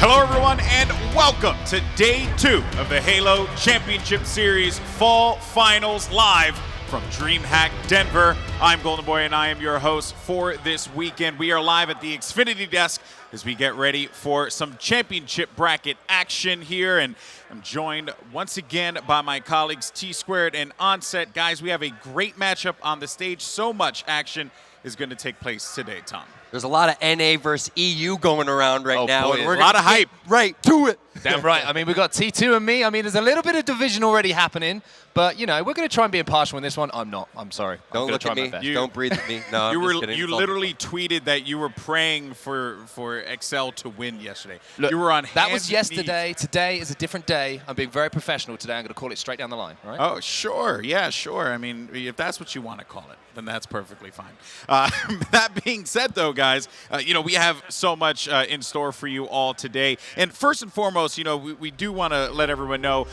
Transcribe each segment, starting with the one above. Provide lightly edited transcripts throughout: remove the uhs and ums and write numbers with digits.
Hello, everyone, and welcome to Day 2 of the Halo Championship Series Fall Finals live from DreamHack Denver. I'm Golden Boy, and I am your host for this weekend. We are live at the Xfinity desk as we get ready for some championship bracket action here, and I'm joined once again by my colleagues T-Squared and Onset. Guys, we have a great matchup on the stage. So much action is going to take place today, Tom. There's a lot of NA versus EU going around right now. Boy, and we're a lot of hype. Right to it. Damn right. I mean, we've got T2 and me. I mean, there's a little bit of division already happening, but, you know, we're going to try and be impartial in this one. I'm not. I'm sorry. Don't look at me. Don't breathe at me. No, you literally tweeted that you were praying for Excel to win yesterday. Look, you were on that was hands and yesterday. knees. Today is a different day. I'm being very professional today. I'm going to call it straight down the line, right? Oh, sure. Yeah, sure. I mean, if that's what you want to call it, then that's perfectly fine. That being said, though, guys, you know, we have so much in store for you all today. And first and foremost, you know, we do want to let everyone know,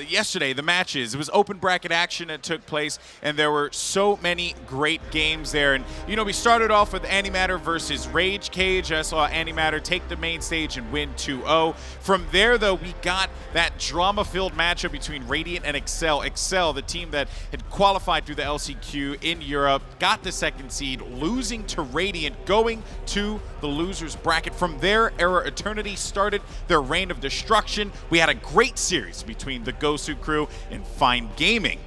yesterday, the matches, it was open bracket action that took place, and there were so many great games there. And, you know, we started off with Antimatter versus Rage Cage. I saw Antimatter take the main stage and win 2-0. From there, though, we got that drama-filled matchup between Radiant and Excel. Excel, the team that had qualified through the LCQ in Europe, got the second seed, losing to Radiant, going to the losers bracket. From there, Era Eternity started their reign of destruction. We had a great series between the Gosu crew and Fine Gaming.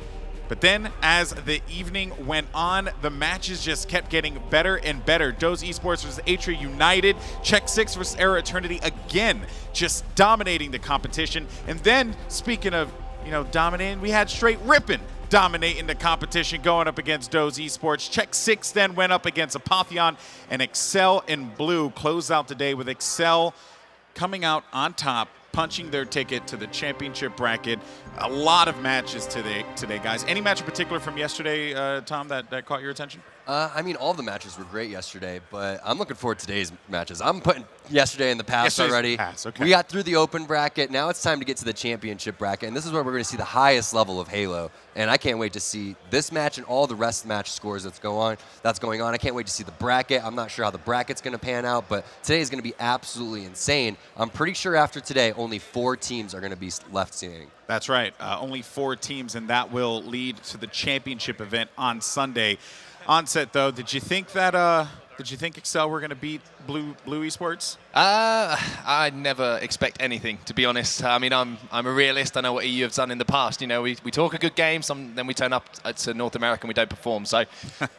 But then, as the evening went on, the matches just kept getting better and better. Doze Esports versus Atria United, Check 6 versus Era Eternity, again, just dominating the competition. And then, speaking of, you know, dominating, we had Straight Rippin' dominating the competition, going up against Doze Esports. Check 6 then went up against Apotheon, and Excel in blue closed out the day with Excel coming out on top, punching their ticket to the championship bracket. A lot of matches today, guys. Any match in particular from yesterday, Tom, that caught your attention? I mean, all the matches were great yesterday, but I'm looking forward to today's matches. I'm putting yesterday in the past already. Okay. We got through the open bracket. Now it's time to get to the championship bracket, and this is where we're going to see the highest level of Halo. And I can't wait to see this match and all the rest of the match scores that's going on. I can't wait to see the bracket. I'm not sure how the bracket's going to pan out, but today is going to be absolutely insane. I'm pretty sure after today, only 4 teams are going to be left standing. That's right. Only 4 teams, and that will lead to the championship event on Sunday. Onset, though, did you think Excel were going to beat Blue Esports? I never expect anything, to be honest. I mean, I'm a realist. I know what EU have done in the past. You know, we talk a good game, then we turn up to North America and we don't perform. So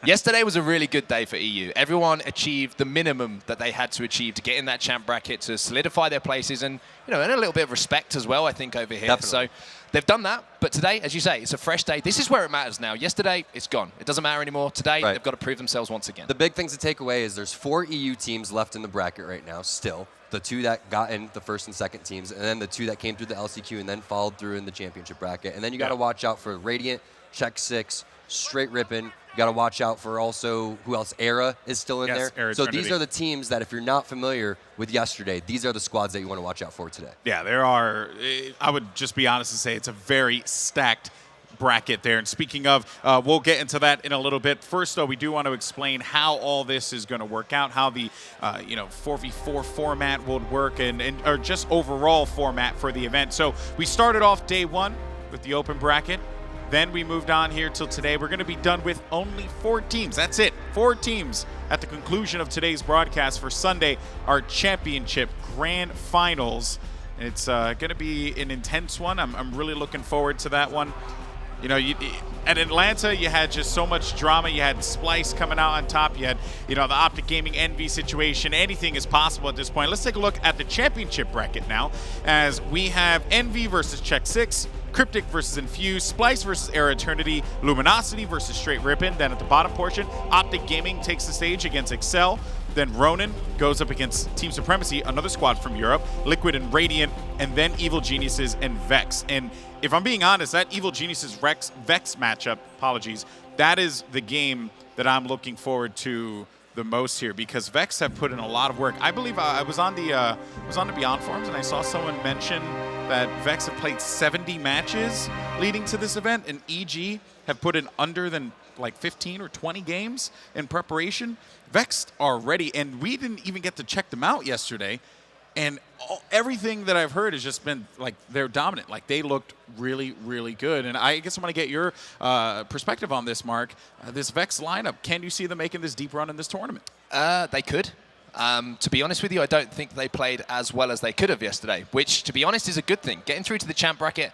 yesterday was a really good day for EU. Everyone achieved the minimum that they had to achieve to get in that champ bracket, to solidify their places, and, you know, and a little bit of respect as well, I think, over here. Definitely. So they've done that, but today, as you say, it's a fresh day. This is where it matters now. Yesterday, it's gone. It doesn't matter anymore. Today, They've got to prove themselves once again. The big things to take away is there's 4 EU teams left in the bracket right now still. The 2 that got in the first and second teams, and then the 2 that came through the LCQ and then followed through in the championship bracket. And then you got to watch out for Radiant, Check 6, Straight Rippin'. You got to watch out for also, who else? Era is still in there. Era so Eternity. these are the teams that, if you're not familiar with yesterday, these are the squads that you want to watch out for today. Yeah, there are. I would just be honest and say it's a very stacked bracket there. And speaking of, we'll get into that in a little bit. First, though, we do want to explain how all this is going to work out, how the 4v4 format would work, or just overall format for the event. So we started off day 1 with the open bracket. Then we moved on here till today. We're going to be done with only 4 teams. That's it. 4 teams at the conclusion of today's broadcast for Sunday, our championship grand finals. And it's going to be an intense one. I'm really looking forward to that one. You know, at Atlanta, you had just so much drama. You had Splice coming out on top. You had, you know, the Optic Gaming Envy situation. Anything is possible at this point. Let's take a look at the championship bracket now, as we have Envy versus Check 6, Cryptik versus Infused, Splice versus Era Eternity, Luminosity versus Straight Rippin'. Then at the bottom portion, Optic Gaming takes the stage against Excel. Then Ronin goes up against Team Supremacy, another squad from Europe, Liquid and Radiant, and then Evil Geniuses and Vex. And if I'm being honest, that Evil Geniuses Vex matchup, that is the game that I'm looking forward to the most here, because Vex have put in a lot of work. I believe I was on the Beyond forums, and I saw someone mention that Vex have played 70 matches leading to this event, and EG have put in under than like 15 or 20 games in preparation. Vex are ready, and we didn't even get to check them out yesterday. And everything that I've heard has just been like they're dominant. Like they looked really, really good. And I guess I want to get your perspective on this, Mark. This Vex lineup, can you see them making this deep run in this tournament? They could. To be honest with you, I don't think they played as well as they could have yesterday, which, to be honest, is a good thing. Getting through to the champ bracket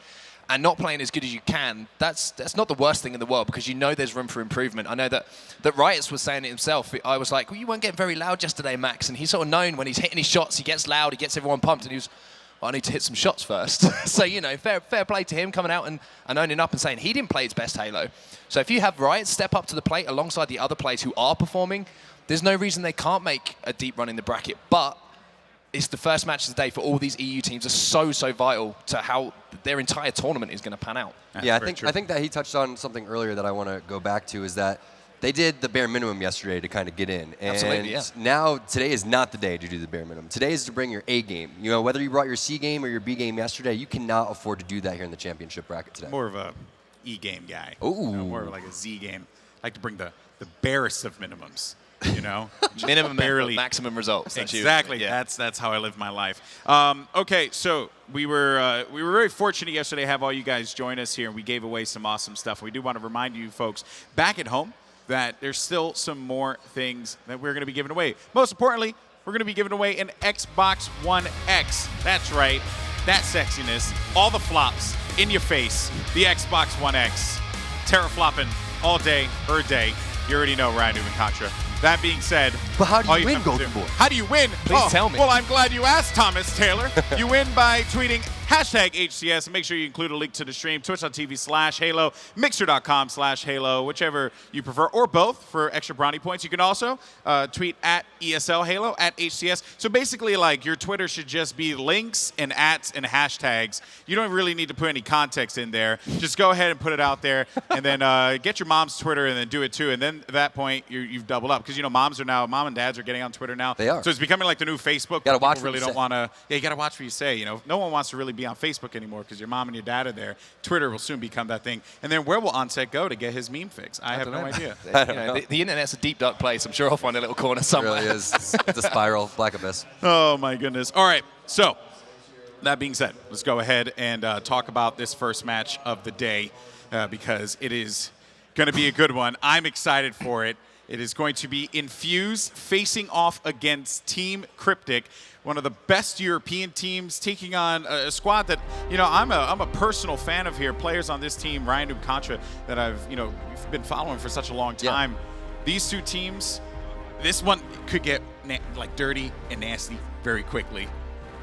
and not playing as good as you can, that's not the worst thing in the world, because you know there's room for improvement. I know that Riot's was saying it himself. I was like, well, you weren't getting very loud yesterday, Max. And he's sort of known when he's hitting his shots, he gets loud, he gets everyone pumped, and he was, well, I need to hit some shots first. So, you know, fair play to him coming out and owning up and saying he didn't play his best Halo. So if you have Riot step up to the plate alongside the other players who are performing, there's no reason they can't make a deep run in the bracket. But it's the first match of the day for all these EU teams are so vital to how their entire tournament is going to pan out. Yeah, I think that he touched on something earlier that I want to go back to, is that they did the bare minimum yesterday to kind of get in. And Absolutely, yeah. Now, today is not the day to do the bare minimum. Today is to bring your A game. You know, whether you brought your C game or your B game yesterday, you cannot afford to do that here in the championship bracket today. More of a E game guy. Ooh. You know, more of like a Z game. I like to bring the barest of minimums. You know, Minimum barely effort, maximum results. Exactly. Yeah. That's how I live my life. Okay, so we were very fortunate yesterday to have all you guys join us here, and we gave away some awesome stuff. We do want to remind you folks back at home that there's still some more things that we're going to be giving away. Most importantly, we're going to be giving away an Xbox One X. That's right, that sexiness, all the flops in your face. The Xbox One X, teraflopping all day, day. You already know Ryan Contra. That being said, but how do all you win, have to Golden do- Boy? How do you win? Please tell me. Well, I'm glad you asked, Thomas Taylor. You win by tweeting #HCS, and make sure you include a link to the stream, twitch.tv/Halo, mixer.com/Halo, whichever you prefer, or both for extra brownie points. You can also tweet at ESL Halo, at HCS. So basically, like, your Twitter should just be links and ats and hashtags. You don't really need to put any context in there. Just go ahead and put it out there, and then get your mom's Twitter and then do it too. And then at that point, you've doubled up. Because, you know, mom and dads are getting on Twitter now. They are. So it's becoming like the new Facebook. Gotta watch People really what you don't say. want to. Yeah, you got to watch what you say. You know, no one wants to really be on Facebook anymore because your mom and your dad are there. Twitter will soon become that thing. And then where will Onset go to get his meme fix? I have no idea. You know, the internet's a deep, dark place. I'm sure I'll find a little corner It somewhere. really is. It's a spiral, black abyss. Oh, my goodness. All right. So that being said, let's go ahead and talk about this first match of the day because it is going to be a good one. I'm excited for it. It is going to be Infused facing off against Team Cryptic, one of the best European teams, taking on a squad that, you know, I'm a personal fan of here. Players on this team, Ryan Contra, that I've, you know, been following for such a long time. Yeah. These two teams, this one could get like dirty and nasty very quickly.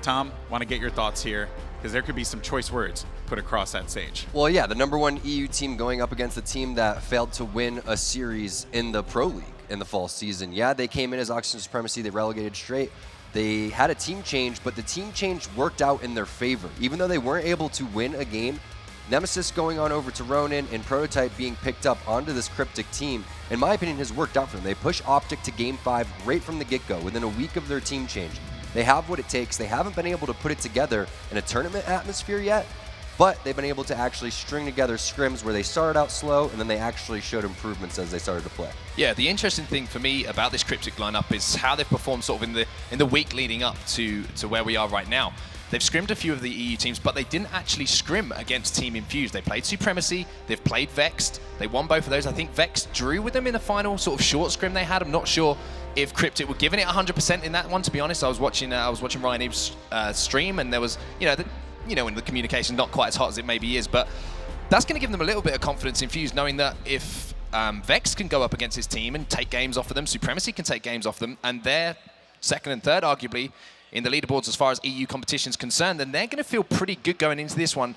Tom, want to get your thoughts here because there could be some choice words put across that stage. Well, yeah, the #1 EU team going up against a team that failed to win a series in the Pro League in the fall season. Yeah, they came in as Oxygen Supremacy. They relegated straight. They had a team change, but the team change worked out in their favor. Even though they weren't able to win a game, Nemesis going on over to Ronin and Prototype being picked up onto this Cryptic team, in my opinion, has worked out for them. They push Optic to Game 5 right from the get-go, within a week of their team change. They have what it takes. They haven't been able to put it together in a tournament atmosphere yet, but they've been able to actually string together scrims where they started out slow and then they actually showed improvements as they started to play. Yeah, the interesting thing for me about this Cryptic lineup is how they've performed sort of in the week leading up to where we are right now. They've scrimmed a few of the EU teams, but they didn't actually scrim against Team Infused. They played Supremacy, they've played Vexed, they won both of those. I think Vexed drew with them in the final sort of short scrim they had. I'm not sure if Cryptic were giving it 100% in that one, to be honest. I was watching Ryan Eve's stream, and there was, when the communication's not quite as hot as it maybe is, but that's going to give them a little bit of confidence Infused, knowing that if Vex can go up against his team and take games off of them, Supremacy can take games off them, and they're second and third, arguably, in the leaderboards as far as EU competition is concerned, then they're going to feel pretty good going into this one.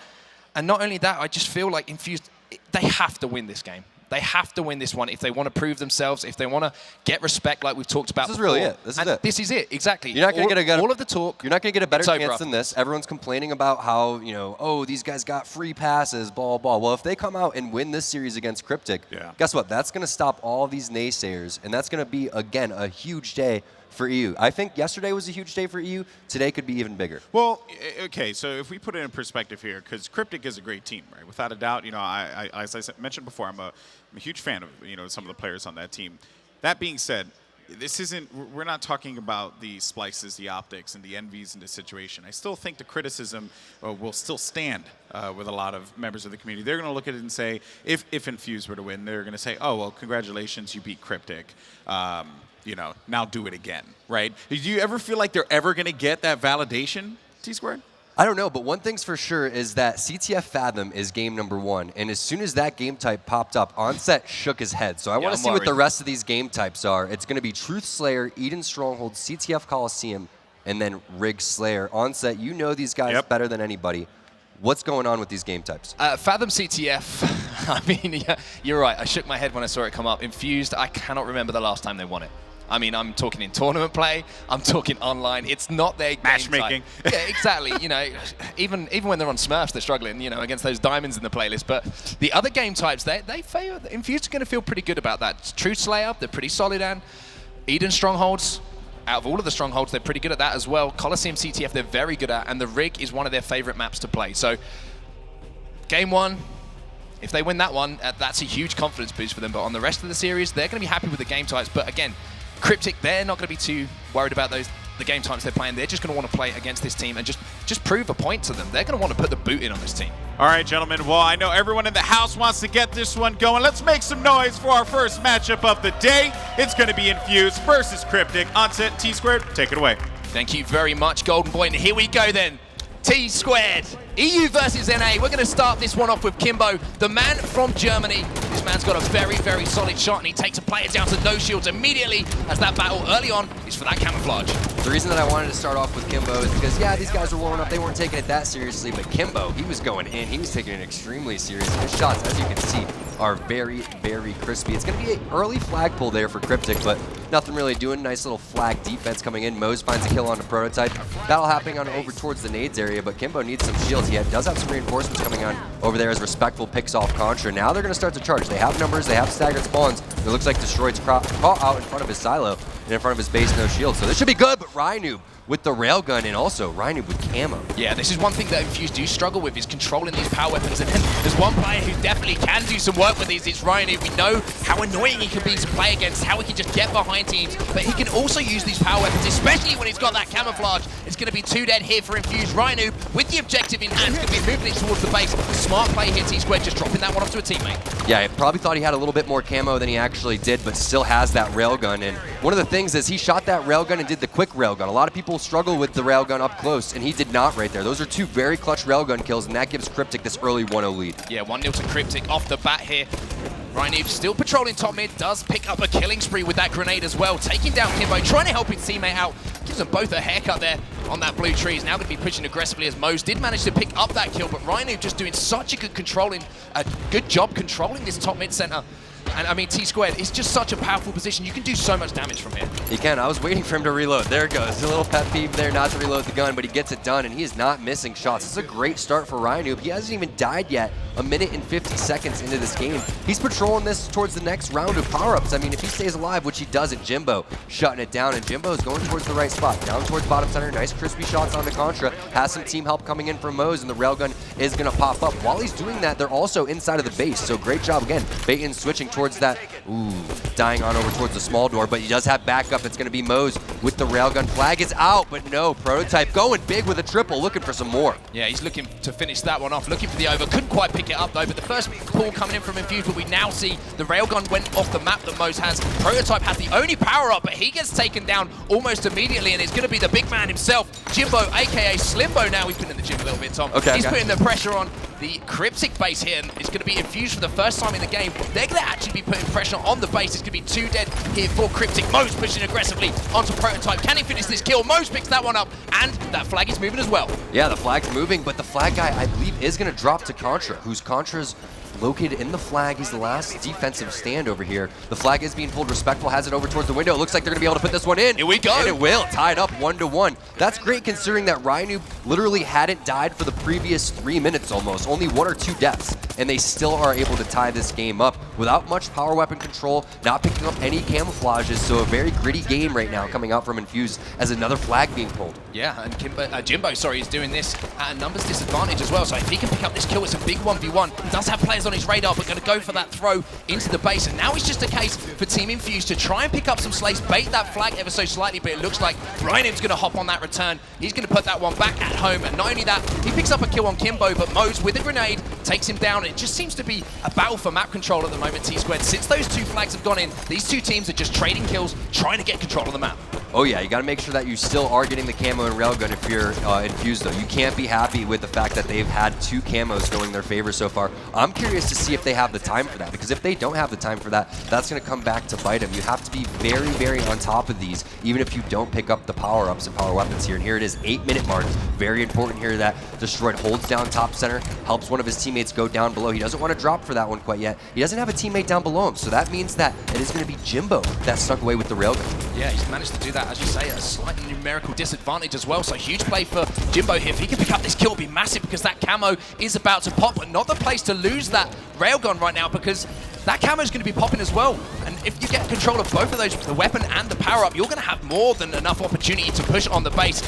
And not only that, I just feel like Infused, they have to win this game. They have to win this one if they want to prove themselves, if they want to get respect like we've talked about before. This is really it. This is it. Exactly. You're not going to get all of the talk. You're not going to get a better it's chance than this. Everyone's complaining about how, these guys got free passes, blah, blah. Well, if they come out and win this series against Cryptic, guess what? That's going to stop all these naysayers, and that's going to be, again, a huge day for EU. I think yesterday was a huge day for EU. Today could be even bigger. Well, okay, so if we put it in perspective here, because Cryptic is a great team, right? Without a doubt, as I mentioned before, I'm a huge fan of some of the players on that team. That being said, this isn't, we're not talking about the splices, the optics, and the envies in this situation. I still think the criticism will still stand with a lot of members of the community. They're going to look at it and say, if Infused were to win, they're going to say, oh, well, congratulations, you beat Cryptic. You know, now do it again, right? Do you ever feel like they're ever going to get that validation, T-Squared? I don't know, but one thing's for sure is that CTF Fathom is game number 1, and as soon as that game type popped up, Onset shook his head. So I want to see what the rest of these game types are. It's going to be Truth Slayer, Eden Strongholds, CTF Coliseum, and then Rig Slayer. Onset, you know these guys better than anybody. What's going on with these game types? Fathom CTF, I mean, yeah, you're right. I shook my head when I saw it come up. Infused, I cannot remember the last time they won it. I mean, I'm talking in tournament play. I'm talking online. It's not their game matchmaking. Type. Yeah, exactly. You know, even when they're on Smurfs, they're struggling. You know, against those diamonds in the playlist. But the other game types, they fail. Infused are going to feel pretty good about that. Truth Slayer, they're pretty solid, and Eden Strongholds. Out of all of the Strongholds, they're pretty good at that as well. Coliseum CTF, they're very good at, and the Rig is one of their favorite maps to play. So, game 1. If they win that one, that's a huge confidence boost for them. But on the rest of the series, they're going to be happy with the game types. But again, Cryptic, they're not going to be too worried about the game types they're playing. They're just going to want to play against this team and just prove a point to them. They're going to want to put the boot in on this team. All right, gentlemen. Well, I know everyone in the house wants to get this one going. Let's make some noise for our first matchup of the day. It's going to be Infused versus Cryptic. Onset, T-Squared, take it away. Thank you very much, Golden Boy. And here we go then. T-Squared, EU versus NA. We're going to start this one off with Kimbo, the man from Germany. This man's got a very, very solid shot, and he takes a player down to no shields immediately as that battle early on is for that camouflage. The reason that I wanted to start off with Kimbo is because, yeah, these guys were warming up. They weren't taking it that seriously, but Kimbo, he was going in. He was taking it extremely serious. His shots, as you can see, are very, very crispy. It's going to be an early flag pull there for Cryptic, but nothing really doing. Nice little flag defense coming in. Mose finds a kill on the prototype. Battle happening on over towards the nades area, but Kimbo needs some shields. He does have some reinforcements coming on over there as Respectful picks off Contra. Now they're going to start to charge. They have numbers. They have staggered spawns. It looks like Destroyed's caught out in front of his silo and in front of his base, no shield. So this should be good, but Rynoob with the railgun and also Rynoob with camo. Yeah, this is one thing that Infused do struggle with, is controlling these power weapons. And then there's one player who definitely can do some work with these. It's Rynoob. We know how annoying he can be to play against, how he can just get behind teams, but he can also use these power weapons, especially when he's got that camouflage. It's going to be 2 dead here for Infused. Rynoob, with the objective in hand, going to be moving it towards the base. Smart play here, T-Squared, just dropping that one off to a teammate. Yeah, he probably thought he had a little bit more camo than he actually did, but still has that railgun. And one of the things is he shot that railgun and did the quick railgun. A lot of people struggle with the railgun up close, and he did not right there. Those are 2 very clutch railgun kills, and that gives Cryptic this early 1-0 lead. Yeah, 1-0 to Cryptic off the bat here. Rynoob still patrolling top mid, does pick up a killing spree with that grenade as well, taking down Kimbo, trying to help his teammate out. Gives them both a haircut there on that blue tree. He's now going to be pushing aggressively as Mose did manage to pick up that kill, but Rynoob just doing such a good job controlling this top mid center. And I mean, T-Squared, it's just such a powerful position. You can do so much damage from here. He can. I was waiting for him to reload. There it goes. A little pet peeve there not to reload the gun, but he gets it done, and he is not missing shots. It's a great start for Rynoob. He hasn't even died yet. 1 minute and 50 seconds into this game. He's patrolling this towards the next round of power-ups. I mean, if he stays alive, which he doesn't, Jimbo shutting it down, and Jimbo's going towards the right spot. Down towards bottom center. Nice crispy shots on the Contra. Has some team help coming in from Mose, and the railgun is going to pop up. While he's doing that, they're also inside of the base, so great job again. Baton switching towards that. Ooh, dying on over towards the small door, but he does have backup. It's going to be Mose with the railgun. Flag is out, but no. Prototype going big with a triple, looking for some more. Yeah, he's looking to finish that one off, looking for the over. Couldn't quite pick it up, though, but the first pull coming in from Infused, but we now see the railgun went off the map that Mose has. Prototype has the only power-up, but he gets taken down almost immediately, and it's going to be the big man himself, Jimbo, a.k.a. Slimbo. Now he's been in the gym a little bit, Tom. Okay, he's putting the pressure on the Cryptic base here, and it's going to be Infused for the first time in the game. They're going to actually be putting pressure on the base. It's going to be 2 dead here for Cryptic. Mose pushing aggressively onto Prototype. Can he finish this kill? Mose picks that one up, and that flag is moving as well. Yeah, the flag's moving, but the flag guy, I believe, is going to drop to Contra, whose Contra's located in the flag. He's the last defensive stand over here. The flag is being pulled. Respectful has it over towards the window. It looks like they're going to be able to put this one in. Here we go. And it will. Tied up 1-1. That's great considering that Rynoob literally hadn't died for the previous 3 minutes almost. Only 1 or 2 deaths. and they still are able to tie this game up without much power weapon control, not picking up any camouflages. So a very gritty game right now coming out from Infused as another flag being pulled. Yeah, and Jimbo, is doing this at a numbers disadvantage as well. So if he can pick up this kill, it's a big 1v1. He does have players on his radar, but going to go for that throw into the base. And now it's just a case for Team Infused to try and pick up some slays, bait that flag ever so slightly, but it looks like Ryanim's going to hop on that return. He's going to put that one back at home. And not only that, he picks up a kill on Kimbo, but Mose with a grenade takes him down. It just seems to be a battle for map control at the moment, T-Squared. Since those two flags have gone in, these two teams are just trading kills, trying to get control of the map. Oh yeah, you got to make sure that you still are getting the camo and railgun if you're Infused though. You can't be happy with the fact that they've had 2 camos going their favor so far. I'm curious to see if they have the time for that, because if they don't have the time for that, that's going to come back to bite them. You have to be very, very on top of these, even if you don't pick up the power-ups and power weapons here. And here it is, 8-minute mark. Very important here that Destroyed holds down top center, helps one of his teammates go down below. He doesn't want to drop for that one quite yet. He doesn't have a teammate down below him, so that means that it is going to be Jimbo that stuck away with the railgun. Yeah, he's managed to do that, as you say, at a slight numerical disadvantage as well. So huge play for Jimbo here. If he can pick up this kill, it'll be massive, because that camo is about to pop, but not the place to lose that railgun right now, because that camo is going to be popping as well. And if you get control of both of those, the weapon and the power-up, you're going to have more than enough opportunity to push on the base.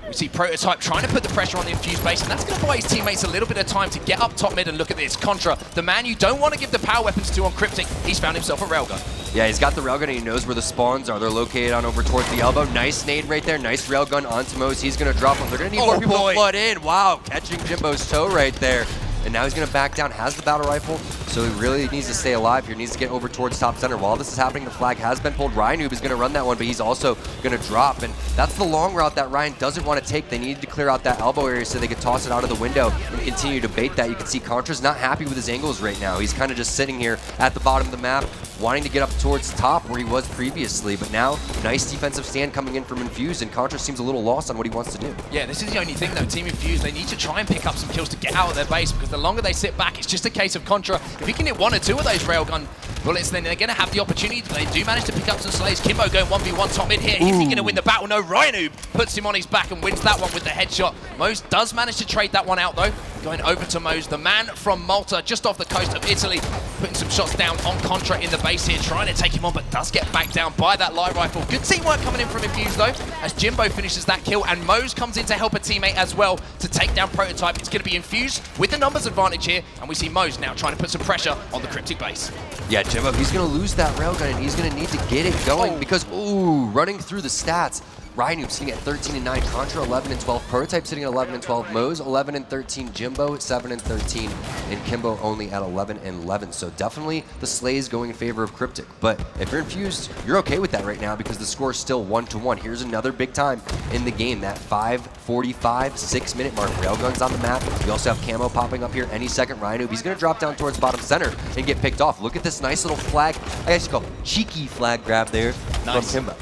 We see Prototype trying to put the pressure on the Infused base, and that's going to buy his teammates a little bit of time to get up top mid. And look at this, Contra, the man you don't want to give the power weapons to on Cryptic, he's found himself a railgun. Yeah, he's got the railgun and he knows where the spawns are. They're located on over towards the elbow. Nice nade right there, nice railgun onto Mose. He's going to drop him. They're going to need more people to flood in. Wow, catching Jimbo's toe right there. And now he's going to back down, has the battle rifle, so he really needs to stay alive here, needs to get over towards top center. While this is happening, the flag has been pulled. Ryanoob is going to run that one, but he's also going to drop, and that's the long route that Ryan doesn't want to take. They needed to clear out that elbow area so they could toss it out of the window and continue to bait that. You can see Contra's not happy with his angles right now. He's kind of just sitting here at the bottom of the map, wanting to get up towards the top where he was previously, but now nice defensive stand coming in from Infused, and Contra seems a little lost on what he wants to do. Yeah, this is the only thing though, Team Infused, they need to try and pick up some kills to get out of their base, because the longer they sit back, it's just a case of Contra. If he can hit 1 or 2 of those railgun bullets, then they're going to have the opportunity. They do manage to pick up some slays. Kimbo going 1v1 top mid here. Is he going to win the battle? No, Ryanoob puts him on his back and wins that one with the headshot. Mose does manage to trade that one out though. Going over to Mose, the man from Malta, just off the coast of Italy, putting some shots down on Contra in the base here, trying to take him on, but does get backed down by that light rifle. Good teamwork coming in from Infused though, as Jimbo finishes that kill, and Mose comes in to help a teammate as well to take down Prototype. It's going to be Infused with the numbers advantage here, and we see Mose now trying to put some pressure on the Cryptic base. Yeah, Jimbo, he's going to lose that railgun, and he's going to need to get it going because, running through the stats, Ryanoob sitting at 13-9, Contra 11-12, Prototype sitting at 11-12, Mose 11-13, Jimbo 7-13, and Kimbo only at 11-11. So definitely the slays going in favor of Cryptic. But if you're Infused, you're okay with that right now because the score is still 1-1. Here's another big time in the game, that 5:45, 6-minute mark. Railguns on the map. We also have camo popping up here any second. Ryanoob, he's going to drop down towards bottom center and get picked off. Look at this nice little flag. I guess you call cheeky flag grab there from Kimbo.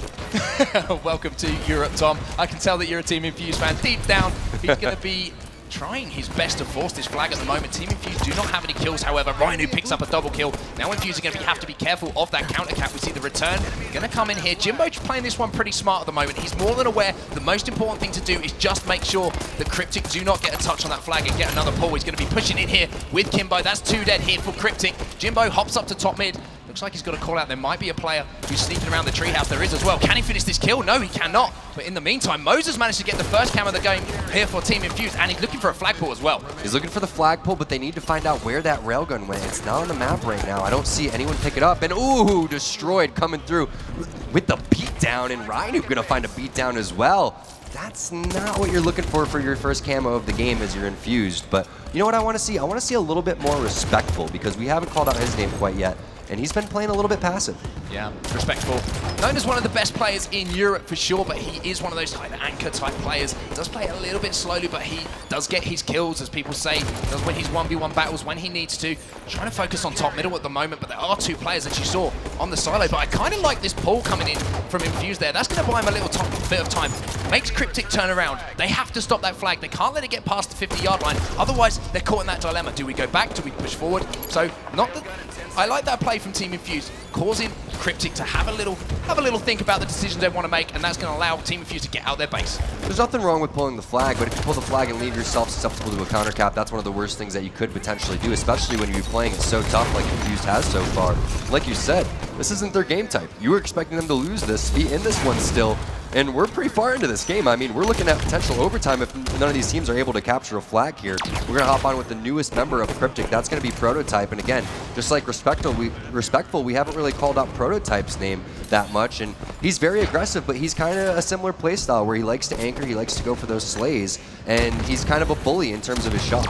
Welcome to Europe, Tom. I can tell that you're a Team Infused fan. Deep down, he's going to be trying his best to force this flag at the moment. Team Infused do not have any kills, however. Ryanoob picks up a double kill. Now Infused are going to have to be careful of that counter cap. We see the return going to come in here. Jimbo playing this one pretty smart at the moment. He's more than aware the most important thing to do is just make sure that Cryptic do not get a touch on that flag and get another pull. He's going to be pushing in here with Kimbo. That's 2 dead here for Cryptic. Jimbo hops up to top mid. Looks like he's got a call out. There might be a player who's sneaking around the treehouse. There is as well. Can he finish this kill? No, he cannot. But in the meantime, Moses managed to get the first camo of the game here for Team Infused, and he's looking for a flagpole as well. He's looking for the flagpole, but they need to find out where that railgun went. It's not on the map right now. I don't see anyone pick it up. And ooh, Destroyed coming through with the beatdown, and Ryanoob gonna find a beatdown as well. That's not what you're looking for your first camo of the game as you're Infused. But you know what I want to see? I want to see a little bit more respectful because we haven't called out his name quite yet. And he's been playing a little bit passive. Yeah, respectful. Known as one of the best players in Europe for sure, but he is one of those type anchor type players. Does play a little bit slowly, but he does get his kills, as people say. Does win his 1v1 battles when he needs to. Trying to focus on top middle at the moment, but there are 2 players that you saw on the silo. But I kind of like this pull coming in from Infused there. That's going to buy him a little bit of time. Makes Cryptic turn around. They have to stop that flag. They can't let it get past the 50-yard line. Otherwise, they're caught in that dilemma. Do we go back? Do we push forward? So, not the I like that play from Team Infused, causing Cryptic to have a little think about the decisions they want to make, and that's going to allow Team Infused to get out their base. There's nothing wrong with pulling the flag, but if you pull the flag and leave yourself susceptible to a counter cap, that's one of the worst things that you could potentially do, especially when you're playing it so tough like Infused has so far. Like you said, this isn't their game type. You were expecting them to lose this, be in this one still, and we're pretty far into this game. I mean, we're looking at potential overtime if none of these teams are able to capture a flag here. We're going to hop on with the newest member of Cryptic. That's going to be Prototype. And again, just like Respectful, we haven't really called out Prototype's name that much. And he's very aggressive, but he's kind of a similar playstyle where he likes to anchor, he likes to go for those slays, and he's kind of a bully in terms of his shot.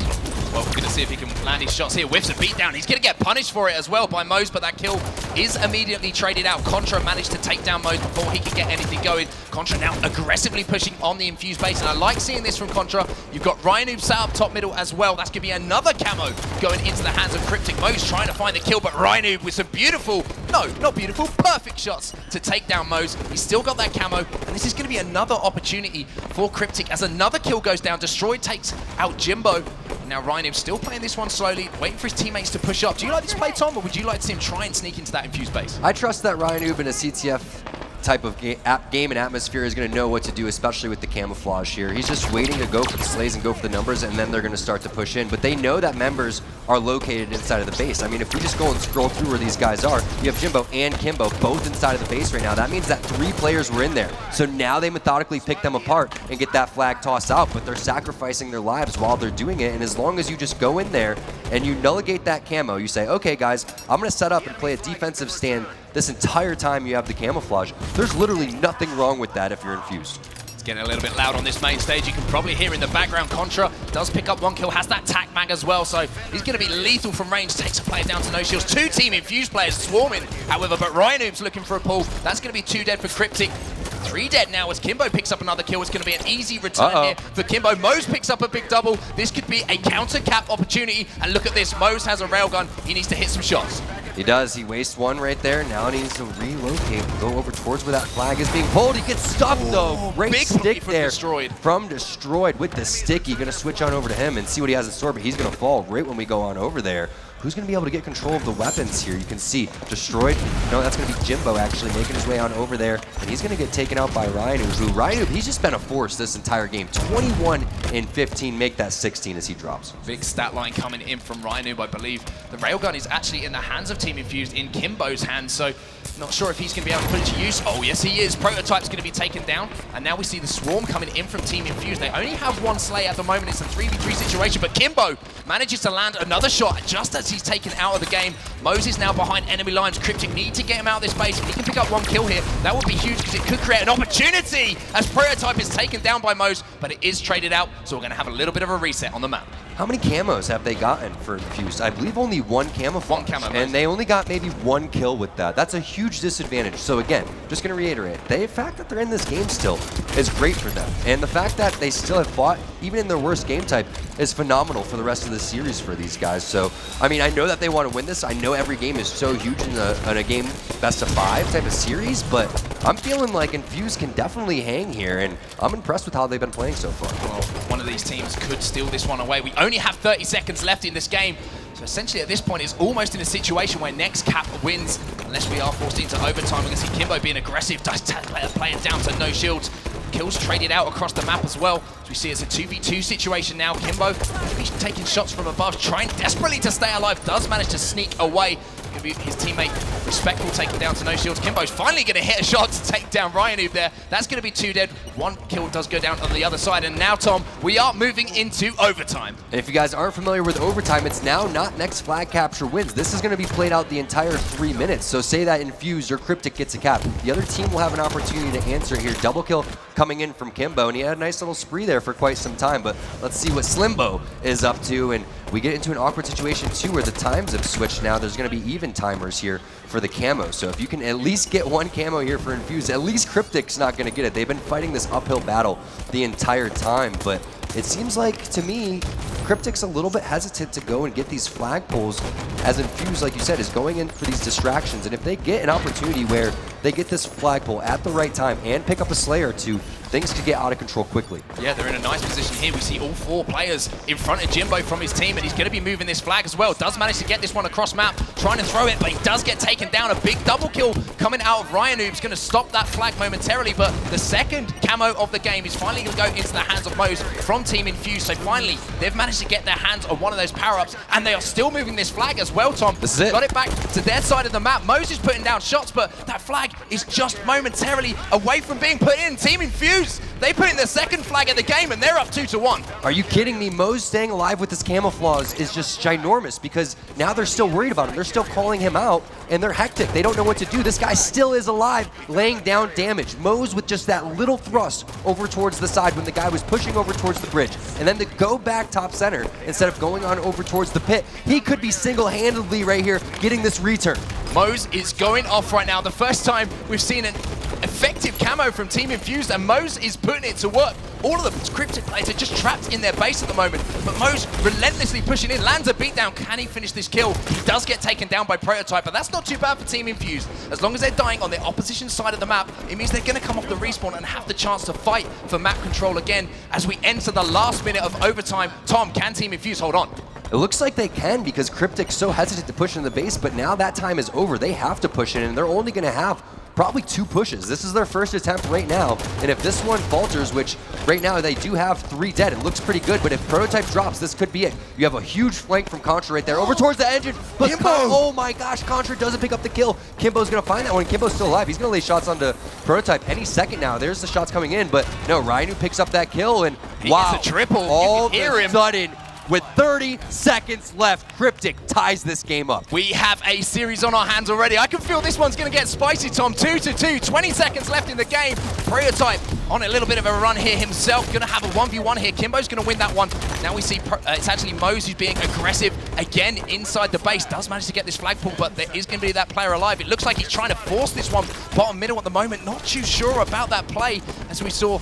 Well, we're going to see if he can land his shots here. Whiffs a beatdown. He's going to get punished for it as well by Mose, but that kill is immediately traded out. Contra managed to take down Mose before he could get anything going. Contra now aggressively pushing on the Infused base, and I like seeing this from Contra. You've got Ryan sat up top middle as well. That's going to be another camo going into the hands of Cryptic. Mose trying to find the kill, but Ryan with some beautiful, no, not beautiful, perfect shots to take down Mose. He's still got that camo, and this is going to be another opportunity for Cryptic as another kill goes down. Destroyed takes out Jimbo. And now Ryan still playing this one slowly, waiting for his teammates to push up. Do you like this play, Tom, or would you like to see him try and sneak into that Infused base? I trust that Ryan in a CTF type of game and atmosphere is going to know what to do, especially with the camouflage here. He's just waiting to go for the slays and go for the numbers, and then they're going to start to push in. But they know that members are located inside of the base. I mean, if we just go and scroll through where these guys are, you have Jimbo and Kimbo both inside of the base right now. That means that 3 players were in there. So now they methodically pick them apart and get that flag tossed out, but they're sacrificing their lives while they're doing it. And as long as you just go in there and you nullagate that camo, you say, okay, guys, I'm going to set up and play a defensive stand this entire time you have the camouflage. There's literally nothing wrong with that if you're Infused. It's getting a little bit loud on this main stage. You can probably hear in the background, Contra does pick up 1 kill, has that tac mag as well, so he's going to be lethal from range, takes a player down to no shields. 2 Team Infused players swarming, however, but Ryan looking for a pull. That's going to be 2 dead for Cryptic. 3 dead now as Kimbo picks up another kill. It's going to be an easy return here for Kimbo. Mose picks up a big double. This could be a counter cap opportunity, and look at this. Mose has a railgun. He needs to hit some shots. He does. He wastes 1 right there. Now he needs to relocate, go over towards where that flag is being pulled. He gets stuck though. Great big stick from there Destroyed. from Destroyed with the sticky. Going to switch on over to him and see what he has in store, but he's going to fall right when we go on over there. Who's going to be able to get control of the weapons here? You can see Destroyed. No, that's going to be Jimbo actually making his way on over there, and he's going to get taken out by Ryan. Ryan, he's just been a force this entire game. 21 in 15, make that 16 as he drops. Big stat line coming in from Ryan, I believe. The railgun is actually in the hands of Team Infused, in Kimbo's hands, so not sure if he's going to be able to put it to use. Oh, yes, he is. Prototype's going to be taken down, and now we see the swarm coming in from Team Infused. They only have 1 Slay at the moment. It's a 3v3 situation, but Kimbo manages to land another shot just as he's taken out of the game. Moses now behind enemy lines. Cryptic need to get him out of this base. If he can pick up 1 kill here, that would be huge because it could create an opportunity as Prototype is taken down by Mose, but it is traded out, so we're going to have a little bit of a reset on the map. How many camos have they gotten for Infused? I believe only 1 camouflage. 1 camo. And they only got maybe 1 kill with that. That's a huge disadvantage. So again, just going to reiterate, the fact that they're in this game still is great for them. And the fact that they still have fought, even in their worst game type, is phenomenal for the rest of the series for these guys. So, I mean, I know that they want to win this. I know every game is so huge in a game best of 5 type of series, but I'm feeling like Infused can definitely hang here, and I'm impressed with how they've been playing so far. Well, one of these teams could steal this one away. We only have 30 seconds left in this game. So essentially at this point it's almost in a situation where next cap wins unless we are forced into overtime. We're going to see Kimbo being aggressive, does play it down to no shields. Kills traded out across the map as well. As we see it's a 2v2 situation now. Kimbo he's taking shots from above, trying desperately to stay alive, does manage to sneak away. His teammate Respectful taken down to no shields. Kimbo's finally going to hit a shot to take down Ryan there. That's going to be 2 dead. 1 kill does go down on the other side. And now, Tom, we are moving into overtime. And if you guys aren't familiar with overtime, it's now not next flag capture wins. This is going to be played out the entire 3 minutes. So say that Infused or Cryptic gets a cap. The other team will have an opportunity to answer here. Double kill coming in from Kimbo, and he had a nice little spree there for quite some time. But let's see what Slimbo is up to. And we get into an awkward situation too where the times have switched now. There's going to be even timers here for the camo. So if you can at least get 1 camo here for Infused, at least Cryptic's not going to get it. They've been fighting this uphill battle the entire time, but it seems like, to me, Cryptic's a little bit hesitant to go and get these flag pulls, as Infused, like you said, is going in for these distractions. And if they get an opportunity where they get this flag pull at the right time and pick up a Slayer or 2, things could get out of control quickly. Yeah, they're in a nice position here. We see all 4 players in front of Jimbo from his team, and he's going to be moving this flag as well. Does manage to get this one across map, trying to throw it, but he does get taken down. A big double kill coming out of Ryan, who's going to stop that flag momentarily, but the second camo of the game is finally going to go into the hands of Mose from Team Infused. So finally, they've managed to get their hands on one of those power-ups, and they are still moving this flag as well, Tom. This is it. Got it back to their side of the map. Mose is putting down shots, but that flag is just momentarily away from being put in. Team Infused, they put in the second flag of the game, and they're up 2-1. Are you kidding me? Mose staying alive with this camouflage is just ginormous because now they're still worried about him. They're still calling him out, and they're hectic. They don't know what to do. This guy still is alive, laying down damage. Mose with just that little thrust over towards the side when the guy was pushing over towards the bridge, and then to go back top center instead of going on over towards the pit. He could be single-handedly right here getting this return. Mose is going off right now. The first time we've seen an effective camo from Team Infused, and Mose is putting it to work. All of the Cryptic players are just trapped in their base at the moment, but Mose relentlessly pushing in, lands a beatdown. Can he finish this kill? He does get taken down by Prototype, but that's not too bad for Team Infused. As long as they're dying on the opposition side of the map, it means they're going to come off the respawn and have the chance to fight for map control again as we enter the last minute of overtime. Tom, can Team Infused hold on? It looks like they can because Cryptik's so hesitant to push in the base, but now that time is over. They have to push in, and they're only going to have probably 2 pushes. This is their first attempt right now, and if this one falters, which right now they do have 3 dead, it looks pretty good, but if Prototype drops, this could be it. You have a huge flank from Contra right there, over towards the engine, but Kimbo! Oh my gosh, Contra doesn't pick up the kill. Kimbo's gonna find that one. Kimbo's still alive. He's gonna lay shots onto Prototype any second now. There's the shots coming in, but no, Ryan picks up that kill, and He wow, gets a triple. You all can hear of a him. sudden, with 30 seconds left, Cryptic ties this game up. We have a series on our hands already. I can feel this one's going to get spicy, Tom. 2-2, 20 seconds left in the game. Prototype on a little bit of a run here himself. Going to have a 1v1 here. Kimbo's going to win that one. Now we see it's actually Mose who's being aggressive again inside the base. Does manage to get this flag pull, but there is going to be that player alive. It looks like he's trying to force this one bottom middle at the moment. Not too sure about that play, as we saw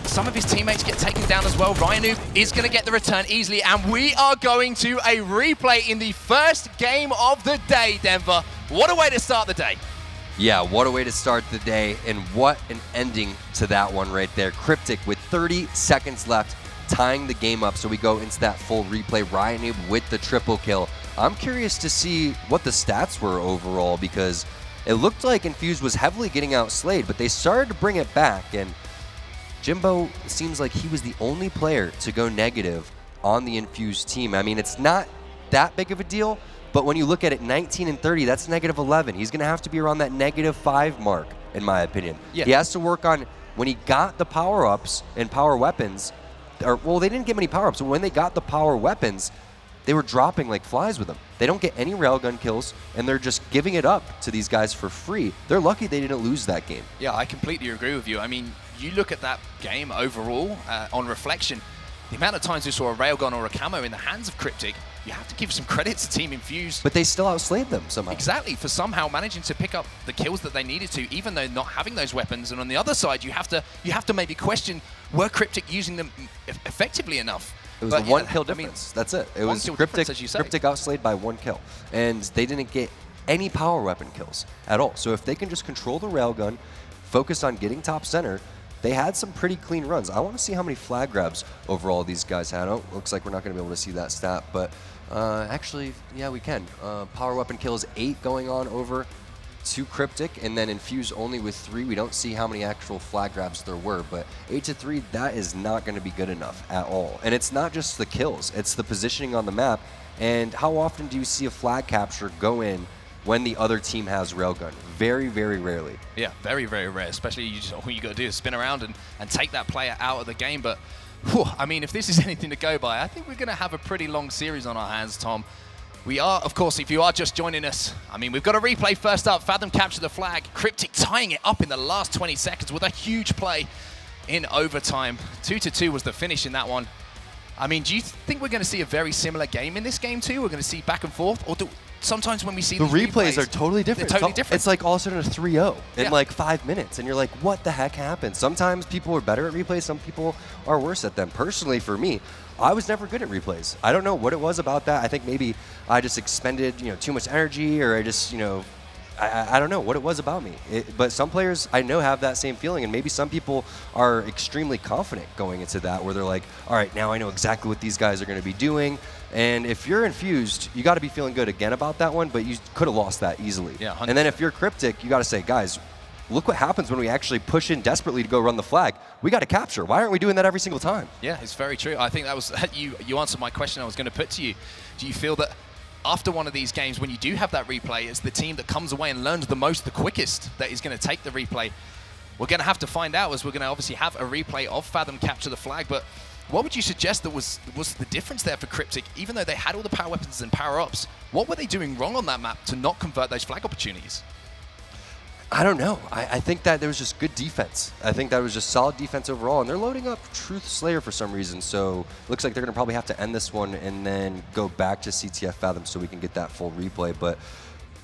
some of his teammates get taken down as well. Ryan is going to get the return easily, and we are going to a replay in the first game of the day, Denver. What a way to start the day. Yeah, what a way to start the day, and what an ending to that one right there. Cryptic with 30 seconds left, tying the game up, so we go into that full replay. Ryan Noob with the triple kill. I'm curious to see what the stats were overall, because it looked like Infused was heavily getting outslayed, but they started to bring it back, and Jimbo seems like he was the only player to go negative on the Infused team. I mean, it's not that big of a deal, but when you look at it, 19 and 30, that's negative 11. He's going to have to be around that negative 5 mark, in my opinion. Yeah. He has to work on, when he got the power-ups and power weapons, or, well, they didn't get many power-ups, but when they got the power weapons, they were dropping like flies with them. They don't get any railgun kills, and they're just giving it up to these guys for free. They're lucky they didn't lose that game. Yeah, I completely agree with you. I mean, you look at that game overall, on reflection, the amount of times we saw a railgun or a camo in the hands of Cryptic, you have to give some credit to Team Infused. But they still outslayed them somehow. Exactly, for somehow managing to pick up the kills that they needed to, even though not having those weapons. And on the other side, you have to maybe question, were Cryptic using them effectively enough? It was But a 1 yeah, kill I mean, difference. That's it. It one was kill Cryptic, difference, as you say. Cryptic outslayed by 1 kill. And they didn't get any power weapon kills at all. So if they can just control the railgun, focus on getting top center, they had some pretty clean runs. I want to see how many flag grabs overall these guys had. Oh, looks like we're not going to be able to see that stat, but actually, yeah, we can. Power weapon kills 8 going on over to Cryptic, and then Infused only with 3. We don't see how many actual flag grabs there were, but 8-3, that is not going to be good enough at all. And it's not just the kills, it's the positioning on the map. And how often do you see a flag capture go in when the other team has railgun? Very, very rarely. Yeah, very, very rare, especially all you got to do is spin around and take that player out of the game. But, whew, I mean, if this is anything to go by, I think we're going to have a pretty long series on our hands, Tom. We are, of course, if you are just joining us, I mean, we've got a replay first up. Fathom capture the flag. Cryptic tying it up in the last 20 seconds with a huge play in overtime. 2-2 was the finish in that one. I mean, do you think we're going to see a very similar game in this game too? We're going to see back and forth? Or sometimes when we see The these replays are totally different. They're totally different. It's like all of a sudden a 3-0 in Yeah. like 5 minutes, and you're like, what the heck happened? Sometimes people are better at replays, some people are worse at them. Personally, for me, I was never good at replays. I don't know what it was about that. I think maybe I just expended, too much energy, or I just, I don't know what it was about me. But some players I know have that same feeling, and maybe some people are extremely confident going into that, where they're like, all right, now I know exactly what these guys are going to be doing. And if you're Infused, you got to be feeling good again about that one, but you could have lost that easily. Yeah, 100%. And then if you're Cryptic, you got to say, guys, look what happens when we actually push in desperately to go run the flag. We got to capture. Why aren't we doing that every single time? Yeah, it's very true. I think that was you answered my question I was going to put to you. Do you feel that after one of these games, when you do have that replay, it's the team that comes away and learns the most, the quickest, that is going to take the replay? We're going to have to find out, as we're going to obviously have a replay of Fathom capture the flag, but what would you suggest that was the difference there for Cryptic? Even though they had all the power weapons and power-ups, what were they doing wrong on that map to not convert those flag opportunities? I don't know. I think that there was just good defense. I think that was just solid defense overall. And they're loading up Truth Slayer for some reason. So it looks like they're going to probably have to end this one and then go back to CTF Fathom so we can get that full replay. But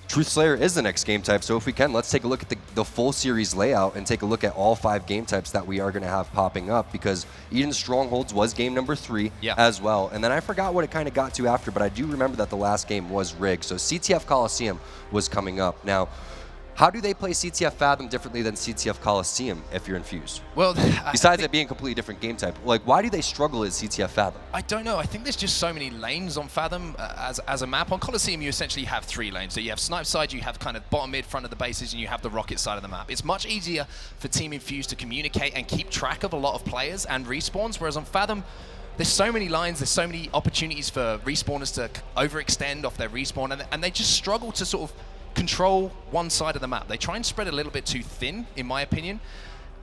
Truth Slayer is the next game type. So if we can, let's take a look at the full series layout and take a look at all 5 game types that we are going to have popping up, because Eden Strongholds was game number 3 as well. And then I forgot what it kind of got to after, but I do remember that the last game was rigged. So CTF Coliseum was coming up. Now, how do they play CTF Fathom differently than CTF Coliseum if you're Infused? Well, besides it being a completely different game type, like, why do they struggle at CTF Fathom? I don't know. I think there's just so many lanes on Fathom as a map. On Coliseum, you essentially have 3 lanes. So you have snipe side, you have kind of bottom mid, front of the bases, and you have the rocket side of the map. It's much easier for Team Infused to communicate and keep track of a lot of players and respawns, whereas on Fathom, there's so many lines, there's so many opportunities for respawners to overextend off their respawn, and they just struggle to sort of control one side of the map. They try and spread a little bit too thin, in my opinion,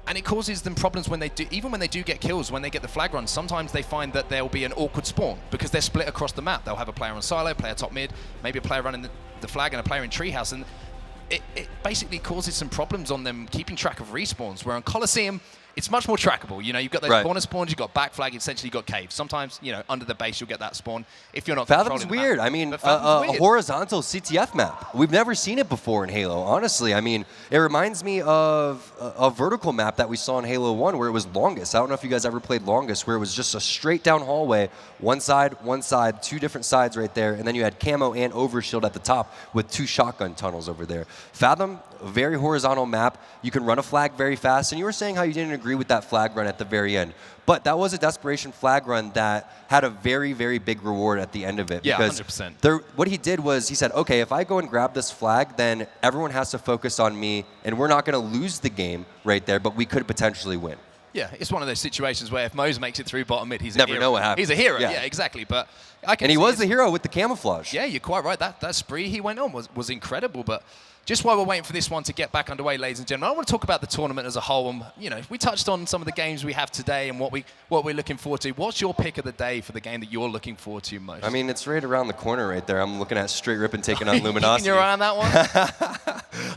and it causes them problems when they do, even when they do get kills, when they get the flag run. Sometimes they find that there'll be an awkward spawn because they're split across the map. They'll have a player on silo, player top mid, maybe a player running the flag and a player in treehouse, and it basically causes some problems on them keeping track of respawns, where on Coliseum, it's much more trackable. You know, you've got those corner spawns, you've got back flag, essentially you've got caves. Sometimes, you know, under the base you'll get that spawn if you're not Fathom's weird. I mean, a horizontal CTF map. We've never seen it before in Halo, honestly. I mean, it reminds me of a vertical map that we saw in Halo 1 where it was Longest. I don't know if you guys ever played Longest, where it was just a straight down hallway, one side, 2 different sides right there, and then you had camo and overshield at the top with 2 shotgun tunnels over there. Fathom, a very horizontal map. You can run a flag very fast, and you were saying how you didn't agree with that flag run at the very end. But that was a desperation flag run that had a very, very big reward at the end of it. Yeah, because 100%. What he did was he said, okay, if I go and grab this flag, then everyone has to focus on me, and we're not going to lose the game right there, but we could potentially win. Yeah, it's one of those situations where if Mose makes it through bottom mid, he's a Never hero. know what happens. He's a hero, yeah exactly. But I can and he was the hero with the camouflage. Yeah, you're quite right. That spree he went on was incredible. But just while we're waiting for this one to get back underway, ladies and gentlemen, I want to talk about the tournament as a whole. You know, we touched on some of the games we have today and what we're looking forward to. What's your pick of the day for the game that you're looking forward to most? I mean, it's right around the corner right there. I'm looking at Straight Rippin' taking on Luminosity. Keeping your eye on that one?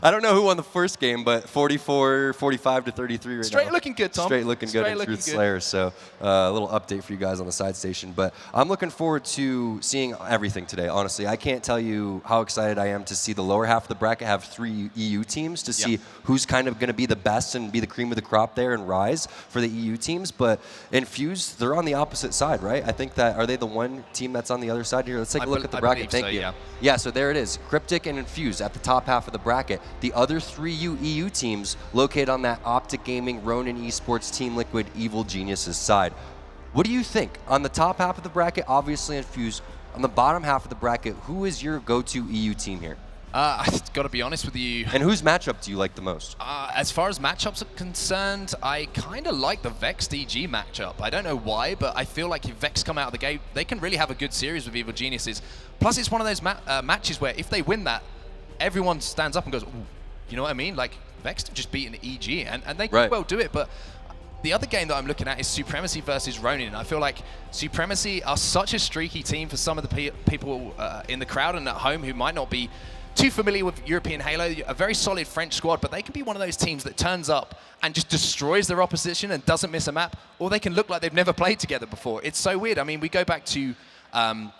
I don't know who won the first game, but 44, 45 to 33 right now. Straight looking good, Tom. Straight looking good in Truth Slayer. So a little update for you guys on the side station. But I'm looking forward to seeing everything today, honestly. I can't tell you how excited I am to see the lower half of the bracket have 3 EU teams to see who's kind of going to be the best and be the cream of the crop there and rise for the EU teams. But Infused, they're on the opposite side, right? I think that, are they the one team that's on the other side here? Let's take a look at the bracket. Thank you. Yeah, so there it is. Cryptic and Infused at the top half of the bracket. The other 3 EU teams located on that Optic Gaming, Ronin Esports, Team Liquid, Evil Geniuses side. What do you think? On the top half of the bracket, obviously Infused. On the bottom half of the bracket, who is your go-to EU team here? I've got to be honest with you. And whose matchup do you like the most? As far as matchups are concerned, I kind of like the Vex DG matchup. I don't know why, but I feel like if Vex come out of the gate, they can really have a good series with Evil Geniuses. Plus, it's one of those matches where if they win that, everyone stands up and goes, ooh, you know what I mean? Like, Vex just beaten EG, and they could well do it, but the other game that I'm looking at is Supremacy versus Ronin. I feel like Supremacy are such a streaky team for some of the people in the crowd and at home who might not be too familiar with European Halo. A very solid French squad, but they can be one of those teams that turns up and just destroys their opposition and doesn't miss a map, or they can look like they've never played together before. It's so weird. I mean, we go back to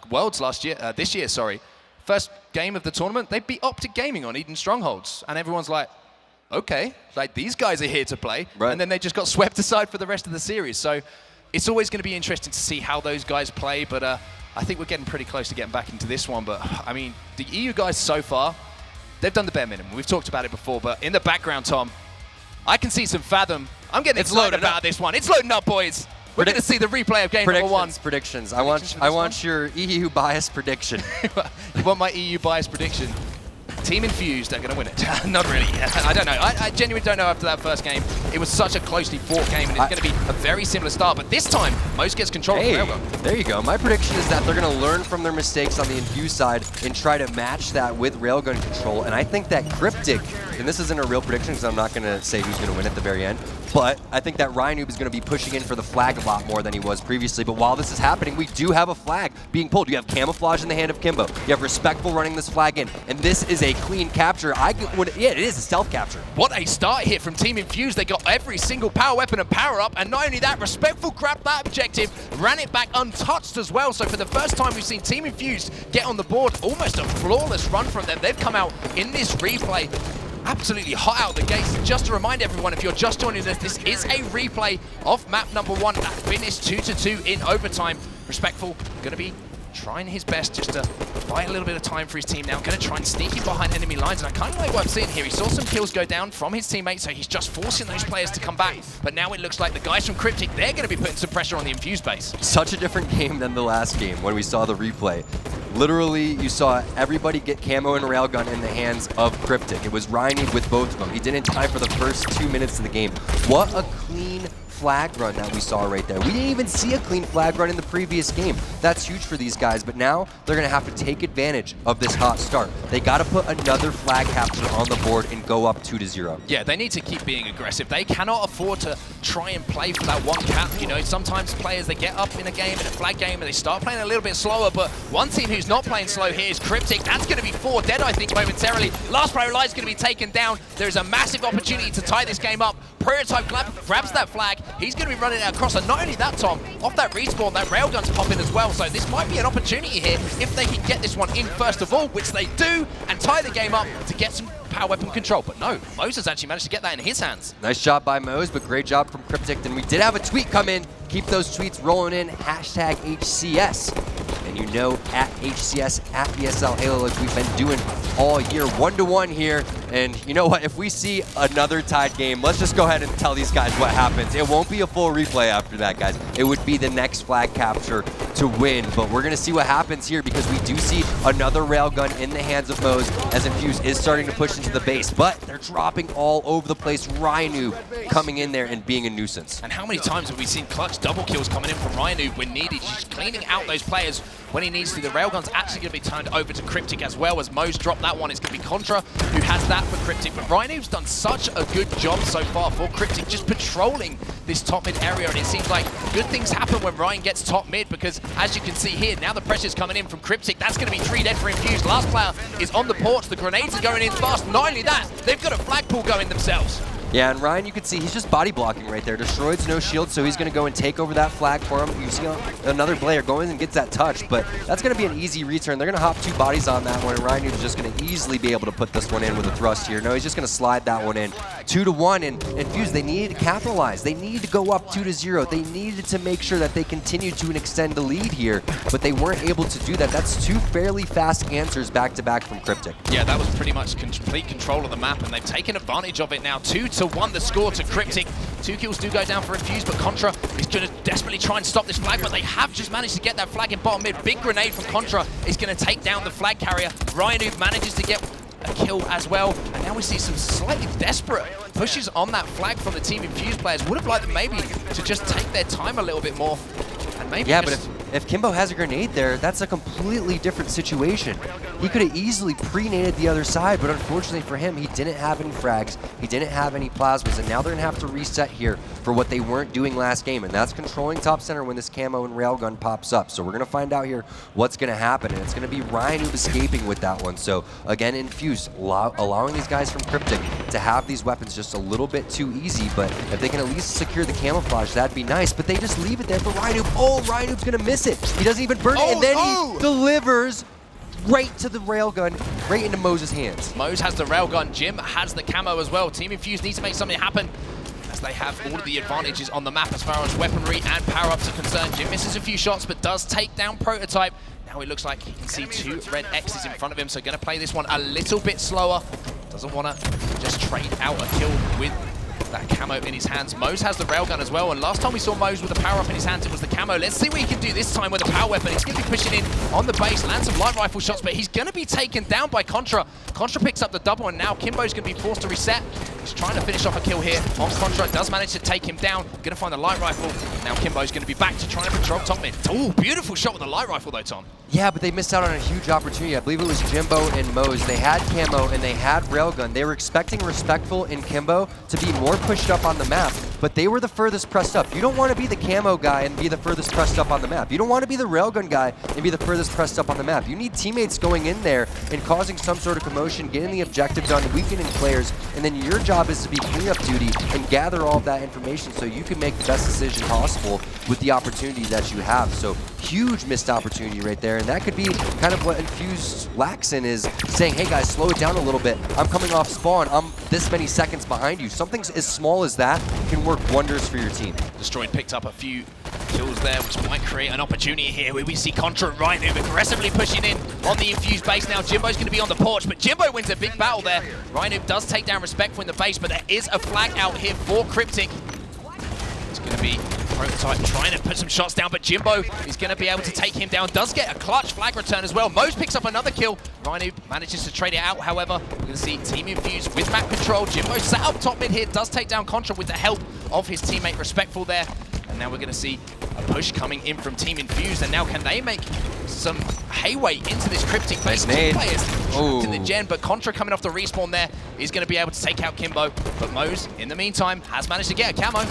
Worlds this year, sorry. First game of the tournament, they beat Optic Gaming on Eden Strongholds, and everyone's like, okay, like these guys are here to play, and then they just got swept aside for the rest of the series. So it's always going to be interesting to see how those guys play, but I think we're getting pretty close to getting back into this one. But I mean, the EU guys so far, they've done the bare minimum. We've talked about it before, but in the background, Tom, I can see some Fathom. I'm getting excited about this one. It's loading up, boys. We're going to see the replay of game number 1. Predictions. I want your EU bias prediction. You want my EU bias prediction? Team Infused are going to win it. Not really. I don't know. I genuinely don't know after that first game. It was such a closely fought game, and it's going to be a very similar start. But this time, Mose gets control of the Railgun. There you go. My prediction is that they're going to learn from their mistakes on the Infused side and try to match that with Railgun control. And I think that Cryptic, and this isn't a real prediction because I'm not going to say who's going to win at the very end, but I think that Ryanoob is going to be pushing in for the flag a lot more than he was previously. But while this is happening, we do have a flag being pulled. You have Camouflage in the hand of Kimbo. You have Respectful running this flag in. And this is a clean capture. Yeah, it is a stealth capture. What a start here from Team Infused. They got every single power weapon and power up. And not only that, Respectful grabbed that objective, ran it back untouched as well. So for the first time, we've seen Team Infused get on the board. Almost a flawless run from them. They've come out in this replay absolutely hot out the gates. Just to remind everyone, if you're just joining us, this is a replay of map number 1 that finished 2-2 in overtime. Respectful going to be trying his best just to buy a little bit of time for his team now. Going to try and sneak in behind enemy lines, and I kind of like what I'm seeing here. He saw some kills go down from his teammates, so he's just forcing those players to come back. But now it looks like the guys from Cryptic, they're going to be putting some pressure on the Infused base. Such a different game than the last game when we saw the replay. Literally, you saw everybody get camo and railgun in the hands of Cryptic. It was Ryanoob with both of them. He did it in time for the first 2 minutes of the game. What a clean flag run that we saw right there. We didn't even see a clean flag run in the previous game. That's huge for these guys, but now they're going to have to take advantage of this hot start. They got to put another flag capture on the board and go up 2-0. Yeah, they need to keep being aggressive. They cannot afford to try and play for that one cap. You know, sometimes players, they get up in a game, in a flag game, and they start playing a little bit slower, but one team who's not playing slow here is Cryptic. That's going to be 4 dead, I think, momentarily. Last player alive is going to be taken down. There's a massive opportunity to tie this game up. Prototype grabs that flag. He's going to be running it across, and not only that, Tom, off that respawn, that railgun's popping as well, so this might be an opportunity here if they can get this one in first of all, which they do, and tie the game up to get some power weapon control. But no, Mose has actually managed to get that in his hands. Nice job by Mose, but great job from Cryptic. And we did have a tweet come in. Keep those tweets rolling in, hashtag HCS. And you know, at HCS, at ESL Halo, like we've been doing all year, 1-1 here. And you know what, if we see another tied game, let's just go ahead and tell these guys what happens. It won't be a full replay after that, guys. It would be the next flag capture to win. But we're gonna see what happens here because we do see another railgun in the hands of Mose as Infused is starting to push into the base. But they're dropping all over the place. Ryanoob coming in there and being a nuisance. And how many times have we seen clutch double kills coming in from Ryanoob when needed? He's cleaning out those players when he needs to. The railgun's actually going to be turned over to Cryptic as well. As Mose dropped that one, it's going to be Contra who has that for Cryptic. But Ryanoo's done such a good job so far for Cryptic, just patrolling this top mid area, and it seems like good things happen when Ryan gets top mid because, as you can see here, now the pressure's coming in from Cryptic. That's going to be 3 dead for Infused. Last player is on the porch. The grenades are going in fast. Not only that, they've got a flagpole going themselves. Yeah, and Ryan, you can see he's just body blocking right there. Destroyed's no shield, so he's going to go and take over that flag for him. You see another player going and gets that touch, but that's going to be an easy return. They're going to hop 2 bodies on that one, and Ryan is just going to easily be able to put this one in with a thrust here. No, he's just going to slide that one in. 2-1, and Infused, they needed to capitalize. They needed to go up 2-0. They needed to make sure that they continued to extend the lead here, but they weren't able to do that. That's 2 fairly fast answers back-to-back from Cryptic. Yeah, that was pretty much complete control of the map, and they've taken advantage of it now. 2-1 the score to Cryptic. 2 kills do go down for Infused, but Contra is going to desperately try and stop this flag, but they have just managed to get that flag in bottom mid. Big grenade from Contra is going to take down the flag carrier. Ryanoob manages to get a kill as well, and now we see some slightly desperate pushes on that flag from the Team Infused players. Would have liked them maybe to just take their time a little bit more. And maybe yeah, but if Kimbo has a grenade there, that's a completely different situation. He could have easily pre-naded the other side, but unfortunately for him, he didn't have any frags, he didn't have any plasmas, and now they're going to have to reset here for what they weren't doing last game, and that's controlling top center when this camo and railgun pops up. So we're going to find out here what's going to happen, and it's going to be Ryanoob escaping with that one. So again, Infused, allowing these guys from Cryptic to have these weapons just a little bit too easy, but if they can at least secure the camouflage, that'd be nice, but they just leave it there for Ryanoob. Oh, Ryanoob's going to miss it. He doesn't even burn it, and then he delivers right to the railgun, right into Mose's hands. Mose has the railgun, Jim has the camo as well. Team Infused needs to make something happen as they have all of the advantages on the map as far as weaponry and power-ups are concerned. Jim misses a few shots but does take down Prototype. Now Now it looks like he can see 2 red X's in front of him, so going to play this one a little bit slower. Doesn't want to just trade out a kill with that camo in his hands. Mose has the railgun as well, and last time we saw Mose with the power up in his hands, it was the camo. Let's see what he can do this time with the power weapon. He's going to be pushing in on the base, land some light rifle shots, but he's going to be taken down by Contra. Contra picks up the double, and now Kimbo's going to be forced to reset. He's trying to finish off a kill here on Contra. Does manage to take him down. Going to find the light rifle. Now Kimbo's going to be back to try and control top mid. Oh, beautiful shot with the light rifle though, Tom. Yeah, but they missed out on a huge opportunity. I believe it was Jimbo and Mose. They had camo and they had railgun. They were expecting Respectful and Kimbo to be more pushed up on the map, but they were the furthest pressed up. You don't want to be the camo guy and be the furthest pressed up on the map. You don't want to be the railgun guy and be the furthest pressed up on the map. You need teammates going in there and causing some sort of commotion, getting the objective done, weakening players, and then your job is to be cleanup duty and gather all of that information so you can make the best decision possible with the opportunity that you have. So huge missed opportunity right there, and that could be kind of what Infused lacks in, is saying, hey guys, slow it down a little bit. I'm coming off spawn. I'm this many seconds behind you. Something as small as that can work wonders for your team. Destroyed picked up a few kills there, which might create an opportunity here where we see Contra and Rhino aggressively pushing in on the Infused base. Now Jimbo's going to be on the porch, but Jimbo wins a big battle there. Rhino does take down Respectful in the base, but there is a flag out here for Cryptic. It's going to be Prototype trying to put some shots down, but Jimbo is going to be able to take him down. Does get a clutch flag return as well. Mose picks up another kill. Rhino manages to trade it out, however. We're going to see Team Infused with map control. Jimbo sat up top mid here, does take down Contra with the help of his teammate Respectful there. And now we're going to see a push coming in from Team Infused, and now can they make some hayway into this Cryptic base? Two players trapped in the gen, but Contra coming off the respawn there is going to be able to take out Kimbo. But Mose, in the meantime, has managed to get a camo.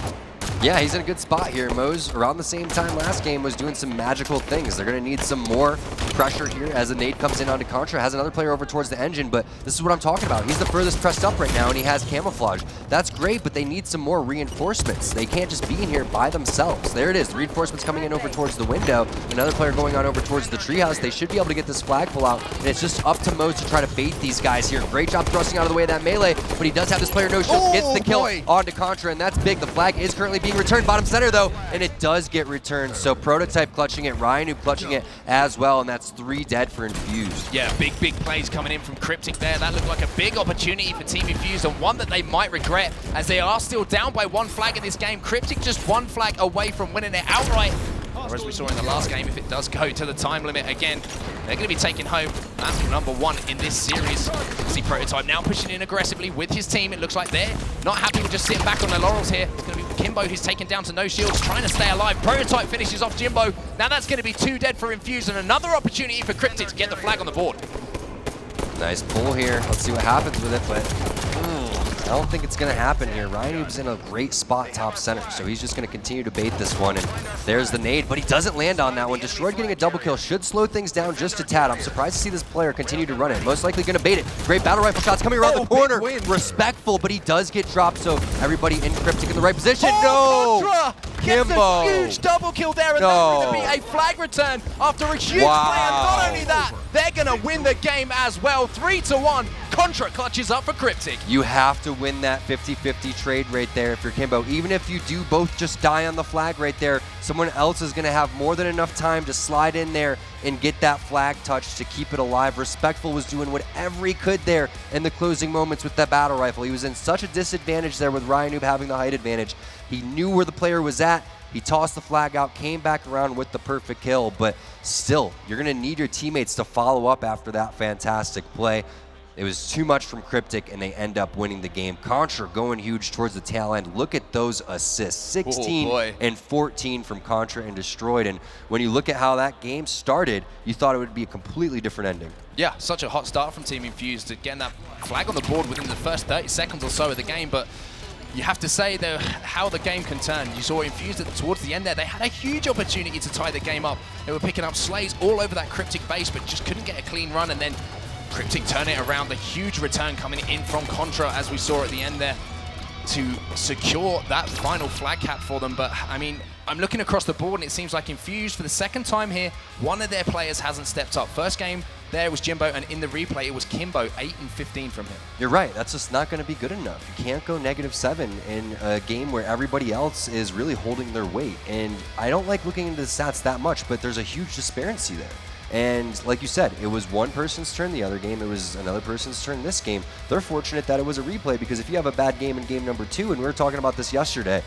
Yeah, he's in a good spot here. Mose, around the same time last game, was doing some magical things. They're going to need some more pressure here as a nade comes in onto Contra. Has another player over towards the engine, but this is what I'm talking about. He's the furthest pressed up right now, and he has camouflage. That's great, but they need some more reinforcements. They can't just be in here by themselves. There it is. The reinforcements coming in over towards the window. Another player going on over towards the treehouse. They should be able to get this flagpole out, and it's just up to Mose to try to bait these guys here. Great job thrusting out of the way of that melee, but he does have this player no shield. Gets the kill onto Contra, and that's big. The flag is currently being returned. Bottom center though, and it does get returned. So Prototype clutching it, Rhino clutching it as well, and that's 3 dead for Infused. Yeah, big plays coming in from Cryptic there. That looked like a big opportunity for Team Infused, and one that they might regret, as they are still down by 1 flag in this game. Cryptic just 1 flag away from winning it outright. Or as we saw in the last game, if it does go to the time limit again, they're going to be taking home that's #1 in this series. See Prototype now pushing in aggressively with his team. It looks like they're not happy with just sitting back on their laurels here. It's going to be Kimbo who's taken down to no shields, trying to stay alive. Prototype finishes off Jimbo. Now that's going to be 2 dead for Infused, and another opportunity for Cryptic to get the flag on the board. Nice pull here. Let's see what happens with it, but I don't think it's going to happen here. Ryan in a great spot top center, so he's just going to continue to bait this one, and there's the nade, but he doesn't land on that one. Destroyed getting a double kill should slow things down just a tad. I'm surprised to see this player continue to run it. Most likely going to bait it. Great battle rifle shots coming around the corner. Respectful, but he does get dropped, so everybody in Cryptic in the right position. Contra gets Kimbo. a huge double kill there, and that's going to be a flag return after a huge play. And not only that, they're going to win the game as well. 3-1. Contra clutches up for Cryptic. You have to win that 50-50 trade right there if you're Kimbo. Even if you do both just die on the flag right there, someone else is going to have more than enough time to slide in there and get that flag touch to keep it alive. Respectful was doing whatever he could there in the closing moments with that battle rifle. He was in such a disadvantage there with Ryan having the height advantage. He knew where the player was at. He tossed the flag out, came back around with the perfect kill, but still, you're going to need your teammates to follow up after that fantastic play. It was too much from Cryptic, and they end up winning the game. Contra going huge towards the tail end. Look at those assists. 16 and 14 from Contra and Destroyed. And when you look at how that game started, you thought it would be a completely different ending. Yeah, such a hot start from Team Infused to getting that flag on the board within the first 30 seconds or so of the game. But you have to say, though, how the game can turn. You saw Infused towards the end there. They had a huge opportunity to tie the game up. They were picking up slays all over that Cryptic base, but just couldn't get a clean run. And then Cryptic turn it around. The huge return coming in from Contra, as we saw at the end there, to secure that final flag cap for them. But, I mean, I'm looking across the board, and it seems like Infused, for the second time here, one of their players hasn't stepped up. First game there was Jimbo, and in the replay, it was Kimbo, 8 and 15 from him. You're right. That's just not going to be good enough. You can't go -7 in a game where everybody else is really holding their weight. And I don't like looking into the stats that much, but there's a huge disparity there. And like you said, it was one person's turn the other game. It was another person's turn this game. They're fortunate that it was a replay, because if you have a bad game in game number 2, and we were talking about this yesterday,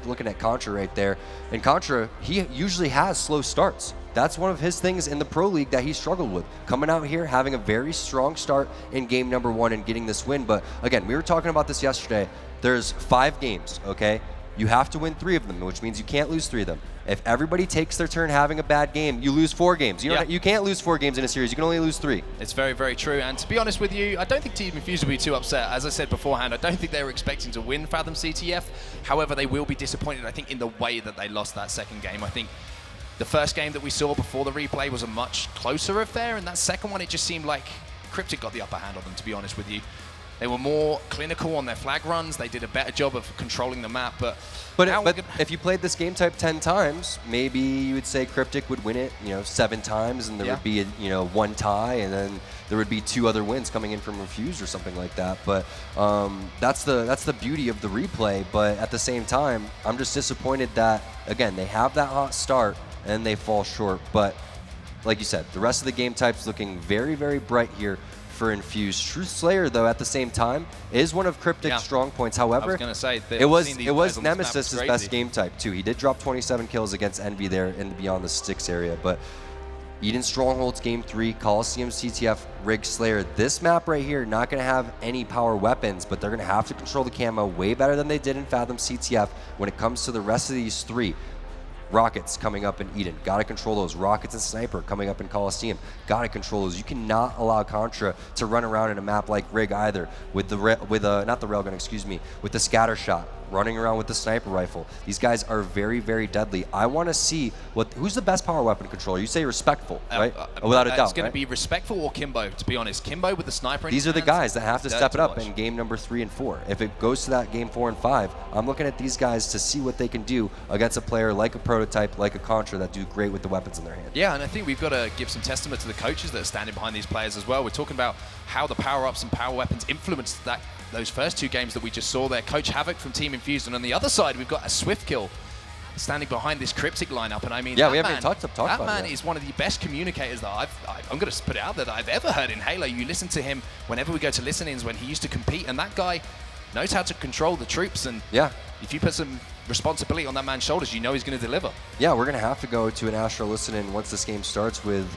looking at Contra right there, and Contra, he usually has slow starts. That's one of his things in the Pro League that he struggled with. Coming out here, having a very strong start in game number 1 and getting this win. But again, we were talking about this yesterday. There's 5 games, okay? You have to win 3 of them, which means you can't lose 3 of them. If everybody takes their turn having a bad game, you lose 4 games. You can't lose 4 games in a series. You can only lose 3. It's very, very true. And to be honest with you, I don't think Team Infused will be too upset. As I said beforehand, I don't think they were expecting to win Fathom CTF. However, they will be disappointed, I think, in the way that they lost that second game. I think the first game that we saw before the replay was a much closer affair, and that second one, it just seemed like Cryptic got the upper hand on them, to be honest with you. They were more clinical on their flag runs. They did a better job of controlling the map. But if you played this game type 10 times, maybe you would say Cryptic would win it, 7 times, and there would be one tie, and then there would be 2 other wins coming in from Infused or something like that. But that's the beauty of the replay. But at the same time, I'm just disappointed that, again, they have that hot start and they fall short. But like you said, the rest of the game types looking very, very bright here for Infused. Truth Slayer, though, at the same time, is one of Cryptic's strong points. However, I was going to say, it was Nemesis' best game type, too. He did drop 27 kills against Envy there in the Beyond the Sticks area. But Eden Strongholds Game 3, Coliseum CTF, Rig Slayer. This map right here, not going to have any power weapons, but they're going to have to control the camo way better than they did in Fathom CTF when it comes to the rest of these 3. Rockets coming up in Eden, gotta control those. Rockets and Sniper coming up in Coliseum, gotta control those. You cannot allow Contra to run around in a map like Rig either, with the not the railgun, excuse me, with the scatter shot, running around with the sniper rifle. These guys are very, very deadly. I want to see who's the best power weapon controller. You say Respectful, right? Without a doubt. It's going to be Respectful or Kimbo, to be honest. Kimbo with the sniper. These are the guys that have to step it up in game number 3 and 4. If it goes to that game 4 and 5, I'm looking at these guys to see what they can do against a player like a Prototype, like a Contra, that do great with the weapons in their hand. Yeah, and I think we've got to give some testament to the coaches that are standing behind these players as well. We're talking about how the power-ups and power weapons influenced those first 2 games that we just saw there. Coach Havoc from Team Infused, and on the other side, we've got a Swift Kill standing behind this Cryptic lineup. And I mean, we haven't talked about that man is one of the best communicators that I'm going to put it out there that I've ever heard in Halo. You listen to him whenever we go to listen-ins when he used to compete, and that guy knows how to control the troops. And if you put some responsibility on that man's shoulders, you know he's going to deliver. Yeah, we're going to have to go to an Astro listen-in once this game starts with.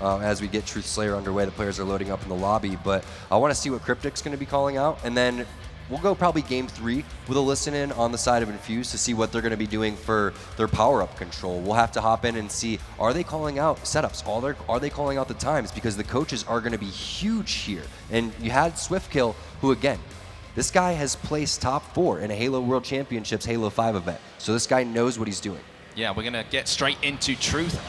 As we get Truth Slayer underway, the players are loading up in the lobby, but I want to see what Cryptic's going to be calling out, and then we'll go probably game 3 with a listen-in on the side of Infused to see what they're going to be doing for their power-up control. We'll have to hop in and see, are they calling out setups? Are they calling out the times? Because the coaches are going to be huge here. And you had Swift Kill, who, again, this guy has placed top 4 in a Halo World Championships Halo 5 event, so this guy knows what he's doing. Yeah, we're going to get straight into Truth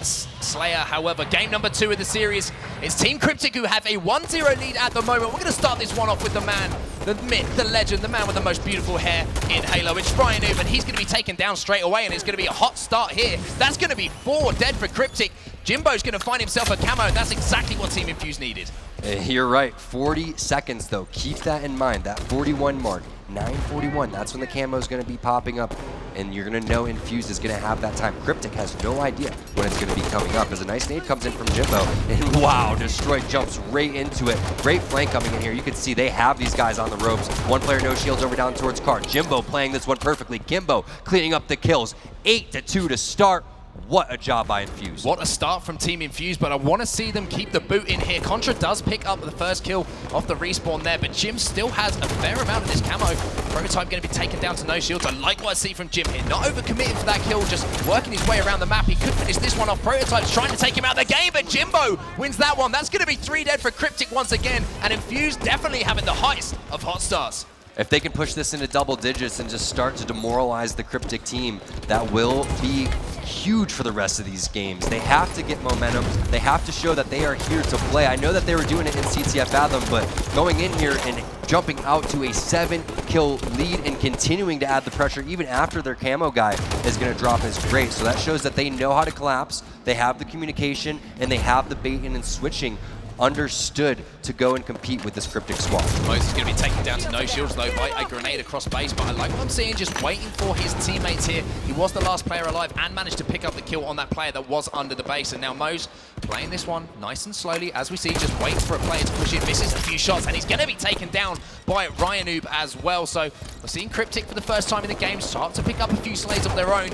Slayer. However, game number 2 of the series, it's Team Cryptic who have a 1-0 lead at the moment. We're going to start this one off with the man, the myth, the legend, the man with the most beautiful hair in Halo. It's Brian Newman. He's going to be taken down straight away, and it's going to be a hot start here. That's going to be 4 dead for Cryptic. Jimbo's going to find himself a camo, and that's exactly what Team Infused needed. You're right. 40 seconds, though. Keep that in mind, that 41 mark. 9:41, that's when the camo is going to be popping up, and you're going to know Infused is going to have that time. Cryptic has no idea when it's going to be coming up, as a nice nade comes in from Jimbo, and wow, Destroy jumps right into it. Great flank coming in here. You can see they have these guys on the ropes. One player no shields over down towards Car. Jimbo playing this one perfectly. Kimbo cleaning up the kills. 8-2 to start. What a job by Infused. What a start from Team Infused, but I want to see them keep the boot in here. Contra does pick up the first kill off the respawn there, but Jim still has a fair amount of this camo. Prototype going to be taken down to no shields. I like what I see from Jim here. Not overcommitting for that kill, just working his way around the map. He could finish this one off. Prototype's trying to take him out of the game, but Jimbo wins that one. That's going to be 3 dead for Cryptic once again, and Infused definitely having the highest of hot starts. If they can push this into double digits and just start to demoralize the Cryptic team, that will be huge for the rest of these games. They have to get momentum. They have to show that they are here to play. I know that they were doing it in CTF Fathom, but going in here and jumping out to a 7-kill lead and continuing to add the pressure even after their camo guy is going to drop is great. So that shows that they know how to collapse, they have the communication, and they have the baiting and switching understood to go and compete with this Cryptic squad. Moses is going to be taken down to no shields though by a grenade across base, but I like what I'm seeing, just waiting for his teammates here. He was the last player alive and managed to pick up the kill on that player that was under the base, and now Mose playing this one nice and slowly, as we see, just waits for a player to push in, misses a few shots, and he's going to be taken down by Ryanoob as well. So we're seeing Cryptic for the first time in the game start to pick up a few slays of their own.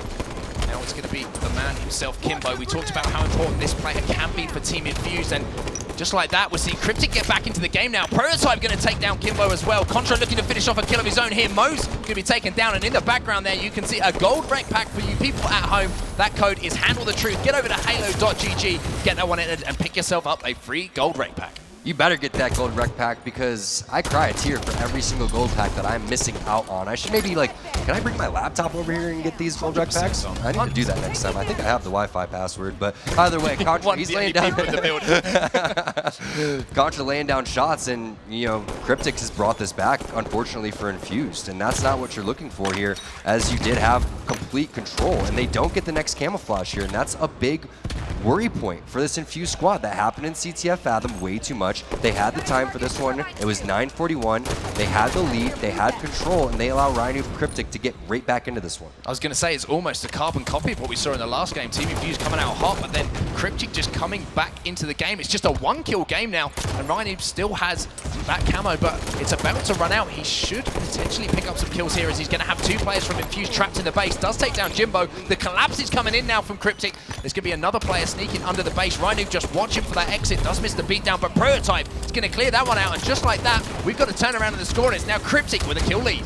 Now it's going to be the man himself, Kimbo. We talked about how important this player can be for Team Infused, and just like that, we're seeing Cryptic get back into the game now. Prototype going to take down Kimbo as well. Contra looking to finish off a kill of his own here. Mo's going to be taken down, and in the background there, you can see a gold rec pack for you people at home. That code is Handle the Truth. Get over to halo.gg, get that one entered, and pick yourself up a free gold rec pack. You better get that gold rec pack, because I cry a tear for every single gold pack that I'm missing out on. I should maybe, like, can I bring my laptop over here and get these gold rec packs? I need to do that next time. I think I have the Wi-Fi password, but either way, Contra, he's laying down. Contra laying down shots, and, you know, Cryptic has brought this back, unfortunately, for Infused, and that's not what you're looking for here, as you did have complete control, and they don't get the next camouflage here, and that's a big worry point for this Infused squad. That happened in CTF Fathom way too much. They had the time for this one. It was 9:41. They had the lead. They had control, and they allow Ryanoob Cryptic to get right back into this one. I was going to say, it's almost a carbon copy of what we saw in the last game. Team Infused coming out hot, but then Cryptic just coming back into the game. It's just a one-kill game now, and Ryanoob still has that camo, but it's about to run out. He should potentially pick up some kills here, as he's going to have two players from Infused trapped in the base. Does take down Jimbo. The collapse is coming in now from Cryptic. There's going to be another player sneaking under the base. Ryanoob just watching for that exit. Does miss the beatdown, but Prototype is going to clear that one out, and just like that, we've got to turn around in the score, and it's now Cryptic with a kill lead.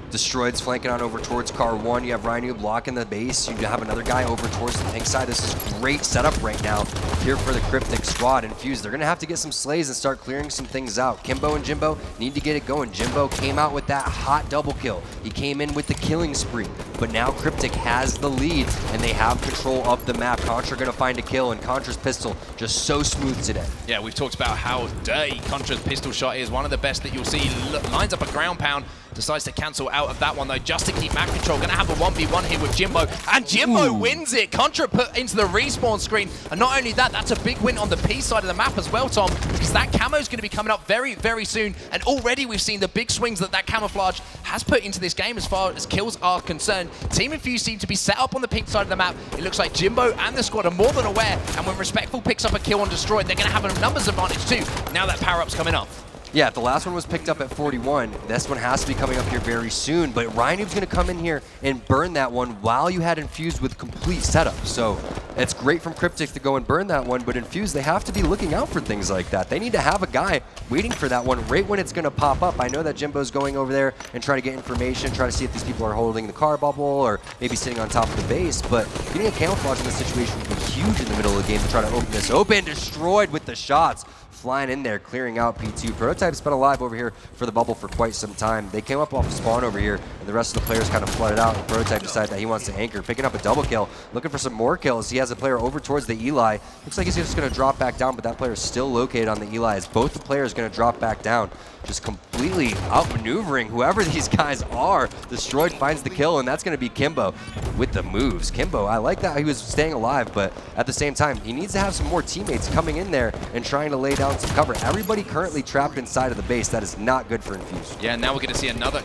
Destroyed's flanking on over towards car 1. You have Ryanoob blocking the base. You have another guy over towards the pink side. This is great setup right now here for the Cryptic squad. Infused, they're going to have to get some slays and start clearing some things out. Kimbo and Jimbo need to get it going. Jimbo came out with that hot double kill. He came in with the killing spree. But now Cryptic has the lead, and they have control of the map. Contra going to find a kill, and Contra's pistol just so smooth today. Yeah, we've talked about how dirty Contra's pistol shot is. One of the best that you'll see. Lines up a ground pound. Decides to cancel out of that one, though, just to keep map control. Going to have a 1v1 here with Jimbo, and Jimbo wins it. Contra put into the respawn screen, and not only that, that's a big win on the P side of the map as well, Tom, because that camo is going to be coming up very, very soon, and already we've seen the big swings that that camouflage has put into this game as far as kills are concerned. Team Infused seem to be set up on the pink side of the map. It looks like Jimbo and the squad are more than aware, and when Respectful picks up a kill on Destroyed, they're going to have a numbers advantage too, now that power-up's coming up. Yeah, the last one was picked up at 41. This one has to be coming up here very soon, but Ryanoob going to come in here and burn that one while you had Infused with complete setup. So it's great from Cryptic to go and burn that one, but Infused, they have to be looking out for things like that. They need to have a guy waiting for that one right when it's going to pop up. I know that Jimbo's going over there and trying to get information, try to see if these people are holding the car bubble or maybe sitting on top of the base, but getting a camouflage in this situation would be huge in the middle of the game to try to open this open. Destroyed with the shots. Flying in there, clearing out P2. Prototype's been alive over here for the bubble for quite some time. They came up off the spawn over here, and the rest of the players kind of flooded out, and Prototype decided that he wants to anchor, picking up a double kill, looking for some more kills. He has a player over towards the Eli. Looks like he's just going to drop back down, but that player is still located on the Eli, as both the players going to drop back down. Just completely outmaneuvering whoever these guys are. Destroyed finds the kill, and that's going to be Kimbo with the moves. Kimbo, I like that he was staying alive, but at the same time, he needs to have some more teammates coming in there and trying to lay down some cover. Everybody currently trapped inside of the base. That is not good for Infused. Yeah, now we're going to see another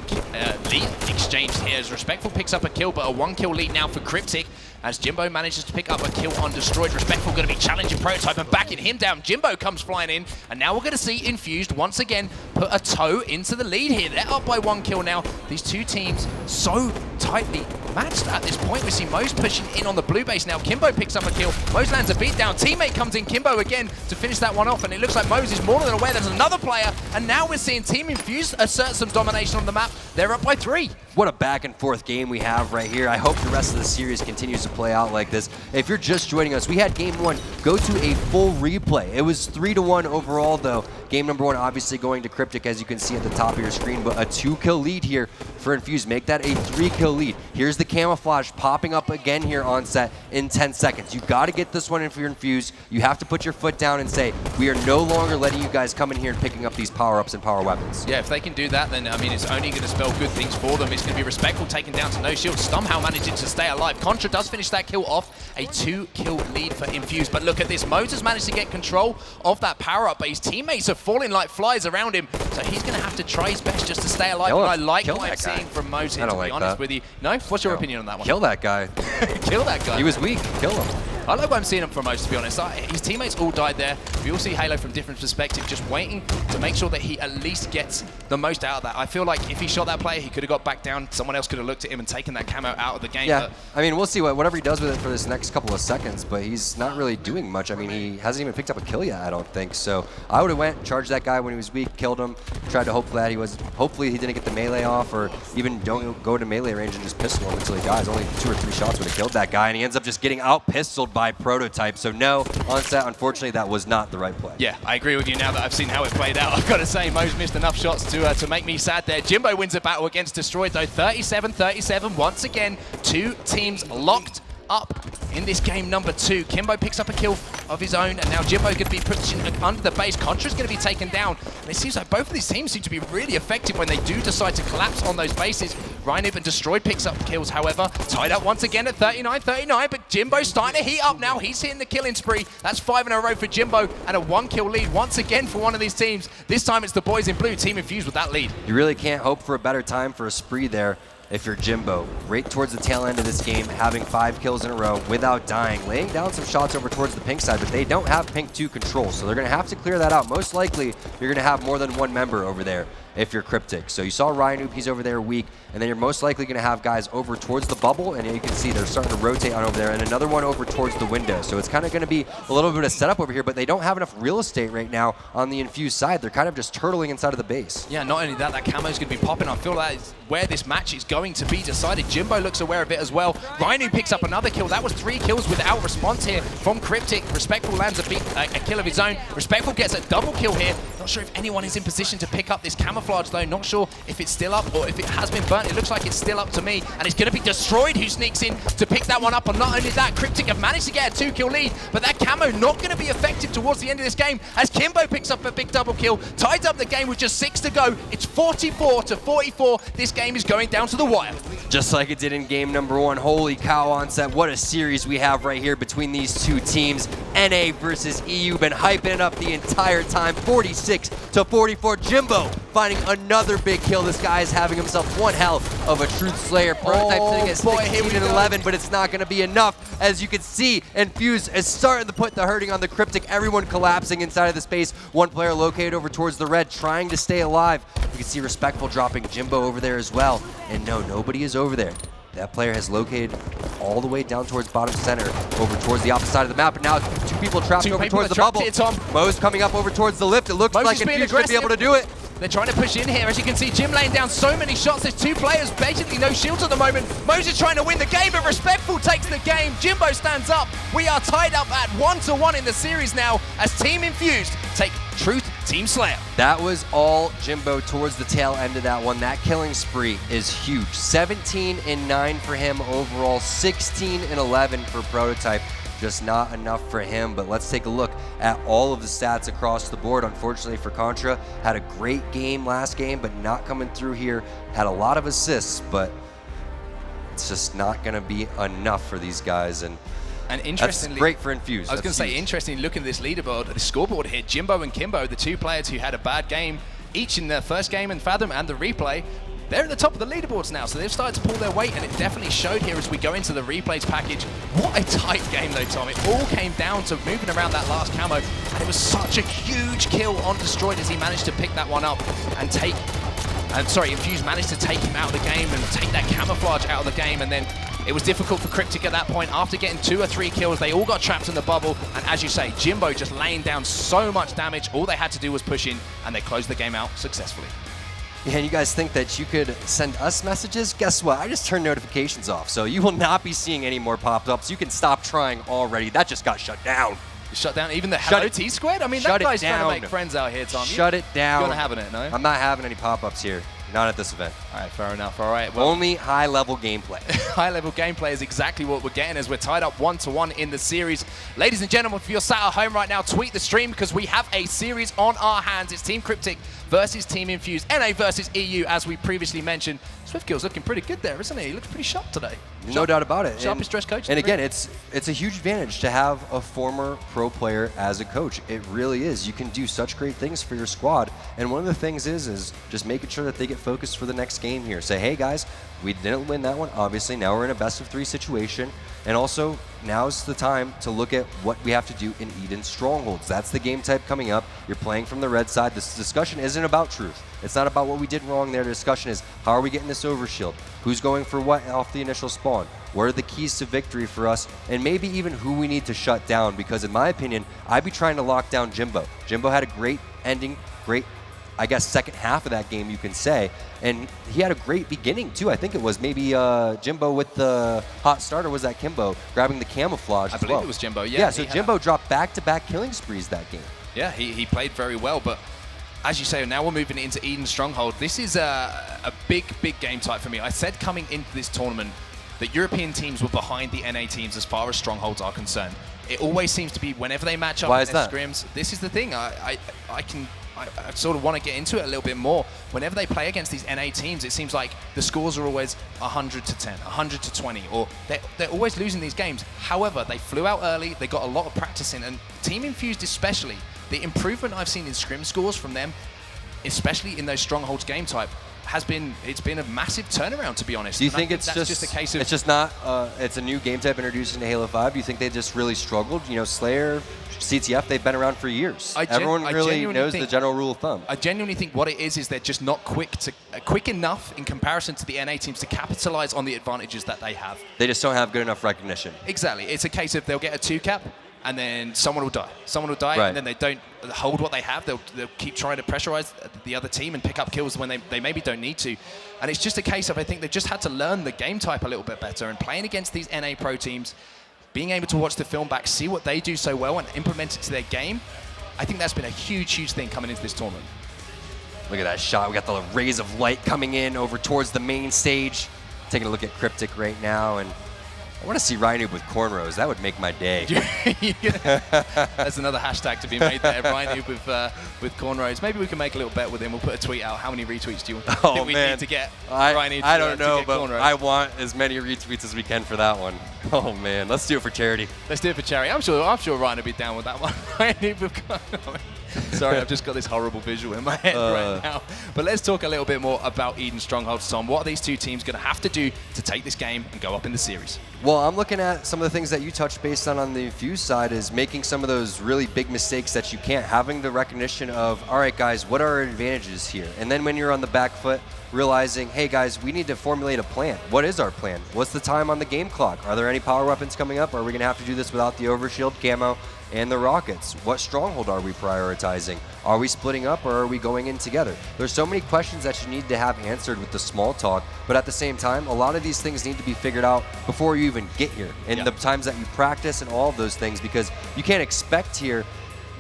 lead exchange here as Respectful picks up a kill, but a one-kill lead now for Cryptic, as Jimbo manages to pick up a kill on Destroyed. Respectful going to be challenging Prototype and backing him down. Jimbo comes flying in, and now we're going to see Infused once again put a toe into the lead here. They're up by one kill now. These two teams so tightly matched at this point. We see Mose pushing in on the blue base now. Kimbo picks up a kill. Mose lands a beatdown. Teammate comes in, Kimbo again to finish that one off, and it looks like Mose is more than aware there's another player, and now we're seeing Team Infused assert some domination on the map. They're up by 3. What a back and forth game we have right here. I hope the rest of the series continues to play out like this. If you're just joining us, we had game 1 go to a full replay. It was 3-1 overall though. Game number 1 obviously going to Cryptic, as you can see at the top of your screen, but a 2-kill lead here for Infused. Make that a 3-kill lead. Here's the camouflage popping up again here on set in 10 seconds. You got to get this one in for your Infused. You have to put your foot down and say, we are no longer letting you guys come in here and picking up these power-ups and power weapons. Yeah, if they can do that, then, I mean, it's only going to spell good things for them. It's going to be Respectful taken down to no shield, somehow managing to stay alive. Contra does finish that kill off, a 2-kill lead for Infused. But look at this, Moses managed to get control of that power-up, but his teammates are falling like flies around him, so he's going to have to try his best just to stay alive. And I like what I'm seeing from Moses, to be honest with you. No? What's your opinion on that one? Kill that guy. Kill that guy. He was weak. Kill him. I like what I'm seeing him from Moses, to be honest. His teammates all died there. We all see Halo from different perspectives, just waiting to make sure that he at least gets the most out of that. I feel like if he shot that player, he could have got back down. Someone else could have looked at him and taken that camo out of the game. Yeah, I mean, we'll see whatever he does with it for this next couple of seconds, but he's not really doing much. I mean, he hasn't even picked up a kill yet, I don't think. So I would have went, charged that guy when he was weak, killed him, tried to hope that hopefully he didn't get the melee off, or even don't go to melee range and just pistol him until he dies. Only 2 or 3 shots would have killed that guy, and he ends up just getting out-pistoled by Prototype. So no, on set, unfortunately, that was not the right play. Yeah, I agree with you now that I've seen how it played out. I've got to say, Mo's missed enough shots to make me sad there. Jimbo wins a battle against Destroyed, though, 37-37. Once again, 2 teams locked up in this game number 2. Kimbo picks up a kill of his own, and now Jimbo going to be pushing under the base. Contra's going to be taken down, and it seems like both of these teams seem to be really effective when they do decide to collapse on those bases. Rhino and Destroyed picks up kills, however. Tied up once again at 39-39, but Jimbo's starting to heat up now. He's hitting the killing spree. That's 5 in a row for Jimbo, and a 1-kill lead once again for one of these teams. This time it's the boys in blue, Team Infused, with that lead. You really can't hope for a better time for a spree there if you're Jimbo. Right towards the tail end of this game, having 5 kills in a row without dying, laying down some shots over towards the pink side, but they don't have pink 2 control, so they're going to have to clear that out. Most likely, you're going to have more than 1 member over there if you're Cryptic. So you saw Ryan, he's over there weak, and then you're most likely going to have guys over towards the bubble, and you can see they're starting to rotate on over there, and another one over towards the window. So it's kind of going to be a little bit of setup over here, but they don't have enough real estate right now on the Infused side. They're kind of just turtling inside of the base. Yeah, not only that, that camo's going to be popping. I feel that is where this match is going to be decided. Jimbo looks aware of it as well. Rhino picks up another kill. That was 3 kills without response here from Cryptic. Respectful lands a kill of his own. Respectful gets a double kill here. Not sure if anyone is in position to pick up this camouflage, though. Not sure if it's still up or if it has been burnt. It looks like it's still up to me, and it's going to be Destroyed who sneaks in to pick that one up. And not only that, Cryptic have managed to get a 2-kill lead, but that camo not going to be effective towards the end of this game as Kimbo picks up a big double kill, ties up the game with just 6 to go. It's 44-44. This game is going down to the wire. Just like it did in game number 1. Holy cow, on set. What a series we have right here between these 2 teams. NA versus EU, been hyping it up the entire time. 46-44. Jimbo finding another big kill. This guy is having himself one hell of a Truth Slayer. Prototype sitting at 16-11, but it's not going to be enough. As you can see, Infused is starting to put the hurting on the Cryptic. Everyone collapsing inside of the space. One player located over towards the red, trying to stay alive. You can see Respectful dropping Jimbo over there as well. And no, nobody is over there. That player has located all the way down towards bottom center, over towards the opposite side of the map, and now 2 people trapped over towards the bubble. Mo's coming up over towards the lift. It looks like Infused should be able to do it. They're trying to push in here. As you can see, Jim laying down so many shots. There's 2 players, basically no shields at the moment. Moses trying to win the game, but Respectful takes the game. Jimbo stands up. We are tied up at 1-1 in the series now as Team Infused take Truth Team Slayer. That was all Jimbo towards the tail end of that one. That killing spree is huge. 17-9 for him overall, 16-11 for Prototype. Just not enough for him, but let's take a look at all of the stats across the board. Unfortunately for Contra, had a great game last game, but not coming through here. Had a lot of assists, but it's just not going to be enough for these guys. And interestingly, that's great for Infused. I was going to say, interestingly, looking at this leaderboard, the scoreboard here, Jimbo and Kimbo, the 2 players who had a bad game, each in their first game in Fathom and the replay, they're at the top of the leaderboards now, so they've started to pull their weight, and it definitely showed here as we go into the replays package. What a tight game, though, Tom. It all came down to moving around that last camo, and it was such a huge kill on Destroyed as he managed to pick that one up and take... Infused managed to take him out of the game and take that camouflage out of the game, and then it was difficult for Cryptic at that point. After getting 2 or 3 kills, they all got trapped in the bubble, and as you say, Jimbo just laying down so much damage. All they had to do was push in, and they closed the game out successfully. Yeah, and you guys think that you could send us messages? Guess what? I just turned notifications off, so you will not be seeing any more pop-ups. You can stop trying already. That just got shut down. Shut down even the Hello T Squared? I mean, that guy's trying to make friends out here, Tom. Shut it down. You're not having it, no? I'm not having any pop-ups here. Not at this event. All right, fair enough. All right. Well, only high-level gameplay. High-level gameplay is exactly what we're getting as we're tied up 1-1 in the series. Ladies and gentlemen, if you're sat at home right now, tweet the stream because we have a series on our hands. It's Team Cryptic versus Team Infused, NA versus EU, as we previously mentioned. Swiftgill's looking pretty good there, isn't he? He looks pretty sharp today. No doubt about it. Sharpest dressed coach. And again, it's a huge advantage to have a former pro player as a coach. It really is. You can do such great things for your squad. And one of the things is just making sure that they get focused for the next game here. Say, hey guys, we didn't win that one, obviously. Now we're in a best-of-3 situation. And also, now's the time to look at what we have to do in Eden Strongholds. That's the game type coming up. You're playing from the red side. This discussion isn't about truth. It's not about what we did wrong there. The discussion is, how are we getting this overshield? Who's going for what off the initial spawn? What are the keys to victory for us? And maybe even who we need to shut down, because in my opinion, I'd be trying to lock down Jimbo. Jimbo had a great ending, great, I guess, second half of that game, you can say. And he had a great beginning, too. I think it was maybe Jimbo with the hot starter. Was that Kimbo grabbing the camouflage I believe it was Jimbo, yeah. Yeah, so Jimbo dropped back-to-back killing sprees that game. Yeah, he played very well, but as you say, now we're moving into Eden Stronghold. This is a big game type for me. I said coming into this tournament that European teams were behind the NA teams as far as Strongholds are concerned. It always seems to be whenever they match up in their scrims. This is the thing. I sort of want to get into it a little bit more. Whenever they play against these NA teams, it seems like the scores are always 100 to 10, 100 to 20, or they're always losing these games. However, they flew out early, they got a lot of practice in, and Team Infused especially, the improvement I've seen in scrim scores from them, especially in those Strongholds game type, it's been a massive turnaround, to be honest. Do you think it's just a case of... It's just not, it's a new game type introduced into Halo 5. Do you think they just really struggled? You know, Slayer, CTF, they've been around for years. Everyone really knows the general rule of thumb. I genuinely think what it is they're just not quick enough in comparison to the NA teams to capitalize on the advantages that they have. They just don't have good enough recognition. Exactly. It's a case of they'll get a 2-cap, and then someone will die. Someone will die, right. And then they don't hold what they have. They'll keep trying to pressurize the other team and pick up kills when they maybe don't need to. And it's just a case of, I think they've just had to learn the game type a little bit better, and playing against these NA pro teams, being able to watch the film back, see what they do so well and implement it to their game, I think that's been a huge thing coming into this tournament. Look at that shot. We got the rays of light coming in over towards the main stage. Taking a look at Cryptic right now, and I want to see Rhino with cornrows. That would make my day. That's another hashtag to be made there, Rhino with cornrows. Maybe we can make a little bet with him. We'll put a tweet out. How many retweets do you think we need to get Rhino to I don't know, but cornrows? I want as many retweets as we can for that one. Oh, man. Let's do it for charity. Let's do it for charity. I'm sure Rhino will be down with that one. Rhino with cornrows. Sorry, I've just got this horrible visual in my head right now. But let's talk a little bit more about Eden Strongholds, Tom. What are these two teams going to have to do to take this game and go up in the series? Well, I'm looking at some of the things that you touched based on the Infused side is making some of those really big mistakes that you can't, having the recognition of, all right, guys, what are our advantages here? And then when you're on the back foot, realizing, hey, guys, we need to formulate a plan. What is our plan? What's the time on the game clock? Are there any power weapons coming up? Are we going to have to do this without the overshield, camo, and the rockets? What stronghold are we prioritizing? Are we splitting up, or are we going in together? There's so many questions that you need to have answered with the small talk, but at the same time, a lot of these things need to be figured out before you even get here, and the times that you practice and all of those things, because you can't expect here,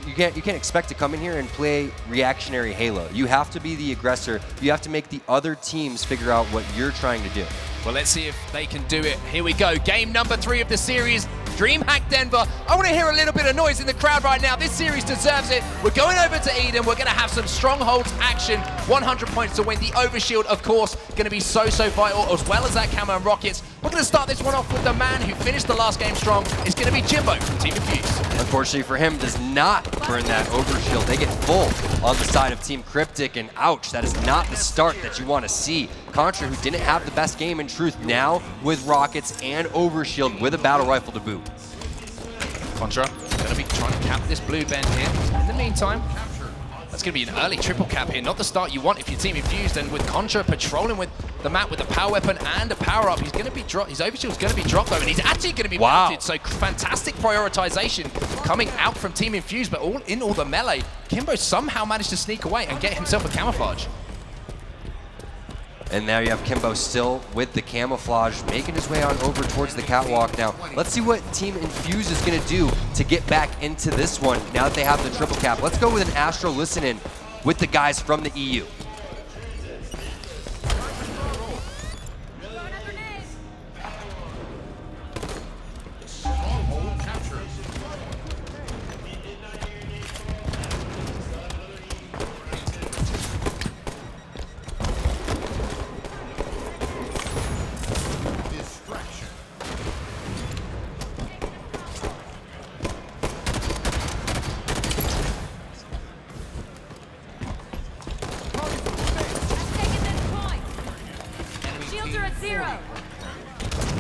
you can't expect to come in here and play reactionary Halo. You have to be the aggressor. You have to make the other teams figure out what you're trying to do. Well, let's see if they can do it. Here we go. Game number 3 of the series. DreamHack Denver. I want to hear a little bit of noise in the crowd right now. This series deserves it. We're going over to Eden. We're going to have some Strongholds action. 100 points to win. The overshield, of course, going to be so vital, as well as that camo and rockets. We're going to start this one off with the man who finished the last game strong. It's going to be Jimbo from Team Infused. Unfortunately for him, does not burn that overshield. They get full on the side of Team Cryptic, and ouch, that is not the start that you want to see. Contra, who didn't have the best game in truth, now with rockets and overshield with a battle rifle to boot. Contra going to be trying to cap this blue bend here. In the meantime, that's going to be an early triple cap here. Not the start you want if you're Team Infused, and with Contra patrolling with the map with a power weapon and a power up, he's going to be dropped. His overshield's going to be dropped though, and he's actually going to be mounted. So fantastic prioritization coming out from Team Infused, but all the melee, Kimbo somehow managed to sneak away and get himself a camouflage. And now you have Kimbo still with the camouflage, making his way on over towards the catwalk. Now, let's see what Team Infused is going to do to get back into this one now that they have the triple cap. Let's go with an Astro listen-in with the guys from the EU.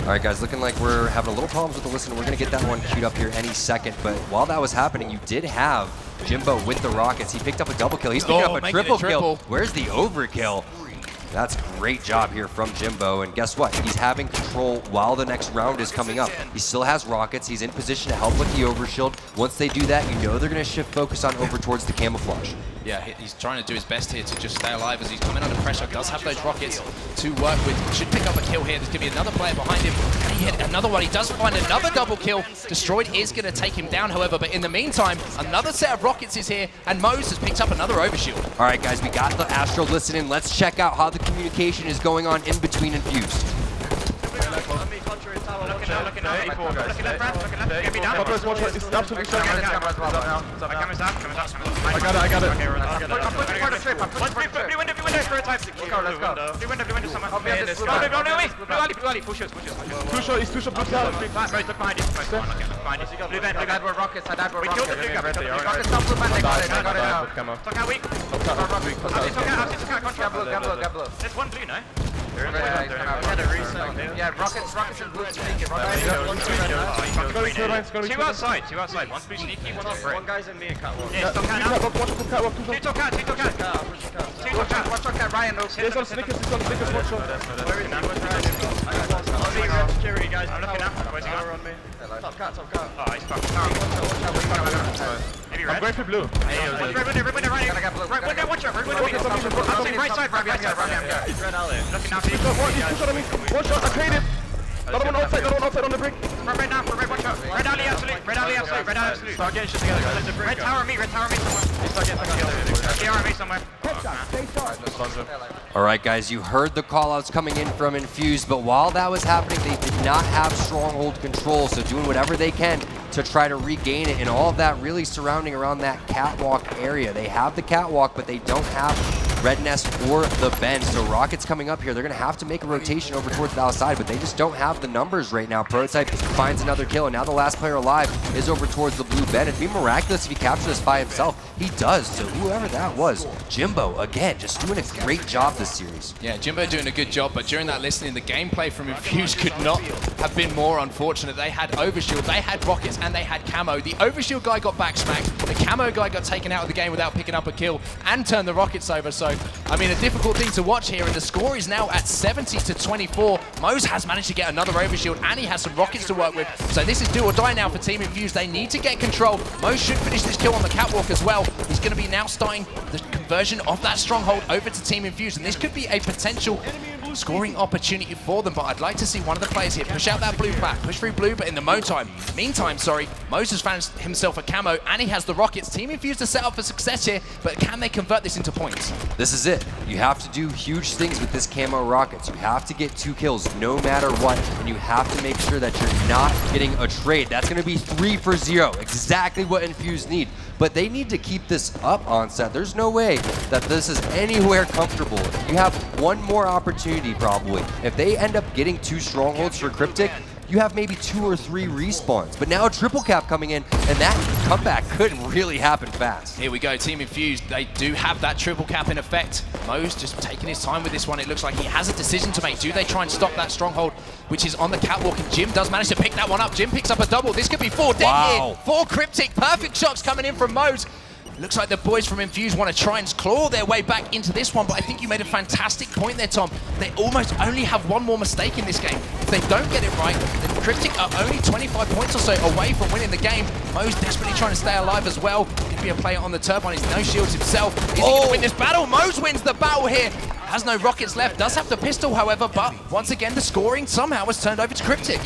All right, guys, looking like we're having a little problems with the listen. We're going to get that one queued up here any second. But while that was happening, you did have Jimbo with the rockets. He picked up a double kill. He's picking up a triple kill. Where's the overkill? That's a great job here from Jimbo. And guess what? He's having control while the next round is coming up. He still has rockets. He's in position to help with the overshield. Once they do that, you know they're going to shift focus on over towards the camouflage. Yeah, he's trying to do his best here to just stay alive as he's coming under pressure. Does have those rockets to work with. Should pick up a kill here. There's going to be another player behind him. And he hit another one. He does find another double kill. Destroyed is going to take him down, however. But in the meantime, another set of rockets is here. And Mose has picked up another overshield. All right, guys, we got the Astro listening. Let's check out how the communication is going on in between Infused. Looking now. Looking left, Brad. Looking left. Get me down. It's absolutely shut down. Camera's out. I got it. I'm pushing for the trip. Blue window. Prototype. Let's go. Blue window somewhere. Blue alley. Push us. He's too short. Blue down. Look behind you. Behind you. Blue vent. I were rockets. We killed the blue guy. Rockets stop blue man. I got it now. Talk how weak. Got blue. There's one blue, no? Yeah, rockets and blue. Two outside. One's blue sneaky, one's free. One guy's in me and catwalk. Yeah, still cat now. Two top cat. Watch out, Ryan. He's on Snickers, watch out. Where is he? Security guys. I'm looking now. Where's he going? Top cat. Oh, he's fucking. Maybe red. I'm going for blue. Red window, right window, watch out. Red window. Right side. Red alley. Looking now. Push on me. One shot, I traded. Another one outside on the brick. Right now, watch out. Red alley absolute. Start getting shit together, guys. Red tower me somewhere. All right, guys, you heard the callouts coming in from Infused, but while that was happening, they did not have Stronghold control, so doing whatever they can to try to regain it, and all of that really surrounding around that catwalk area. They have the catwalk, but they don't have Red Nest or the bend, so Rockets coming up here, they're going to have to make a rotation over towards the outside, but they just don't have the numbers right now. Prototype finds another kill, and now the last player alive is over towards the blue bend. It'd be miraculous if he captures this by himself. He does, so whoever that was, Jimbo, again, just doing a great job this series. Yeah, Jimbo doing a good job, but during that listening, the gameplay from Infused could not have been more unfortunate. They had overshield, they had rockets, and they had camo. The overshield guy got backsmacked, the camo guy got taken out of the game without picking up a kill, and turned the rockets over. So, I mean, a difficult thing to watch here, and the score is now at 70-24. Mose has managed to get another overshield, and he has some rockets to work with. So this is do or die now for Team Infused. They need to get control. Mose should finish this kill on the catwalk as well. He's going to be now starting the conversion of that stronghold over to Team Infused, and this could be a potential scoring opportunity for them, but I'd like to see one of the players here push out that blue flag, push through blue, but in the meantime, Mose has found himself a camo, and he has the rockets. Team Infused to set up for success here, but can they convert this into points? This is it. You have to do huge things with this camo rockets. You have to get 2 kills no matter what, and you have to make sure that you're not getting a trade. That's going to be 3 for 0, exactly what Infused need. But they need to keep this up on set. There's no way that this is anywhere comfortable. You have one more opportunity probably. If they end up getting 2 strongholds for Cryptic, you have maybe 2 or 3 respawns. But now a triple cap coming in, and that comeback could really happen fast. Here we go, Team Infused. They do have that triple cap in effect. Mose just taking his time with this one. It looks like he has a decision to make. Do they try and stop that stronghold, which is on the catwalk? And Jim does manage to pick that one up. Jim picks up a double. This could be 4 dead here. 4 Cryptic. Perfect shots coming in from Mose. Looks like the boys from Infused want to try and claw their way back into this one, but I think you made a fantastic point there, Tom. They almost only have one more mistake in this game. If they don't get it right, then Cryptic are only 25 points or so away from winning the game. Mose desperately trying to stay alive as well. Could be a player on the turbine. He's no shields himself. Is he going to win this battle? Mose wins the battle here. has no rockets left, does have the pistol, however, but once again, the scoring somehow has turned over to Cryptic.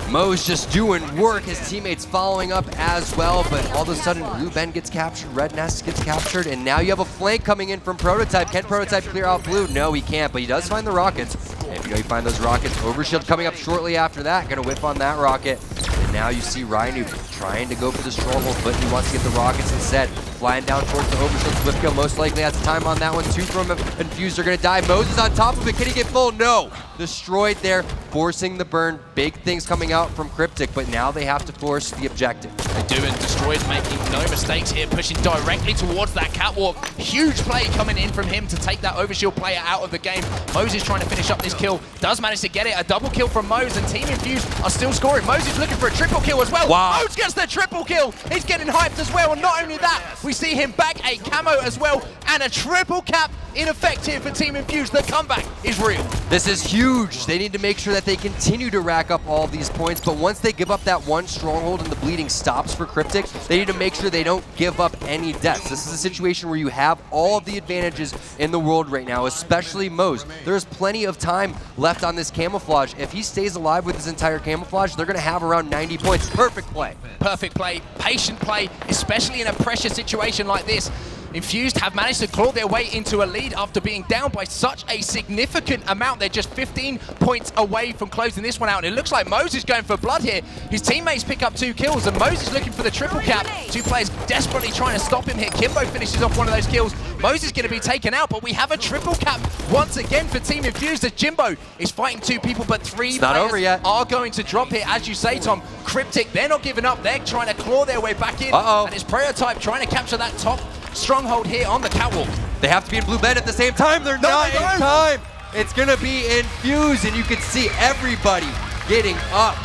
Mo's just doing work, his teammates following up as well, but all of a sudden, Blue Ben gets captured, Red Nest gets captured, and now you have a flank coming in from Prototype. Can Prototype clear out Blue? No, he can't, but he does find the rockets. And if you know you find those rockets, Overshield coming up shortly after that, gonna whiff on that rocket. And now you see Rhino trying to go for the Stronghold, but he wants to get the rockets instead. Flying down towards the Overshield Swift kill, most likely has time on that one. 2 from Infused are gonna die. Moses on top of it, can he get full? No! Destroyed there, forcing the burn. Big things coming out from Cryptic, but now they have to force the objective. They do, and Destroyed making no mistakes here, pushing directly towards that catwalk. Huge play coming in from him to take that Overshield player out of the game. Moses trying to finish up this kill, does manage to get it. A double kill from Mose, and Team Infused are still scoring. Moses looking for a triple kill as well. Wow. Mose gets the triple kill. He's getting hyped as well, and not only that, we see him back a camo as well, and a triple cap in effect here for Team Infused. The comeback is real. This is huge. They need to make sure that they continue to rack up all these points, but once they give up that one Stronghold and the bleeding stops for Cryptic, they need to make sure they don't give up any deaths. This is a situation where you have all of the advantages in the world right now, especially Mose. There's plenty of time left on this camouflage. If he stays alive with his entire camouflage, they're going to have around 90 points. Perfect play. Perfect play, patient play, especially in a pressure situation like this. Infused have managed to claw their way into a lead after being down by such a significant amount. They're just 15 points away from closing this one out, and it looks like Mose is going for blood here. His teammates pick up 2 kills, and Mose is looking for the triple cap. 2 players desperately trying to stop him here. Kimbo finishes off one of those kills. Mose is going to be taken out, but we have a triple cap once again for Team Infused as Jimbo is fighting 2 people, but 3 players are going to drop here. As you say, Tom, Cryptic, they're not giving up. They're trying to claw their way back in, and it's Prototype trying to capture that top Stronghold here on the catwalk. They have to be in Blue Ben at the same time. They're not in time. It's going to be Infused, and you can see everybody getting up.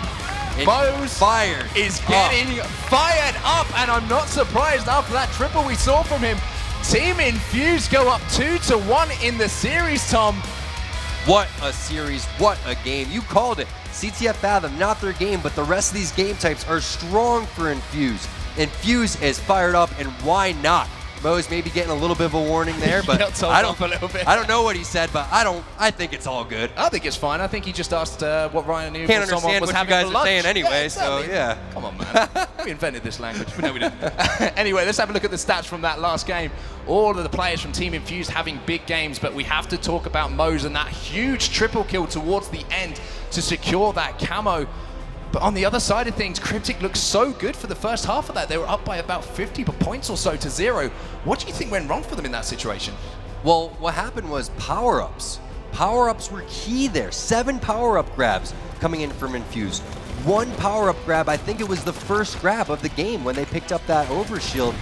Mose is getting fired up, and I'm not surprised after that triple we saw from him. Team Infused go up 2-1 in the series, Tom. What a series, what a game. You called it. CTF Fathom, not their game, but the rest of these game types are strong for Infused. Infused is fired up, and why not? Mo's maybe getting a little bit of a warning there, but I don't know what he said, but I think it's all good. I think it's fine. I think he just asked what Ryan knew. Can't understand what you guys are saying anyway, yeah, so yeah. Come on, man. We invented this language, but no, we didn't. Anyway, let's have a look at the stats from that last game. All of the players from Team Infused having big games, but we have to talk about Mose and that huge triple kill towards the end to secure that camo. But on the other side of things, Cryptic looks so good for the first half of that. They were up by about 50 points or so to 0. What do you think went wrong for them in that situation? Well, what happened was power-ups. Power-ups were key there. 7 power-up grabs coming in from Infused. 1 power-up grab, I think it was the first grab of the game when they picked up that overshield.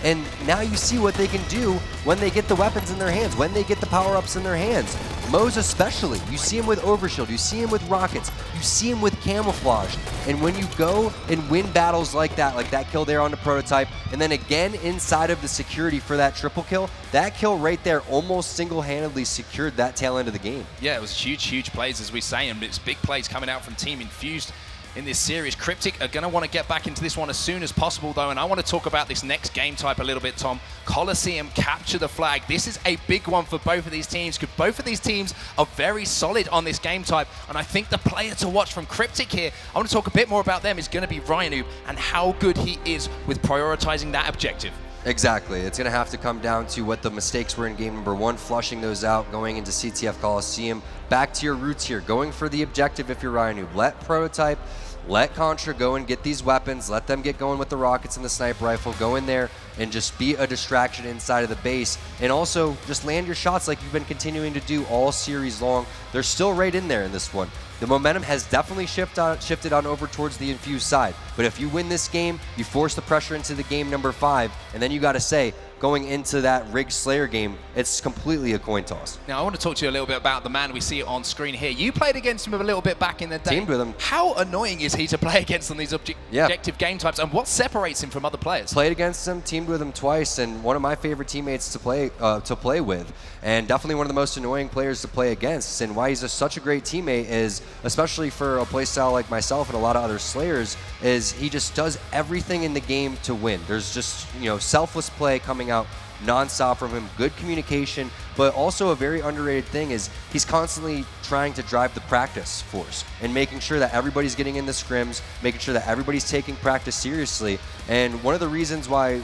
And now you see what they can do when they get the weapons in their hands, when they get the power-ups in their hands. Mose especially, you see him with overshield, you see him with rockets, you see him with camouflage. And when you go and win battles like that kill there on the Prototype, and then again inside of the security for that triple kill, that kill right there almost single-handedly secured that tail end of the game. Yeah, it was huge plays, as we say, and it's big plays coming out from Team Infused in this series. Cryptic are going to want to get back into this one as soon as possible, though, and I want to talk about this next game type a little bit, Tom. Coliseum capture the flag. This is a big one for both of these teams, because both of these teams are very solid on this game type, and I think the player to watch from Cryptic here, I want to talk a bit more about them, is going to be Ryan and how good he is with prioritizing that objective. Exactly. It's going to have to come down to what the mistakes were in game number 1, flushing those out, going into CTF Coliseum. Back to your roots here, going for the objective if you're Ryan. Let Prototype, let Contra go and get these weapons, let them get going with the rockets and the sniper rifle, go in there and just be a distraction inside of the base, and also just land your shots like you've been continuing to do all series long. They're still right in there in this one. The momentum has definitely shifted on over towards the Infused side, but if you win this game, you force the pressure into the game number 5, and then you got to say, going into that Rigged Slayer game, it's completely a coin toss. Now, I want to talk to you a little bit about the man we see on screen here. You played against him a little bit back in the day. Teamed with him. How annoying is he to play against on these objective game types, and what separates him from other players? Played against him, teamed with him twice, and one of my favorite teammates to play with, and definitely one of the most annoying players to play against. And why he's such a great teammate is, especially for a playstyle like myself and a lot of other Slayers, is he just does everything in the game to win. There's just, selfless play coming out nonstop from him, good communication, but also a very underrated thing is he's constantly trying to drive the practice force and making sure that everybody's getting in the scrims, making sure that everybody's taking practice seriously. And one of the reasons why,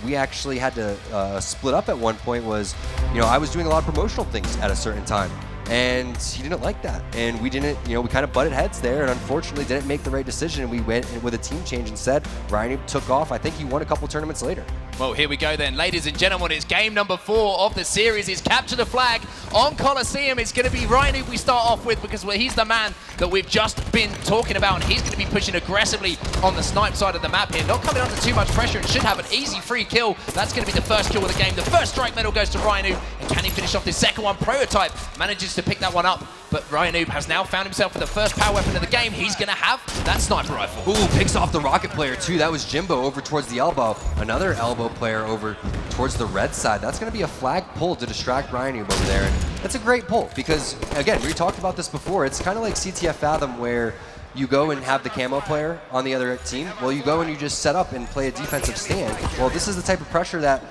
we actually had to split up at one point was, I was doing a lot of promotional things at a certain time. And he didn't like that. And we didn't, we kind of butted heads there and unfortunately didn't make the right decision. And we went with a team change instead. Ryan took off. I think he won a couple tournaments later. Well, here we go then. Ladies and gentlemen, it's game number 4 of the series. It's capture the flag on Coliseum. It's going to be Ryan who we start off with because he's the man that we've just been talking about. And he's going to be pushing aggressively on the snipe side of the map here. Not coming under too much pressure and should have an easy free kill. That's going to be the first kill of the game. The first strike medal goes to Ryan. And can he finish off this second one? Prototype manages to pick that one up. But Ryan Noob has now found himself with the first power weapon of the game. He's going to have that sniper rifle. Ooh, picks off the rocket player too. That was Jimbo over towards the elbow. Another elbow player over towards the red side. That's going to be a flag pull to distract Ryan Noob over there. And that's a great pull because, again, we talked about this before. It's kind of like CTF Fathom where you go and have the camo player on the other team. Well, you go and you just set up and play a defensive stand. Well, this is the type of pressure that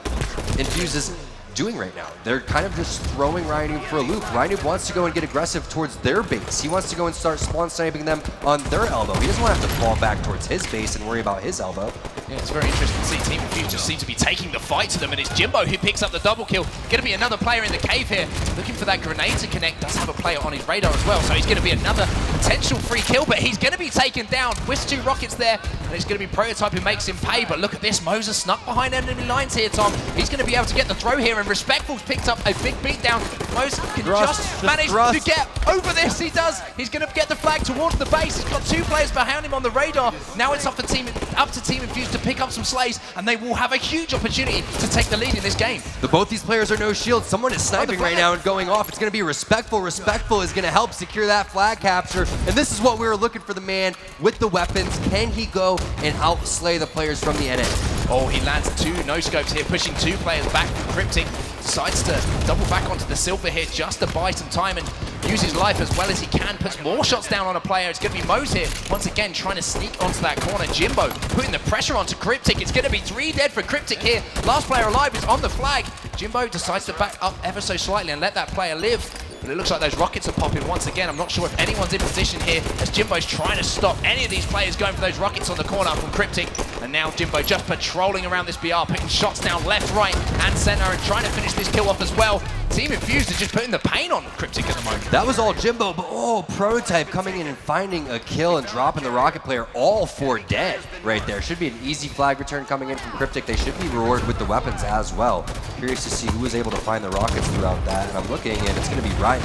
Infused is doing right now. They're kind of just throwing Ryan Noob for a loop. Ryan Noob wants to go and get aggressive towards their base. He wants to go and start spawn sniping them on their elbow. He doesn't want to have to fall back towards his base and worry about his elbow. Yeah, it's very interesting to see Team Infused just seem to be taking the fight to them, and it's Jimbo who picks up the double kill. Going to be another player in the cave here, looking for that grenade to connect. Does have a player on his radar as well, so he's going to be another potential free kill, but he's going to be taken down. Whiffs 2 rockets there, and it's going to be Prototype who makes him pay, but look at this. Moses snuck behind enemy lines here, Tom. He's going to be able to get the throw here, and Respectful's picked up a big beatdown. Moses can just manage to get over this. He does. He's going to get the flag towards the base. He's got 2 players behind him on the radar. Now it's up to Team Infused to pick up some slays, and they will have a huge opportunity to take the lead in this game. Both these players are no shield. Someone is sniping right now and going off. It's going to be Respectful. Respectful is going to help secure that flag capture, and this is what we were looking for the man with the weapons. Can he go and outslay the players from the NA? Oh, he lands 2 no-scopes here, pushing 2 players back from Cryptic. Decides to double back onto the silver here just to buy some time and use his life as well as he can. Puts more shots down on a player. It's going to be Mose here, once again, trying to sneak onto that corner. Jimbo putting the pressure onto Cryptic. It's going to be 3 dead for Cryptic here. Last player alive is on the flag. Jimbo decides to back up ever so slightly and let that player live. But it looks like those rockets are popping once again. I'm not sure if anyone's in position here as Jimbo's trying to stop any of these players going for those rockets on the corner from Cryptic. And now Jimbo just patrolling around this BR, putting shots down left, right, and center, and trying to finish this kill off as well. Team Infused is just putting the pain on Cryptic at the moment. That was all Jimbo, but Prototype coming in and finding a kill and dropping the rocket player. All 4 dead right there. Should be an easy flag return coming in from Cryptic. They should be rewarded with the weapons as well. Curious to see who was able to find the rockets throughout that, and I'm looking, and it's going to be Ryan.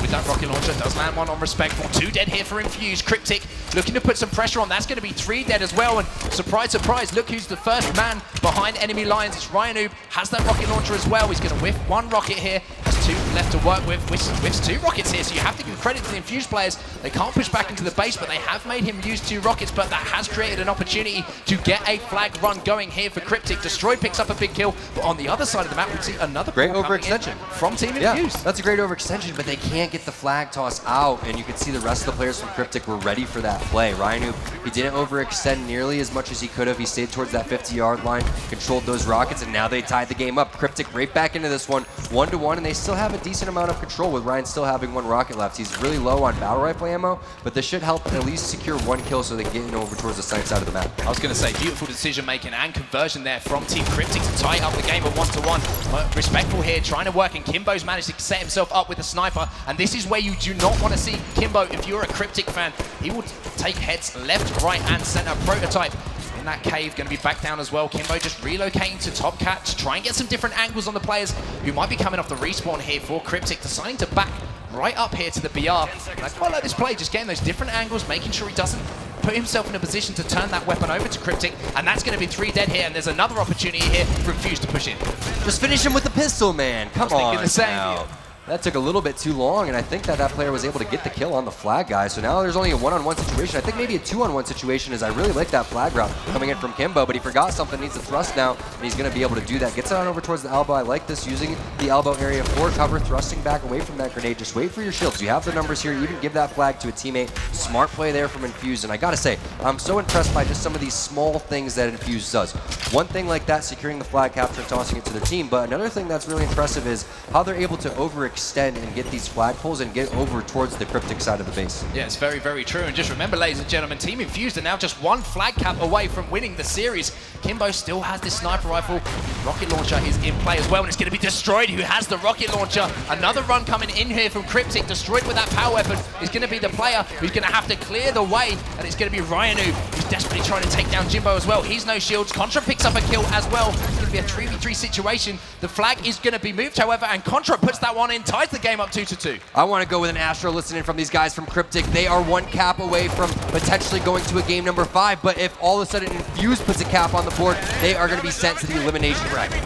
With that rocket launcher, does land one on Respectful. 2 dead here for Infused. Cryptic looking to put some pressure on. That's going to be 3 dead as well. And surprise, surprise, look who's the first man behind enemy lines. It's Ryan Noob. Has that rocket launcher as well. He's going to whiff 1 rocket here. Has 2 left to work with. Whiffs 2 rockets here. So you have to give credit to the Infused players. They can't push back into the base, but they have made him use 2 rockets. But that has created an opportunity to get a flag run going here for Cryptic. Destroy picks up a big kill. But on the other side of the map, we see another great overextension from Team Infused. That's a great overextension, but they can't get the flag toss out, and you can see the rest of the players from Cryptic were ready for that play. Ryan Noob, he didn't overextend nearly as much as he could have. He stayed towards that 50-yard line, controlled those rockets, and now they tied the game up. Cryptic right back into this one, 1-1, and they still have a decent amount of control with Ryan still having 1 rocket left. He's really low on battle rifle ammo, but this should help at least secure 1 kill so they get in over towards the side of the map. I was going to say, beautiful decision-making and conversion there from Team Cryptic to tie up the game at 1-1. Respectful here, trying to work, and Kimbo's managed to set himself up with a sniper, and this is where you do not want to see Kimbo. If you're a Cryptic fan, he will take heads left, right, and center. Prototype in that cave, going to be back down as well. Kimbo just relocating to top cat to try and get some different angles on the players who might be coming off the respawn here for Cryptic, deciding to back right up here to the BR. And I quite like this play, just getting those different angles, making sure he doesn't put himself in a position to turn that weapon over to Cryptic, and that's going to be 3 dead here, and there's another opportunity here for Infused to push in. Just finish him with the pistol, man. Come on the same. Now. That took a little bit too long, and I think that player was able to get the kill on the flag guy. So now there's only a one-on-one situation. I think maybe a two-on-one situation, as I really like that flag route coming in from Kimbo, but he forgot something, needs to thrust now, and he's going to be able to do that. Gets it on over towards the elbow. I like this, using the elbow area for cover, thrusting back away from that grenade. Just wait for your shields. You have the numbers here. Even give that flag to a teammate. Smart play there from Infused, and I got to say, I'm so impressed by just some of these small things that Infused does. One thing like that, securing the flag capture and tossing it to their team, but another thing that's really impressive is how they're able to overextend and get these flag pulls and get over towards the Cryptic side of the base. Yeah, it's very, very true. And just remember, ladies and gentlemen, Team Infused are now just one flag cap away from winning the series. Kimbo still has this sniper rifle. Rocket launcher is in play as well, and it's going to be Destroyed, who has the rocket launcher. Another run coming in here from Cryptic. Destroyed with that power weapon is going to be the player who's going to have to clear the way, and it's going to be Ryanu, who's desperately trying to take down Jimbo as well. He's no shields. Contra picks up a kill as well. It's going to be a 3v3 situation. The flag is going to be moved, however, and Contra puts that one in, ties the game up 2-2. I want to go with an Astro listening from these guys from Cryptic. They are one cap away from potentially going to a game number 5, but if all of a sudden Infused puts a cap on the board, they are going to be sent to the elimination bracket.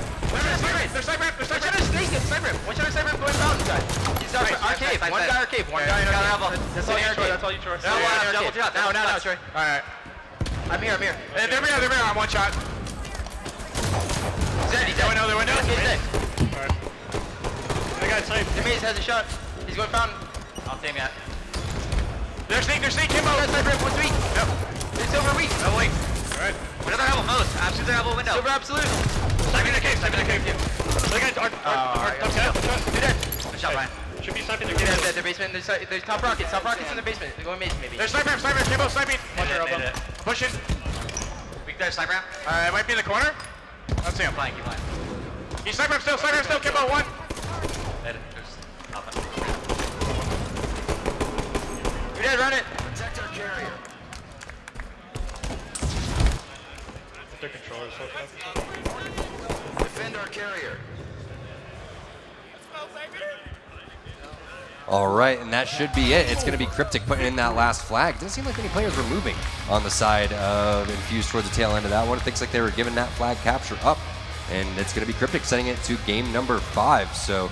They're sniper. One shot of sniper going down, guys. He's down arcade. One guy arcade. One guy arcade. That's all you, Troy. Double shot. Now, Troy. All right. I'm here. They're here. I'm one shot. He's dead. They window. He's dead. All right. I got safe. Jimmy's has a shot. He's going fountain. I'll save that. They're sneak, Kimbo. That's sniper. One sweet. Yep. It's over weak. No, wait. All right. Another elbow, most. Absolute elbow window. Silver absolute. Sniping the cave. They got Good shot, Ryan. Should be sniping the cave. Their basement. There's top rockets. In the basement. They're going basement, maybe. There's sniper. Kimbo sniping. Pushing. Weak there, sniper. It might be in the corner. Let's see him. Keep flying. He's sniper still. Kimbo, one. You're dead, run it. Protect our carrier. Their controllers. Defend our carrier. All right, and that should be it. It's going to be Cryptic putting in that last flag. It doesn't seem like any players were moving on the side of Infused towards the tail end of that one. It looks like they were giving that flag capture up, and it's going to be Cryptic sending it to game number 5. So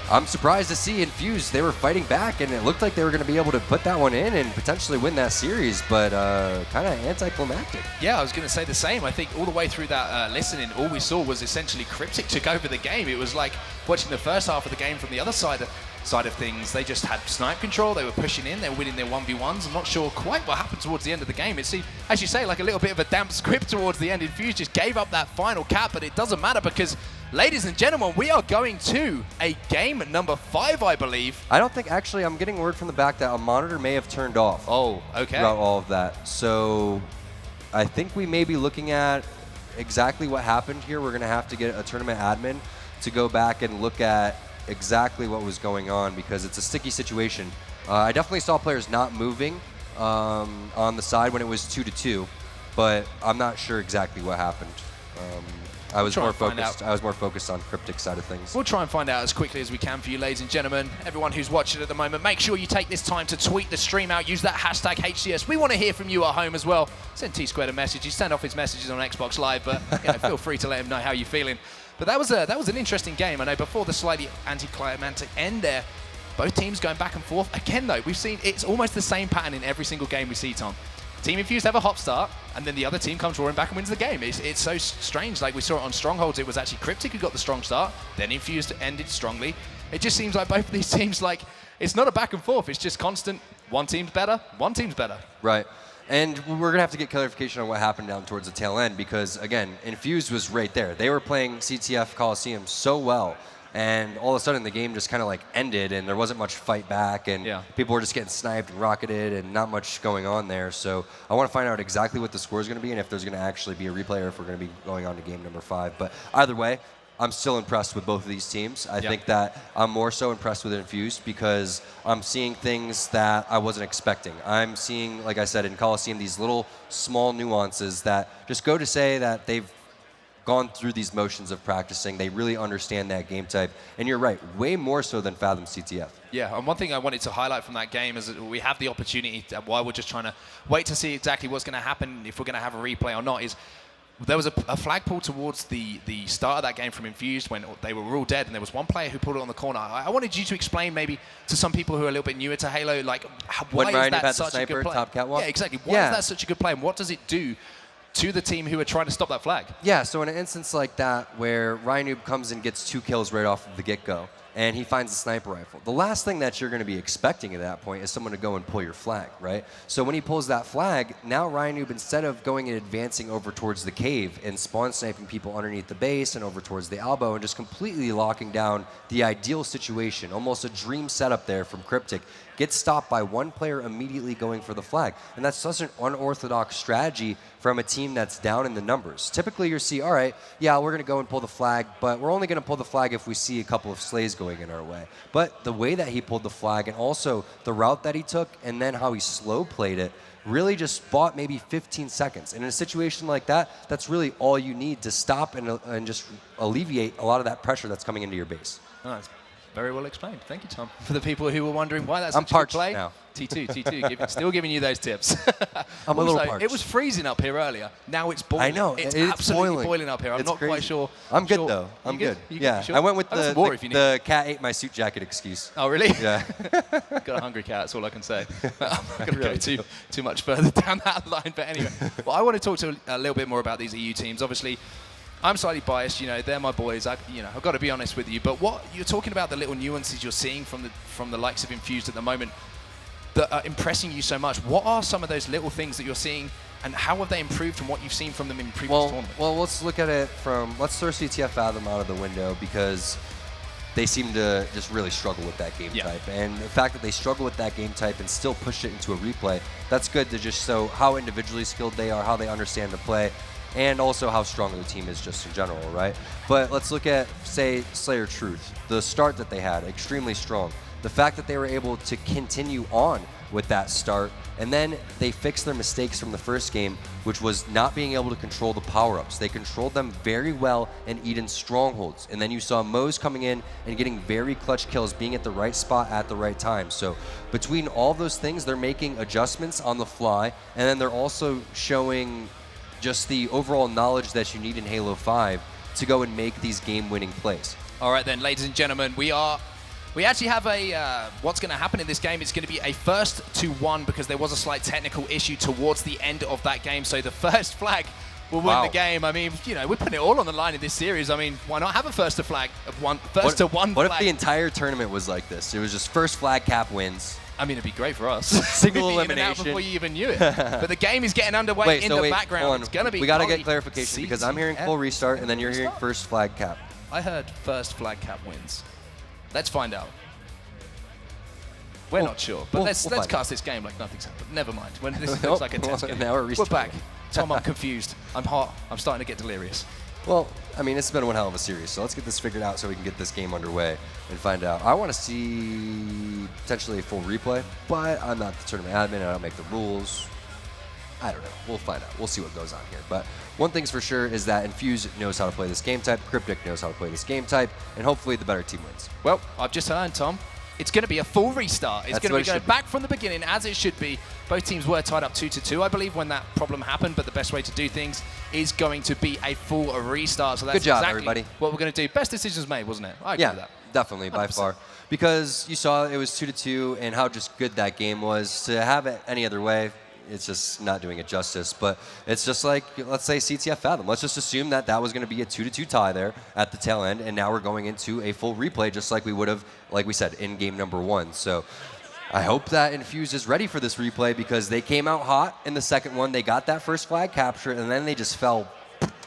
I'm surprised to see Infused. They were fighting back, and it looked like they were going to be able to put that one in and potentially win that series, but kind of anticlimactic. Yeah, I was going to say the same. I think all the way through that listening, all we saw was essentially Cryptic took over the game. It was like watching the first half of the game from the other side of things. They just had snipe control. They were pushing in. They were winning their 1v1s. I'm not sure quite what happened towards the end of the game. It seemed, as you say, like a little bit of a damp script towards the end. Infused just gave up that final cap, but it doesn't matter because, ladies and gentlemen, we are going to a game number 5, I believe. I don't think, actually, I'm getting word from the back that a monitor may have turned off. Oh, okay. Throughout all of that. So I think we may be looking at exactly what happened here. We're going to have to get a tournament admin to go back and look at exactly what was going on because it's a sticky situation. I definitely saw players not moving on the side when it was 2-2, but I'm not sure exactly what happened. I was more focused on Cryptic side of things. We'll try and find out as quickly as we can for you, ladies and gentlemen. Everyone who's watching at the moment, make sure you take this time to tweet the stream out. Use that hashtag HCS. We want to hear from you at home as well. Send T-Squared a message. He sent off his messages on Xbox Live, but feel free to let him know how you're feeling. But that was an interesting game. I know before the slightly anticlimactic end there, both teams going back and forth. Again, though, we've seen it's almost the same pattern in every single game we see, Tom. Team Infused have a hot start, and then the other team comes roaring back and wins the game. It's so strange. Like we saw it on Strongholds, it was actually Cryptic who got the strong start, then Infused ended strongly. It just seems like both of these teams, like, it's not a back and forth. It's just constant. One team's better, one team's better. Right. And we're going to have to get clarification on what happened down towards the tail end because, again, Infused was right there. They were playing CTF Coliseum so well, and all of a sudden the game just kind of like ended and there wasn't much fight back, and people were just getting sniped and rocketed and not much going on there. So I want to find out exactly what the score is going to be and if there's going to actually be a replay or if we're going to be going on to game number 5. But either way, I'm still impressed with both of these teams. I think that I'm more so impressed with Infused because I'm seeing things that I wasn't expecting. I'm seeing, like I said, in Coliseum, these little small nuances that just go to say that they've gone through these motions of practicing. They really understand that game type. And you're right, way more so than Fathom CTF. Yeah, and one thing I wanted to highlight from that game is that we have the opportunity, while we're just trying to wait to see exactly what's going to happen, if we're going to have a replay or not, is there was a flag pulled towards the start of that game from Infused when they were all dead, and there was one player who pulled it on the corner. I wanted you to explain maybe to some people who are a little bit newer to Halo, like why is that such a good play? Top catwalk? Yeah, exactly. Why is that such a good play, and what does it do to the team who are trying to stop that flag? Yeah, so in an instance like that where Rynoob comes and gets 2 kills right off of the get-go, and he finds a sniper rifle. The last thing that you're going to be expecting at that point is someone to go and pull your flag, right? So when he pulls that flag, now Rynoob, instead of going and advancing over towards the cave and spawn sniping people underneath the base and over towards the elbow and just completely locking down the ideal situation, almost a dream setup there from Cryptic, gets stopped by one player immediately going for the flag. And that's such an unorthodox strategy from a team that's down in the numbers. Typically you see, all right, yeah, we're going to go and pull the flag, but we're only going to pull the flag if we see a couple of slays going in our way. But the way that he pulled the flag and also the route that he took and then how he slow played it really just bought maybe 15 seconds. And in a situation like that, that's really all you need to stop and just alleviate a lot of that pressure that's coming into your base. Nice. Very well explained. Thank you, Tom. For the people who were wondering why that's I'm such a good parched play. now. T2, still giving you those tips. I'm a little parched. It was freezing up here earlier. Now it's boiling. I know. It's it's absolutely boiling up here. I'm it's not crazy. quite sure. I'm good, though. I'm good. Yeah. Sure? I went with I've got some water if you need. the cat ate my suit jacket excuse. Oh, really? Yeah. Got a hungry cat, that's all I can say. I'm not going to go too much further down that line. But anyway, well, I want to talk to a little bit more about these EU teams. Obviously, I'm slightly biased, they're my boys. I've got to be honest with you. But what you're talking about, the little nuances you're seeing from the likes of Infused at the moment that are impressing you so much. What are some of those little things that you're seeing, and how have they improved from what you've seen from them in previous tournaments? Well, let's look at it let's throw CTF Fathom out of the window because they seem to just really struggle with that game type. And the fact that they struggle with that game type and still push it into a replay, that's good to just show how individually skilled they are, how they understand the play, and also how strong the team is just in general, right? But let's look at, say, Slayer Truth. The start that they had, extremely strong. The fact that they were able to continue on with that start, and then they fixed their mistakes from the first game, which was not being able to control the power-ups. They controlled them very well in Eden's Strongholds. And then you saw Moze coming in and getting very clutch kills, being at the right spot at the right time. So between all those things, they're making adjustments on the fly, and then they're also showing just the overall knowledge that you need in Halo 5 to go and make these game-winning plays. All right then, ladies and gentlemen, we actually have what's going to happen in this game. It's going to be a 1-1 because there was a slight technical issue towards the end of that game. So the first flag will win the game. I mean, we're putting it all on the line in this series. I mean, why not have a first to one flag? What if the entire tournament was like this? It was just first flag cap wins. I mean, it'd be great for us. Single We'd be elimination. in and out before you even knew it. But the game is getting underway in the background. It's going to be. We got to get clarification because I'm hearing full restart and then you're hearing first flag cap. I heard first flag cap wins. Let's find out. We're not sure, but let's cast this game like nothing's happened. Never mind. When this looks like a test game. Now we're back. Tom, I'm confused. I'm hot. I'm starting to get delirious. Well, I mean, it's been one hell of a series, so let's get this figured out so we can get this game underway and find out. I want to see potentially a full replay, but I'm not the tournament admin. I don't make the rules. I don't know. We'll find out. We'll see what goes on here. But one thing's for sure is that Infused knows how to play this game type, Cryptic knows how to play this game type, and hopefully the better team wins. Well, I've just heard, Tom, it's going to be a full restart. It's going to be going back from the beginning, as it should be. Both teams were tied up 2-2, I believe, when that problem happened, but the best way to do things is going to be a full restart. So that's Good job, exactly everybody. What we're going to do. Best decisions made, wasn't it? I agree with that. Definitely, by far. Because you saw it was 2-2 and how just good that game was. To have it any other way, it's just not doing it justice. But it's just like, let's say CTF Fathom. Let's just assume that that was going to be a 2-2 tie there at the tail end, and now we're going into a full replay just like we would have, like we said, in game number 1. So I hope that Infused is ready for this replay because they came out hot in the second one. They got that first flag capture, and then they just fell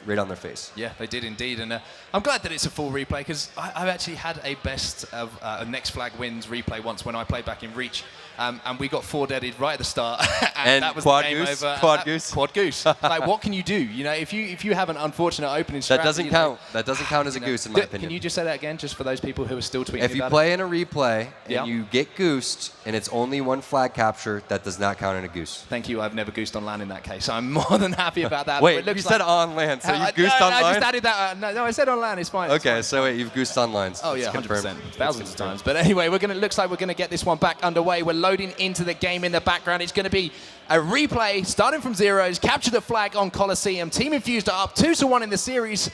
right on their face. Yeah, they did indeed. And I'm glad that it's a full replay because I've actually had a best of next flag wins replay once when I played back in Reach. And we got 4-deaded right at the start. and that was quad the game goose, over. Quad goose. Quad goose. Like, what can you do? If you have an unfortunate opening strat, that doesn't count. That doesn't count as a goose in my opinion. Can you just say that again, just for those people who are still tweeting If you about play it? in a replay and you get goosed and it's only one flag capture, that does not count in a goose. Thank you. I've never goosed on land in that case. I'm more than happy about that. Wait, you said on land, so you goosed on land? I just added that. No, I said on land. It's fine. Okay, so wait, you've goosed on lines. Oh yeah, It's 100%, thousands of times. But anyway, looks like we're gonna get this one back underway. We're loading into the game in the background. It's gonna be a replay starting from zeros, capture the flag on Coliseum. Team Infused are up 2-1 in the series.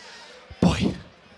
Boy,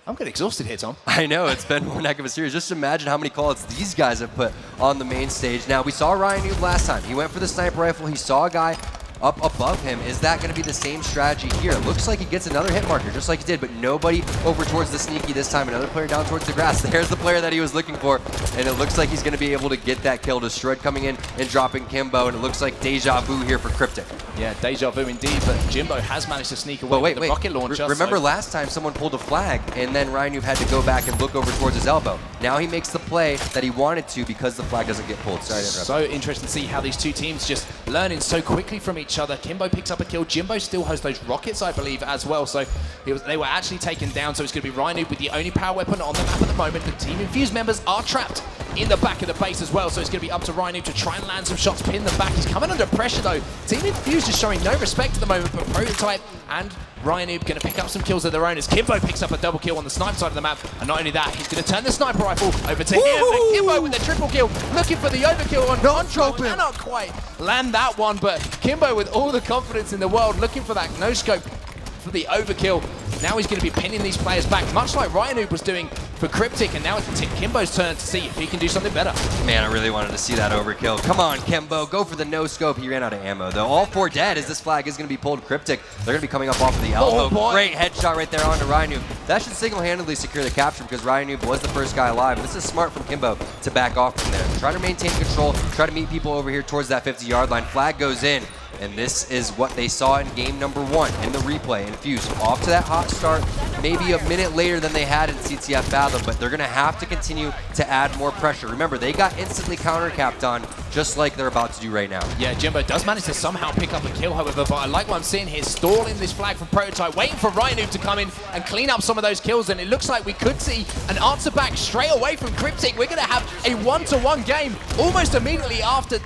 I'm getting exhausted here, Tom. I know, it's been one heck of a series. Just imagine how many calls these guys have put on the main stage. Now, we saw Ryan Noob last time. He went for the sniper rifle. He saw a guy up above him. Is that going to be the same strategy here? It looks like he gets another hit marker, just like he did, but nobody over towards the sneaky this time. Another player down towards the grass. There's the player that he was looking for, and it looks like he's going to be able to get that kill. Destroyed coming in and dropping Kimbo, and it looks like deja vu here for Cryptic. Yeah, deja vu indeed, but Jimbo has managed to sneak away But wait, with the rocket launcher. Remember last time someone pulled a flag, and then Ryan Noob had to go back and look over towards his elbow. Now he makes the play that he wanted to because the flag doesn't get pulled. Sorry to interrupt. So interesting to see how these two teams just learning so quickly from each other. Kimbo picks up a kill. Jimbo still has those rockets, I believe, as well. So they were actually taken down. So it's going to be Ryan Noob with the only power weapon on the map at the moment. The Team Infused members are trapped in the back of the base as well. So it's going to be up to Ryan Noob to try and land some shots, pin them back. He's coming under pressure though. Team Infused is showing no respect at the moment, but Prototype and Ryan Noob going to pick up some kills of their own as Kimbo picks up a double kill on the sniper side of the map. And not only that, he's going to turn the sniper rifle over to him. And Kimbo with the triple kill, looking for the overkill on Control. Cannot quite land that one, but Kimbo with all the confidence in the world, looking for that no-scope for the overkill. Now he's going to be pinning these players back, much like Ryan Noob was doing for Cryptic, and now it's Kimbo's turn to see if he can do something better. Man, I really wanted to see that overkill. Come on, Kimbo, go for the no-scope. He ran out of ammo, though. All 4 dead as this flag is going to be pulled Cryptic. They're going to be coming up off of the elbow. Oh, great headshot right there onto Ryan Noob. That should single-handedly secure the capture because Ryan Noob was the first guy alive. This is smart from Kimbo to back off from there. Try to maintain control, try to meet people over here towards that 50-yard line. Flag goes in. And this is what they saw in game number 1 in the replay. Infused off to that hot start, maybe a minute later than they had in CTF Fathom, but they're going to have to continue to add more pressure. Remember, they got instantly counter-capped on, just like they're about to do right now. Yeah, Jimbo does manage to somehow pick up a kill, however, but I like what I'm seeing here, stalling this flag from Prototype, waiting for Ryan Noob to come in and clean up some of those kills, and it looks like we could see an answer back straight away from Cryptic. We're going to have a 1-1 game almost immediately after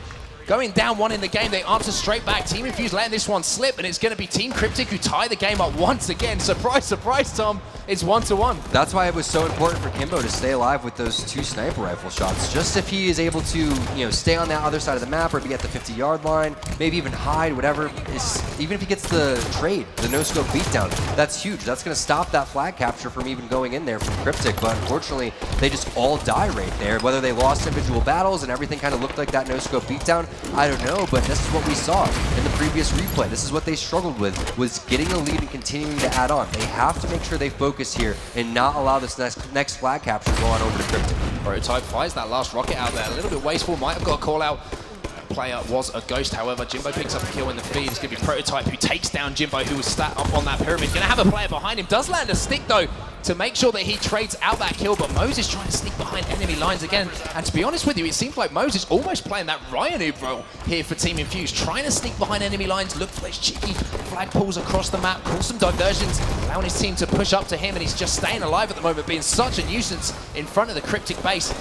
going down 1 in the game. They answer straight back. Team Infused letting this one slip, and it's going to be Team Cryptic who tie the game up once again. Surprise, surprise, Tom. It's 1-1. That's why it was so important for Kimbo to stay alive with those 2 sniper rifle shots. Just if he is able to, stay on that other side of the map or be at the 50-yard line, maybe even hide, whatever. Even if he gets the trade, the no-scope beatdown, that's huge. That's going to stop that flag capture from even going in there from Cryptic. But unfortunately, they just all die right there. Whether they lost individual battles and everything kind of looked like that no-scope beatdown, I don't know, but this is what we saw in the previous replay. This is what they struggled with, was getting a lead and continuing to add on. They have to make sure they focus here and not allow this next flag capture to go on over to Cryptic. Prototype fires that last rocket out there. A little bit wasteful, might have got a call out. Player was a ghost, however. Jimbo picks up a kill in the feed. It's going to be Prototype who takes down Jimbo, who was sat up on that pyramid. Going to have a player behind him. Does land a stick, though, to make sure that he trades out that kill, but Moses trying to sneak behind enemy lines again. And to be honest with you, it seems like Moses almost playing that Ryan Noob role here for Team Infused, trying to sneak behind enemy lines, look for those cheeky flag pulls across the map, cause some diversions, allowing his team to push up to him, and he's just staying alive at the moment, being such a nuisance in front of the Cryptic base.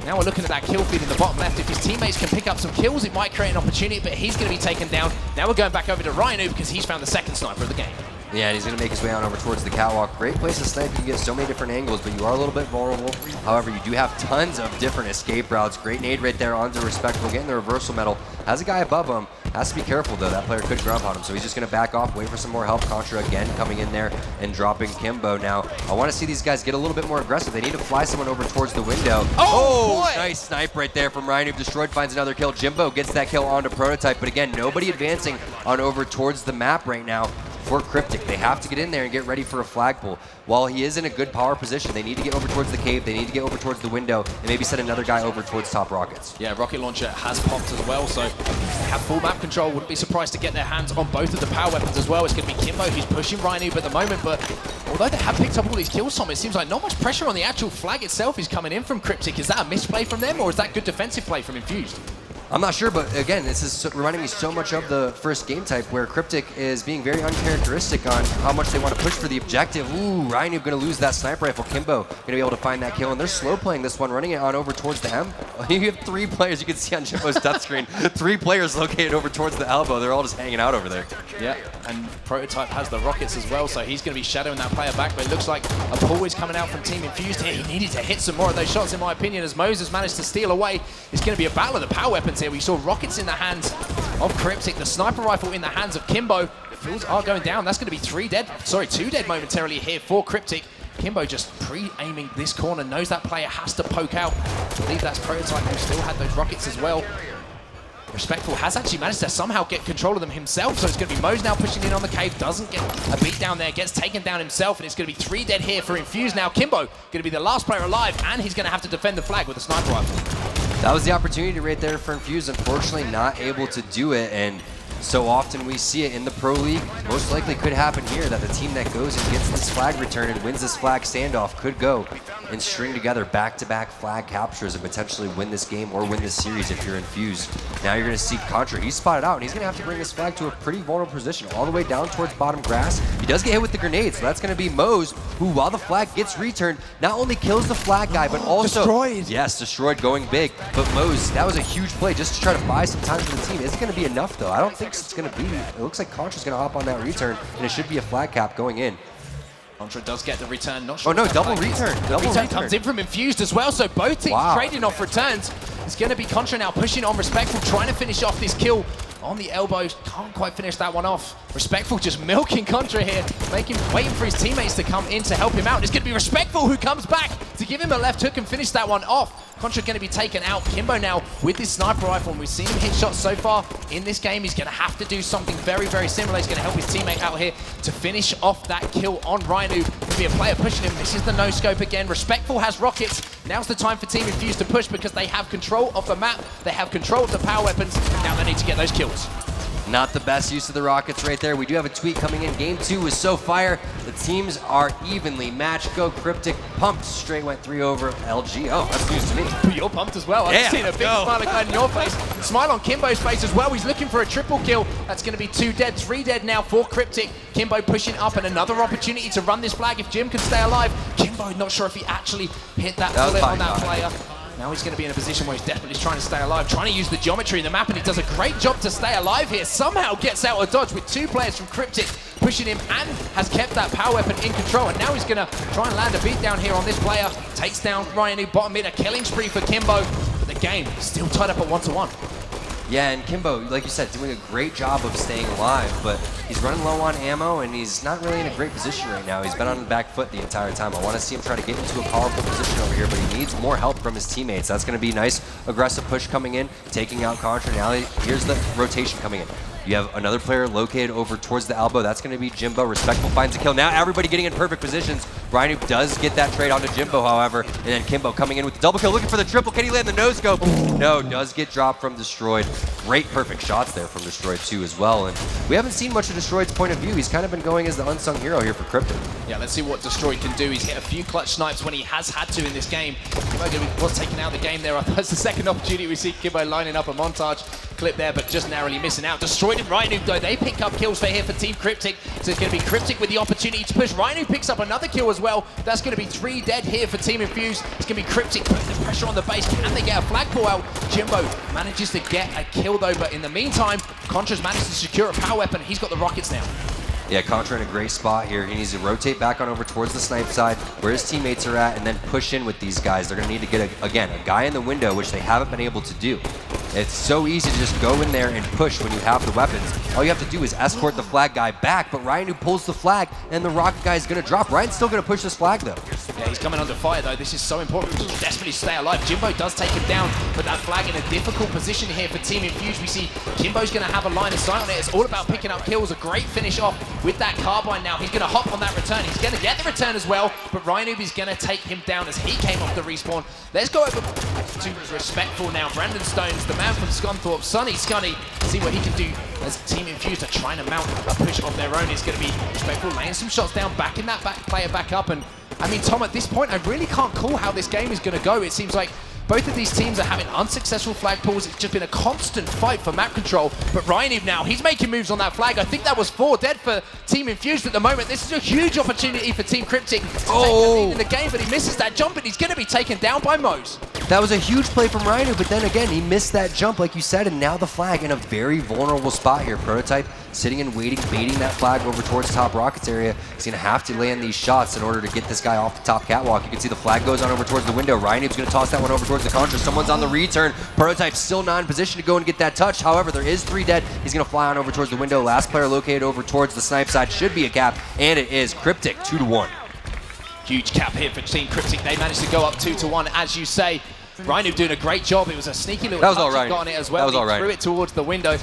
Now we're looking at that kill feed in the bottom left. If his teammates can pick up some kills, it might create an opportunity, but he's going to be taken down. Now we're going back over to Ryan Noob because he's found the second sniper of the game. Yeah, and he's going to make his way on over towards the catwalk. Great place to snipe. You can get so many different angles, but you are a little bit vulnerable. However, you do have tons of different escape routes. Great nade right there onto Respectable, getting the reversal medal. Has a guy above him. Has to be careful, though. That player could grub on him, so he's just going to back off, wait for some more help. Contra again coming in there and dropping Kimbo. Now, I want to see these guys get a little bit more aggressive. They need to fly someone over towards the window. Oh boy! Nice snipe right there from Ryan, who destroyed, finds another kill. Jimbo gets that kill onto Prototype, but again, nobody advancing on over towards the map right now for Cryptic. They have to get in there and get ready for a flag pull. While he is in a good power position, they need to get over towards the cave, they need to get over towards the window, and maybe send another guy over towards top rockets. Yeah, rocket launcher has popped as well, so they have full map control. Wouldn't be surprised to get their hands on both of the power weapons as well. It's going to be Kimbo who's pushing Ryan Noob at the moment, but although they have picked up all these kills, Tom, it seems like not much pressure on the actual flag itself is coming in from Cryptic. Is that a misplay from them, or is that good defensive play from Infused? I'm not sure, but again, this is reminding me so much of the first game type where Cryptic is being very uncharacteristic on how much they want to push for the objective. Ooh, Ryan Noob going to lose that sniper rifle. Kimbo going to be able to find that kill, and they're slow playing this one, running it on over towards the M. You have 3 players, you can see on Jimbo's death screen, 3 players located over towards the elbow. They're all just hanging out over there. Yeah, and Prototype has the rockets as well, so he's going to be shadowing that player back, but it looks like a pull is coming out from Team Infused here. He needed to hit some more of those shots, in my opinion, as Moses managed to steal away. It's going to be a battle of the power weapons moments here. We saw rockets in the hands of Cryptik, the sniper rifle in the hands of Kimbo. Fuels are going down. That's going to be 2 dead momentarily here for Cryptik. Kimbo just pre-aiming this corner, knows that player has to poke out. I believe that's Prototype, who still had those rockets as well. Respectful has actually managed to somehow get control of them himself, so it's going to be Mose now pushing in on the cave, doesn't get a beat down there, gets taken down himself, and it's going to be 3 dead here for Infused now. Kimbo going to be the last player alive, and he's going to have to defend the flag with a sniper rifle. That was the opportunity right there for Infused. Unfortunately, not able to do it, and so often we see it in the Pro League. Most likely could happen here that the team that goes and gets this flag return and wins this flag standoff could go and string together back-to-back flag captures and potentially win this game or win this series if you're Infused. Now you're going to see Contra. He's spotted out, and he's going to have to bring this flag to a pretty vulnerable position all the way down towards bottom grass. He does get hit with the grenade, so that's going to be Mose, who, while the flag gets returned, not only kills the flag guy, but also... Destroyed. Yes, destroyed, going big. But Mose, that was a huge play just to try to buy some time for the team. Is it going to be enough, though? I don't think it's going to be. It looks like Contra's going to hop on that return, and it should be a flag cap going in. Contra does get the return. Not sure. Oh no, double return. Double return Comes in from Infused as well, so both teams trading off returns. It's going to be Contra now pushing on Respectful, trying to finish off this kill on the elbows. Can't quite finish that one off. Respectful just milking Contra here, waiting for his teammates to come in to help him out. It's going to be Respectful who comes back to give him a left hook and finish that one off. Contra going to be taken out. Kimbo now with his sniper rifle, and we've seen him hit shots so far in this game. He's going to have to do something very, very similar. He's going to help his teammate out here to finish off that kill on Rhino. There'll be a player pushing him. This is the no-scope again. Respectful has rockets. Now's the time for Team Infused to push because they have control of the map. They have control of the power weapons. Now they need to get those kills. Not the best use of the rockets right there. We do have a tweet coming in. Game 2 was so fire. The teams are evenly matched. Go Cryptic. Pumped. Straight went 3 over LG. Oh, that's news to me. You're pumped as well. I've seen a big smile on your face. Smile on Kimbo's face as well. He's looking for a triple kill. That's going to be 2 dead, 3 dead now for Cryptic. Kimbo pushing up, and another opportunity to run this flag if Jim can stay alive. Kimbo, not sure if he actually hit that bullet on that player. Now he's going to be in a position where he's definitely trying to stay alive, trying to use the geometry in the map, and he does a great job to stay alive here. Somehow gets out of dodge with 2 players from Cryptic pushing him and has kept that power weapon in control. And now he's going to try and land a beat down here on this player. Takes down Ryan, who bottom mid, a killing spree for Kimbo. But the game still tied up at 1-1. Yeah, and Kimbo, like you said, doing a great job of staying alive, but he's running low on ammo, and he's not really in a great position right now. He's been on the back foot the entire time. I want to see him try to get into a powerful position over here, but he needs more help from his teammates. That's going to be nice, aggressive push coming in, taking out Contra. Now here's the rotation coming in. You have another player located over towards the elbow. That's going to be Jimbo. Respectful finds a kill. Now everybody getting in perfect positions. Rhino does get that trade onto Jimbo, however, and then Kimbo coming in with the double kill, looking for the triple. Can he land the no-scope? No, does get dropped from Destroyed. Great perfect shots there from Destroyed too as well, and we haven't seen much of Destroyed's point of view. He's kind of been going as the unsung hero here for Cryptic. Yeah, let's see what Destroyed can do. He's hit a few clutch snipes when he has had to in this game. Kimbo was taking out the game there. That's the second opportunity we see Kimbo lining up a montage clip there, but just narrowly missing out. Destroyed and Rhino, though, they pick up kills for here for Team Cryptic, so it's going to be Cryptic with the opportunity to push. Rhino picks up another kill as well. That's going to be 3 dead here for Team Infused. It's going to be Cryptic putting the pressure on the base. Can they get a flagpole out? Jimbo manages to get a kill, though, but in the meantime, Contra's managed to secure a power weapon. He's got the rockets now. Yeah, Contra in a great spot here. He needs to rotate back on over towards the snipe side where his teammates are at and then push in with these guys. They're going to need to get, a guy in the window, which they haven't been able to do. It's so easy to just go in there and push when you have the weapons. All you have to do is escort the flag guy back, but Ryan, who pulls the flag, and the rocket guy is going to drop. Ryan's still going to push this flag, though. Yeah, he's coming under fire, though. This is so important to desperately stay alive. Jimbo does take him down, but that flag in a difficult position here for Team Infused. We see Kimbo's going to have a line of sight on it. It's all about picking up kills. A great finish off with that carbine now. He's going to hop on that return. He's going to get the return as well, but Ryan is going to take him down as he came off the respawn. Let's go over to Respectful now. Brandon Stones, the man from Scunthorpe, Sonny Scunny, see what he can do as Team Infused are trying to mount a push of their own. It's going to be Respectful laying some shots down, backing that player back up. And I mean, Tom, at this point, I really can't call how this game is going to go. It seems like both of these teams are having unsuccessful flag pulls. It's just been a constant fight for map control. But Ryan now, he's making moves on that flag. I think that was 4 dead for Team Infused at the moment. This is a huge opportunity for Team Cryptic to take the lead in the game, but he misses that jump, and he's going to be taken down by Mose. That was a huge play from Rhino, but then again, he missed that jump, like you said, and now the flag in a very vulnerable spot here. Prototype sitting and waiting, baiting that flag over towards the top rockets area. He's going to have to land these shots in order to get this guy off the top catwalk. You can see the flag goes on over towards the window. Ryan Noob's going to toss that one over towards the Contra. Someone's on the return. Prototype still not in position to go and get that touch. However, there is 3 dead. He's going to fly on over towards the window. Last player located over towards the snipe side should be a cap, and it is Cryptic, 2-1. Huge cap here for Team Cryptic. They managed to go up 2-1, as you say. Ryan doing a great job. It was a sneaky little touch he got on it as well. That was all right. Threw it towards the window. I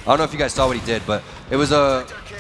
don't know if you guys saw what he did, but it was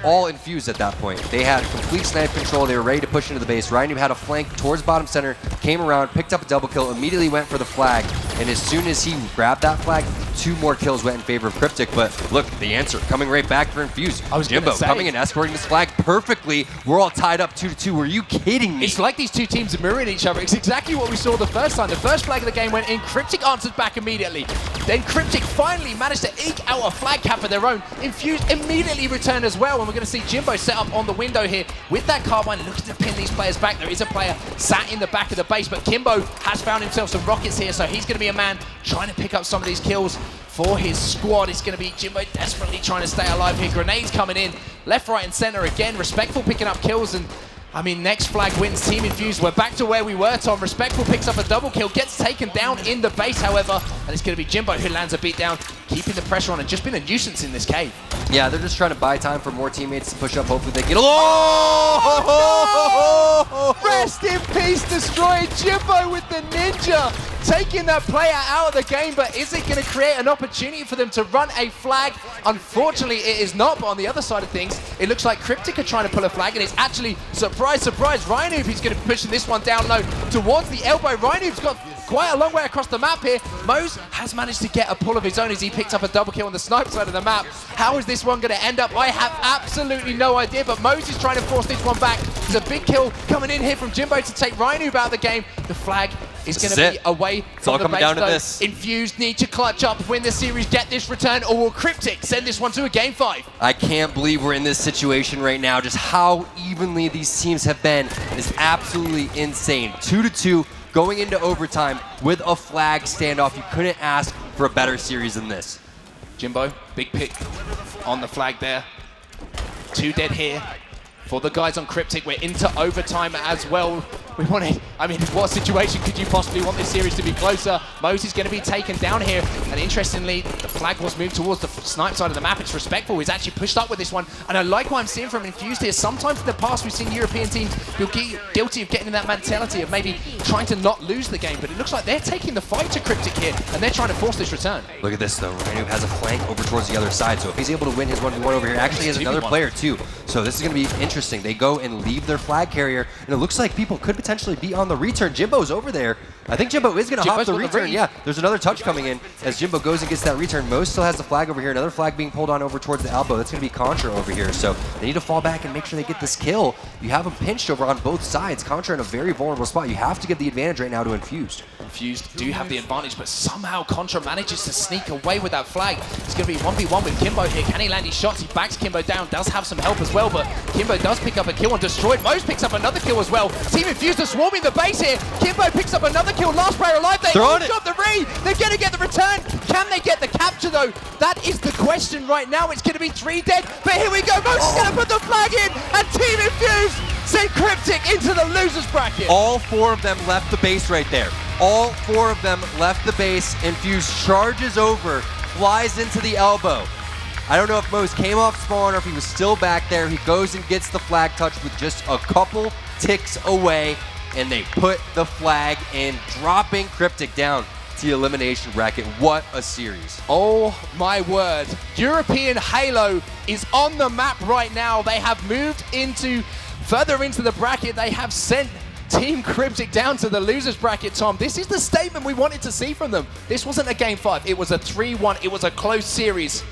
all infused at that point. They had complete snipe control. They were ready to push into the base. Ryan had a flank towards bottom center, came around, picked up a double kill, immediately went for the flag. And as soon as he grabbed that flag, 2 more kills went in favor of Cryptic. But look, the answer coming right back for Infused. Jimbo coming and escorting this flag perfectly. We're all tied up 2-2. Were you kidding me? It's like these two teams are mirroring each other. It's exactly what we saw the first time. The first flag of the game went in. Cryptic answered back immediately. Then Cryptic finally managed to eke out a flag cap of their own. Infused immediately returned as well. And we're going to see Jimbo set up on the window here with that carbine, looking to pin these players back. There is a player sat in the back of the base, but Kimbo has found himself some rockets here, so he's going to be a man trying to pick up some of these kills for his squad. It's going to be Jimbo desperately trying to stay alive here. Grenades coming in, left, right, and center again. Respectful picking up kills, and I mean, next flag wins. Team Infused, we're back to where we were, Tom. Respectful picks up a double kill, gets taken down in the base, however, and it's going to be Jimbo who lands a beat down, keeping the pressure on and just been a nuisance in this cave. Yeah, they're just trying to buy time for more teammates to push up. Hopefully they get Rest in peace, Destroyer. Jimbo with the ninja, taking that player out of the game, but is it going to create an opportunity for them to run a flag? Unfortunately, it is not, but on the other side of things, it looks like Cryptic are trying to pull a flag, and it's actually, surprise, surprise, Ryan Noob is going to be pushing this one down low towards the elbow. Ryan Noob's got quite a long way across the map here. Mose has managed to get a pull of his own as he picks up a double kill on the snipe side of the map. How is this one going to end up? I have absolutely no idea, but Mose is trying to force this one back. There's a big kill coming in here from Jimbo to take Ryan Noob out of the game. The flag is going to be away from the base, down to this. Infused need to clutch up, win the series, get this return, or will Cryptic send this one to a game 5? I can't believe we're in this situation right now. Just how evenly these teams have been is absolutely insane. 2-2 going into overtime with a flag standoff. You couldn't ask for a better series than this. Jimbo, big pick on the flag there. 2 dead here for the guys on Cryptic. We're into overtime as well. We want to, I mean, what situation could you possibly want this series to be closer? Mose is going to be taken down here, and interestingly, the flag was moved towards the snipe side of the map. It's Respectful. He's actually pushed up with this one, and I like what I'm seeing from Infused here. Sometimes in the past, we've seen European teams who get guilty of getting in that mentality of maybe trying to not lose the game, but it looks like they're taking the fight to Cryptic here, and they're trying to force this return. Look at this, though. Ranu has a flank over towards the other side, so if he's able to win his 1v1 over here, actually has another player, too. So this is going to be interesting. They go and leave their flag carrier, and it looks like people could potentially be on the return. Jimbo's over there. I think Jimbo is going to hop the return. Yeah, there's another touch coming in as Jimbo goes and gets that return. Mo still has the flag over here. Another flag being pulled on over towards the elbow. That's going to be Contra over here. So they need to fall back and make sure they get this kill. You have them pinched over on both sides. Contra in a very vulnerable spot. You have to give the advantage right now to Infused. Infused do have the advantage, but somehow Contra manages to sneak away with that flag. It's going to be 1v1 with Kimbo here. Can he land his shots? He backs Kimbo down. Does have some help as well, but Kimbo does pick up a kill on Destroyed. Mose picks up another kill as well. Team Infused are swarming the base here. Kimbo picks up another kill. Last player alive. They got the re. They're going to get the return. Can they get the capture, though? That is the question right now. It's going to be 3 dead, but here we go. Mose is going to put the flag in, and Team Infused send Cryptic into the losers bracket. All 4 of them left the base right there. All 4 of them left the base. Infused charges over, flies into the elbow. I don't know if Mose came off spawn or if he was still back there. He goes and gets the flag touch with just a couple ticks away, and they put the flag in, dropping Cryptic down to the elimination bracket. What a series. Oh my word. European Halo is on the map right now. They have moved further into the bracket. They have sent Team Cryptic down to the losers bracket, Tom. This is the statement we wanted to see from them. This wasn't a game 5. It was a 3-1. It was a close series.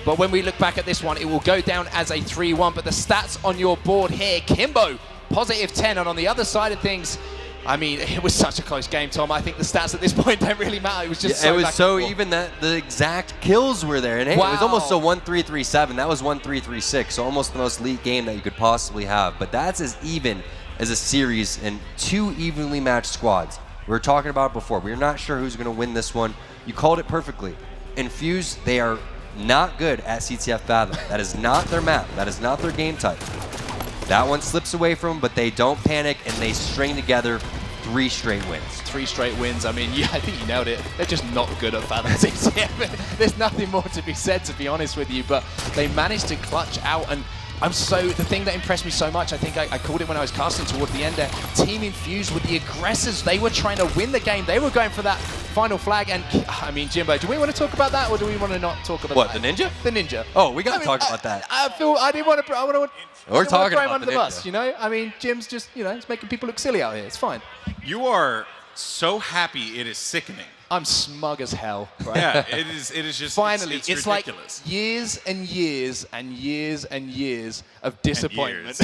But when we look back at this one, it will go down as a 3-1. But the stats on your board here, Kimbo, positive 10. And on the other side of things, I mean, it was such a close game, Tom. I think the stats at this point don't really matter. It was just it was so even that the exact kills were there. And hey, it was almost a 1-3-3-7. That was 1-3-3-6. So almost the most elite game that you could possibly have. But that's as even as a series and 2 evenly matched squads. We were talking about it before. We were not sure who's going to win this one. You called it perfectly. Infused, they are not good at CTF Fathom. That is not their map. That is not their game type. That one slips away from them, but they don't panic, and they string together 3 straight wins. 3 straight wins. I mean, yeah, I think you nailed it. They're just not good at Fathom CTF. There's nothing more to be said, to be honest with you, but they managed to clutch out. And the thing that impressed me so much, I think I called it when I was casting toward the end there, Team Infused with the aggressors. They were trying to win the game. They were going for that final flag. And I mean, Jimbo, do we want to talk about that, or do we want to not talk about What, that? the ninja? The ninja. Oh, we got to talk about that. I didn't want to. We're talking throw him about under the the bus, ninja. you know? I mean, Jim's just, he's making people look silly out here. It's fine. You are so happy it is sickening. I'm smug as hell, right? Yeah, it is just Finally, it's like ridiculous. years and years and years and years of disappointment.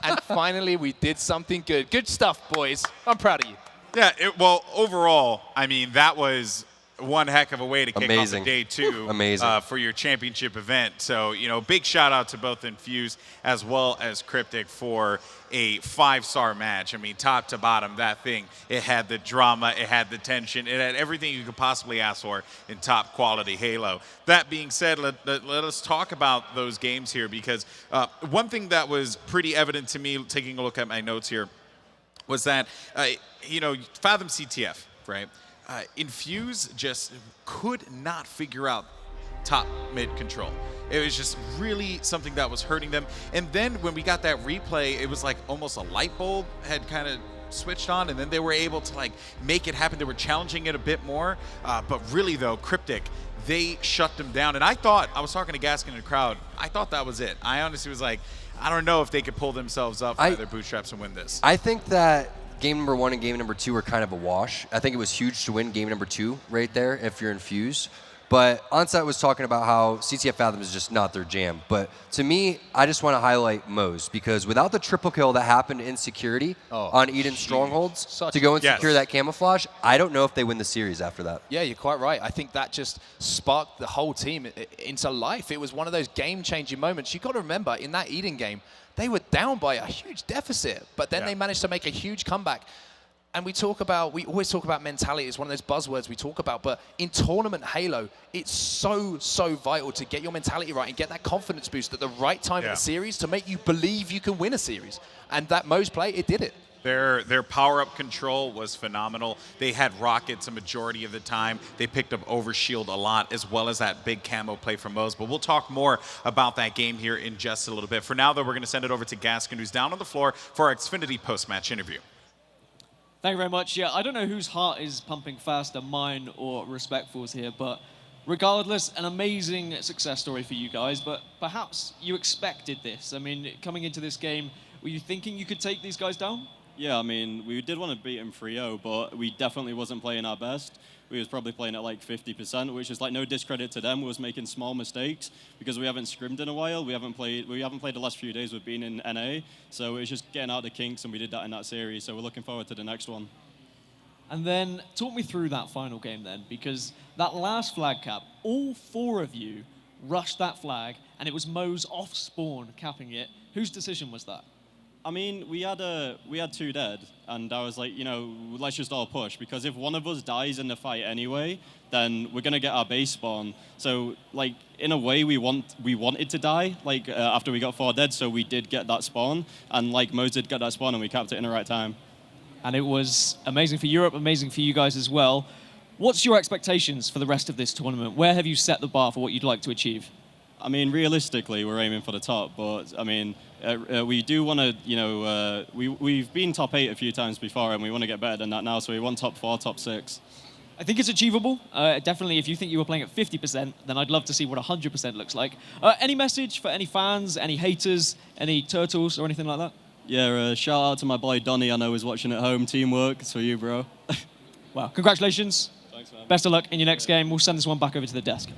And finally, we did something good. Good stuff, boys. I'm proud of you. Yeah, well, overall, I mean, that was one heck of a way to kick Amazing. off the day 2 Amazing. For your championship event. So, big shout out to both Infused as well as Cryptic for a 5-star match. I mean, top to bottom, that thing, it had the drama, it had the tension, it had everything you could possibly ask for in top quality Halo. That being said, let us talk about those games here, because one thing that was pretty evident to me, taking a look at my notes here, was that, Fathom CTF, right? Infuse just could not figure out top mid control. It was just really something that was hurting them. And then when we got that replay, it was like almost a light bulb had kind of switched on, and then they were able to like make it happen. They were challenging it a bit more, but really though, Cryptic, they shut them down. And I was talking to Gaskin in the crowd, I thought that was it. I honestly was like, I don't know if they could pull themselves up by their bootstraps and win this. I think that game number 1 and game number 2 were kind of a wash. I think it was huge to win game number 2 right there if you're Infused. But Onset was talking about how CTF Fathom is just not their jam. But to me, I just want to highlight Moe's, because without the triple kill that happened in security on Eden's Strongholds to go and secure that camouflage, I don't know if they win the series after that. Yeah, you're quite right. I think that just sparked the whole team into life. It was one of those game-changing moments. You got to remember, in that Eden game, they were down by a huge deficit, but then they managed to make a huge comeback. And we always talk about mentality. It's one of those buzzwords we talk about. But in tournament Halo, it's so, so vital to get your mentality right and get that confidence boost at the right time in the series to make you believe you can win a series. And that Moe's play, it did it. Their power-up control was phenomenal. They had rockets a majority of the time. They picked up overshield a lot, as well as that big camo play from Moe's. But we'll talk more about that game here in just a little bit. For now, though, we're going to send it over to Gaskin, who's down on the floor for our Xfinity post-match interview. Thank you very much. Yeah, I don't know whose heart is pumping faster, mine or Respectful's here, but regardless, an amazing success story for you guys, but perhaps you expected this. I mean, coming into this game, were you thinking you could take these guys down? Yeah, I mean, we did want to beat him 3-0, but we definitely wasn't playing our best. We was probably playing at like 50%, which is like no discredit to them. We was making small mistakes because we haven't scrimmed in a while. We haven't played the last few days. We've been in NA, so it was just getting out the kinks, and we did that in that series. So we're looking forward to the next one. And then talk me through that final game then, because that last flag cap, all 4 of you rushed that flag, and it was Moe's off spawn capping it. Whose decision was that? I mean, we had 2 dead, and I was like, let's just all push, because if one of us dies in the fight anyway, then we're gonna get our base spawn. So, like, in a way, we wanted to die, like, after we got 4 dead, so we did get that spawn, and like Moe's did get that spawn, and we capped it in the right time. And it was amazing for Europe, amazing for you guys as well. What's your expectations for the rest of this tournament? Where have you set the bar for what you'd like to achieve? I mean, realistically, we're aiming for the top, but I mean, we do want to, we've been top 8 a few times before, and we want to get better than that now, so we want top 4, top 6. I think it's achievable. Definitely, if you think you were playing at 50%, then I'd love to see what 100% looks like. Any message for any fans, any haters, any turtles, or anything like that? Yeah, shout out to my boy Donnie, I know he's watching at home. Teamwork, it's for you, bro. Well, congratulations. Thanks, man. Best of luck in your next game. We'll send this one back over to the desk.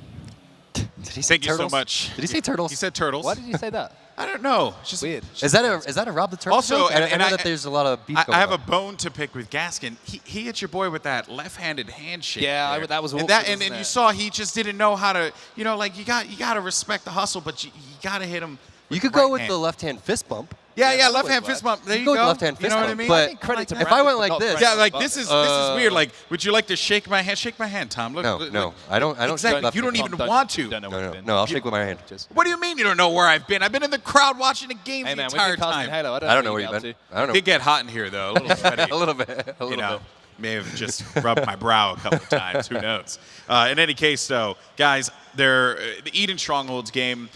Did he say Thank you so much. Did he say turtles? He said turtles. Why did you say that? I don't know. It's just Weird. Is that a Rob the Turtle Also, joke? I and know that there's a lot of beef going I have on. a bone to pick with Gaskin. He hit your boy with that left-handed handshake. Yeah, there. that was and awkward, and wasn't you it? saw he just didn't know how to. You got to respect the hustle, but you got to hit him. You with could the go right with hand. the left-hand fist bump. Yeah, that left hand always fist bump. There you Go go. with left hand You fist know what I bump, mean? but I think credit to if I Brandon went for like not this, pressing Yeah, like the this is button. weird. Like, would you like to shake my hand? Shake my hand, Tom. Look, no, look, no, look. I don't. Exactly. Left You don't hand. even Don't- want to. don't know No, where no, you've been. no. I'll shake with my hand. What do you mean you don't know where I've been? I've been in the crowd watching the games Hey the man, we've entire been casting time. Halo. I don't know where you've been. I don't It know. did get hot in here though, a little sweaty. A little bit. A You little know, bit. may have just rubbed my brow a couple of times. Who knows? In any case, though, guys, the Eden Strongholds game.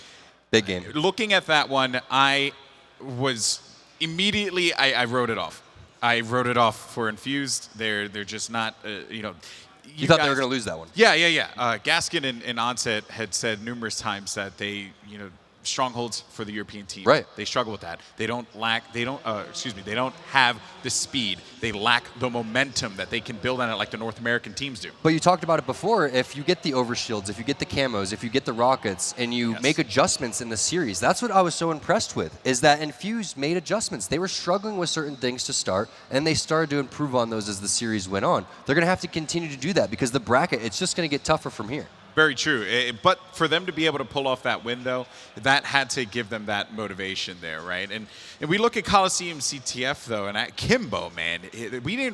Big game. Looking at that one, I was immediately I wrote it off. I wrote it off for Infused. They're just not. You thought they were going to lose that one? Yeah. Gaskin and Onset had said numerous times that they, Strongholds for the European teams. Right. They struggle with that. They don't have the speed. They lack the momentum that they can build on it like the North American teams do. But you talked about it before. If you get the overshields, if you get the camos, if you get the rockets, and you make adjustments in the series, that's what I was so impressed with, is that Infused made adjustments. They were struggling with certain things to start, and they started to improve on those as the series went on. They're going to have to continue to do that because the bracket, it's just going to get tougher from here. Very true. But for them to be able to pull off that win, though, that had to give them that motivation there, right? And we look at Coliseum CTF, though, and at Kimbo, man, we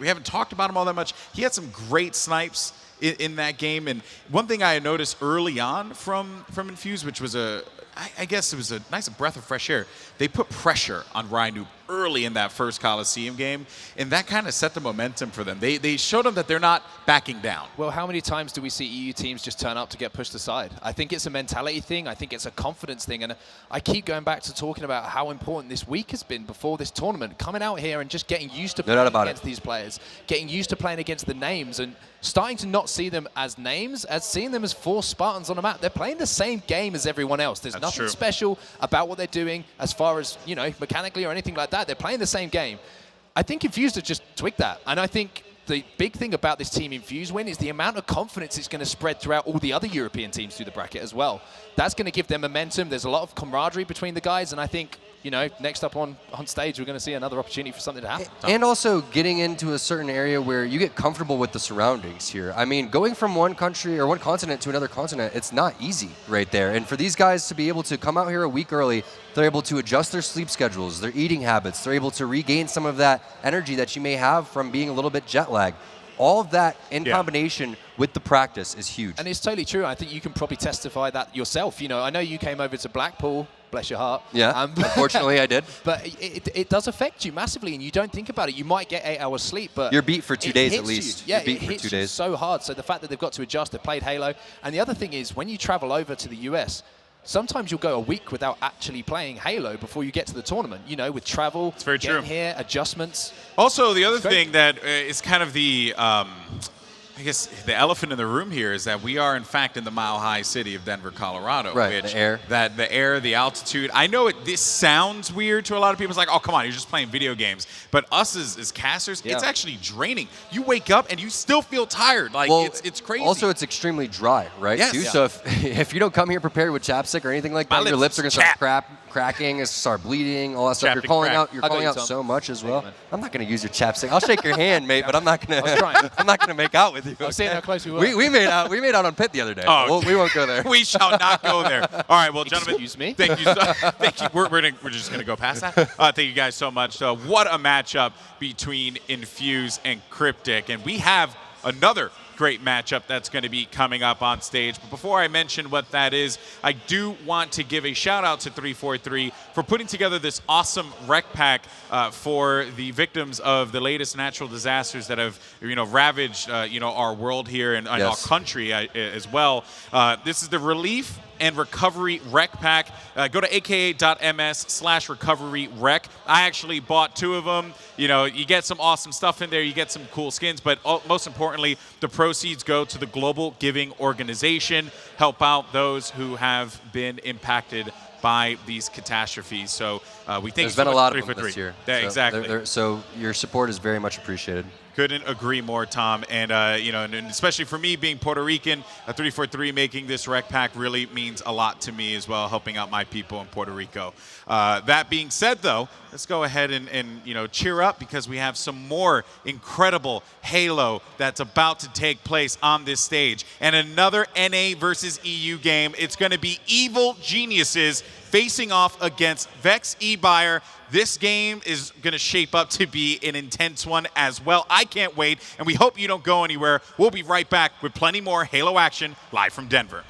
haven't talked about him all that much. He had some great snipes in that game. And one thing I noticed early on from Infused, which was I guess it was a nice breath of fresh air. They put pressure on Rhino early in that first Coliseum game, and that kind of set the momentum for them. They showed them that they're not backing down. Well, how many times do we see EU teams just turn up to get pushed aside? I think it's a mentality thing. I think it's a confidence thing. And I keep going back to talking about how important this week has been before this tournament. Coming out here and just getting used to playing against these players, getting used to playing against the names, and starting to not see them as names, as seeing them as 4 Spartans on a map. They're playing the same game as everyone else. There's nothing special about what they're doing as far as, mechanically or anything like that. They're playing the same game. I think Infused have just twigged that. And I think the big thing about this Team Infused win is the amount of confidence it's going to spread throughout all the other European teams through the bracket as well. That's going to give them momentum. There's a lot of camaraderie between the guys, and I think, next up on stage, we're going to see another opportunity for something to happen. And also getting into a certain area where you get comfortable with the surroundings here. I mean, going from one country or one continent to another continent, it's not easy right there. And for these guys to be able to come out here a week early, they're able to adjust their sleep schedules, their eating habits, they're able to regain some of that energy that you may have from being a little bit jet lagged. All of that in combination with the practice is huge. And it's totally true. I think you can probably testify that yourself. I know you came over to Blackpool, bless your heart. Yeah, unfortunately I did. But it does affect you massively, and you don't think about it. You might get 8 hours sleep, but you're beat for 2 days at least. Yeah, it hits you so hard. So the fact that they've got to adjust, they've played Halo. And the other thing is, when you travel over to the US, sometimes you'll go a week without actually playing Halo before you get to the tournament, with travel, it's very getting true. here, adjustments. Also, the other thing that is kind of the, I guess, the elephant in the room here is that we are, in fact, in the mile-high city of Denver, Colorado. Right, which the air. The air, the altitude. I know this sounds weird to a lot of people. It's like, oh, come on, you're just playing video games. But us as casters, it's actually draining. You wake up and you still feel tired. Like, it's crazy. Also, it's extremely dry, right? Yes. Too? Yeah. So if you don't come here prepared with chapstick or anything like that, your lips are going to start cracking, start bleeding, all that stuff. You're calling out so much as well. I'm not going to use your chapstick. I'll shake your hand, mate, but I'm not going to. I'm not going to make out with you. I was seeing how close we were. We made out on Pit the other day. Oh, we won't go there. We shall not go there. All right, well, gentlemen, excuse me. Thank you. Thank you. We're just gonna go past that. Thank you guys so much. What a matchup between Infused and Cryptic, and we have another great matchup that's going to be coming up on stage. But before I mention what that is, I do want to give a shout out to 343 for putting together this awesome rec pack for the victims of the latest natural disasters that have ravaged our world here and our country as well. This is the relief and recovery rec pack. Go to aka.ms/recoveryrec. I actually bought 2 of them. You get some awesome stuff in there. You get some cool skins, but most importantly, the proceeds go to the Global Giving Organization, help out those who have been impacted by these catastrophes. So we thank you so much. There's been a lot for of them this year. Yeah, exactly. So your support is very much appreciated. Couldn't agree more, Tom. And, and especially for me being Puerto Rican, 343 making this rec pack really means a lot to me as well, helping out my people in Puerto Rico. That being said, though, let's go ahead and cheer up because we have some more incredible Halo that's about to take place on this stage. And another NA versus EU game. It's going to be Evil Geniuses facing off against Vex eBuyer. This game is going to shape up to be an intense one as well. I can't wait, and we hope you don't go anywhere. We'll be right back with plenty more Halo action live from Denver.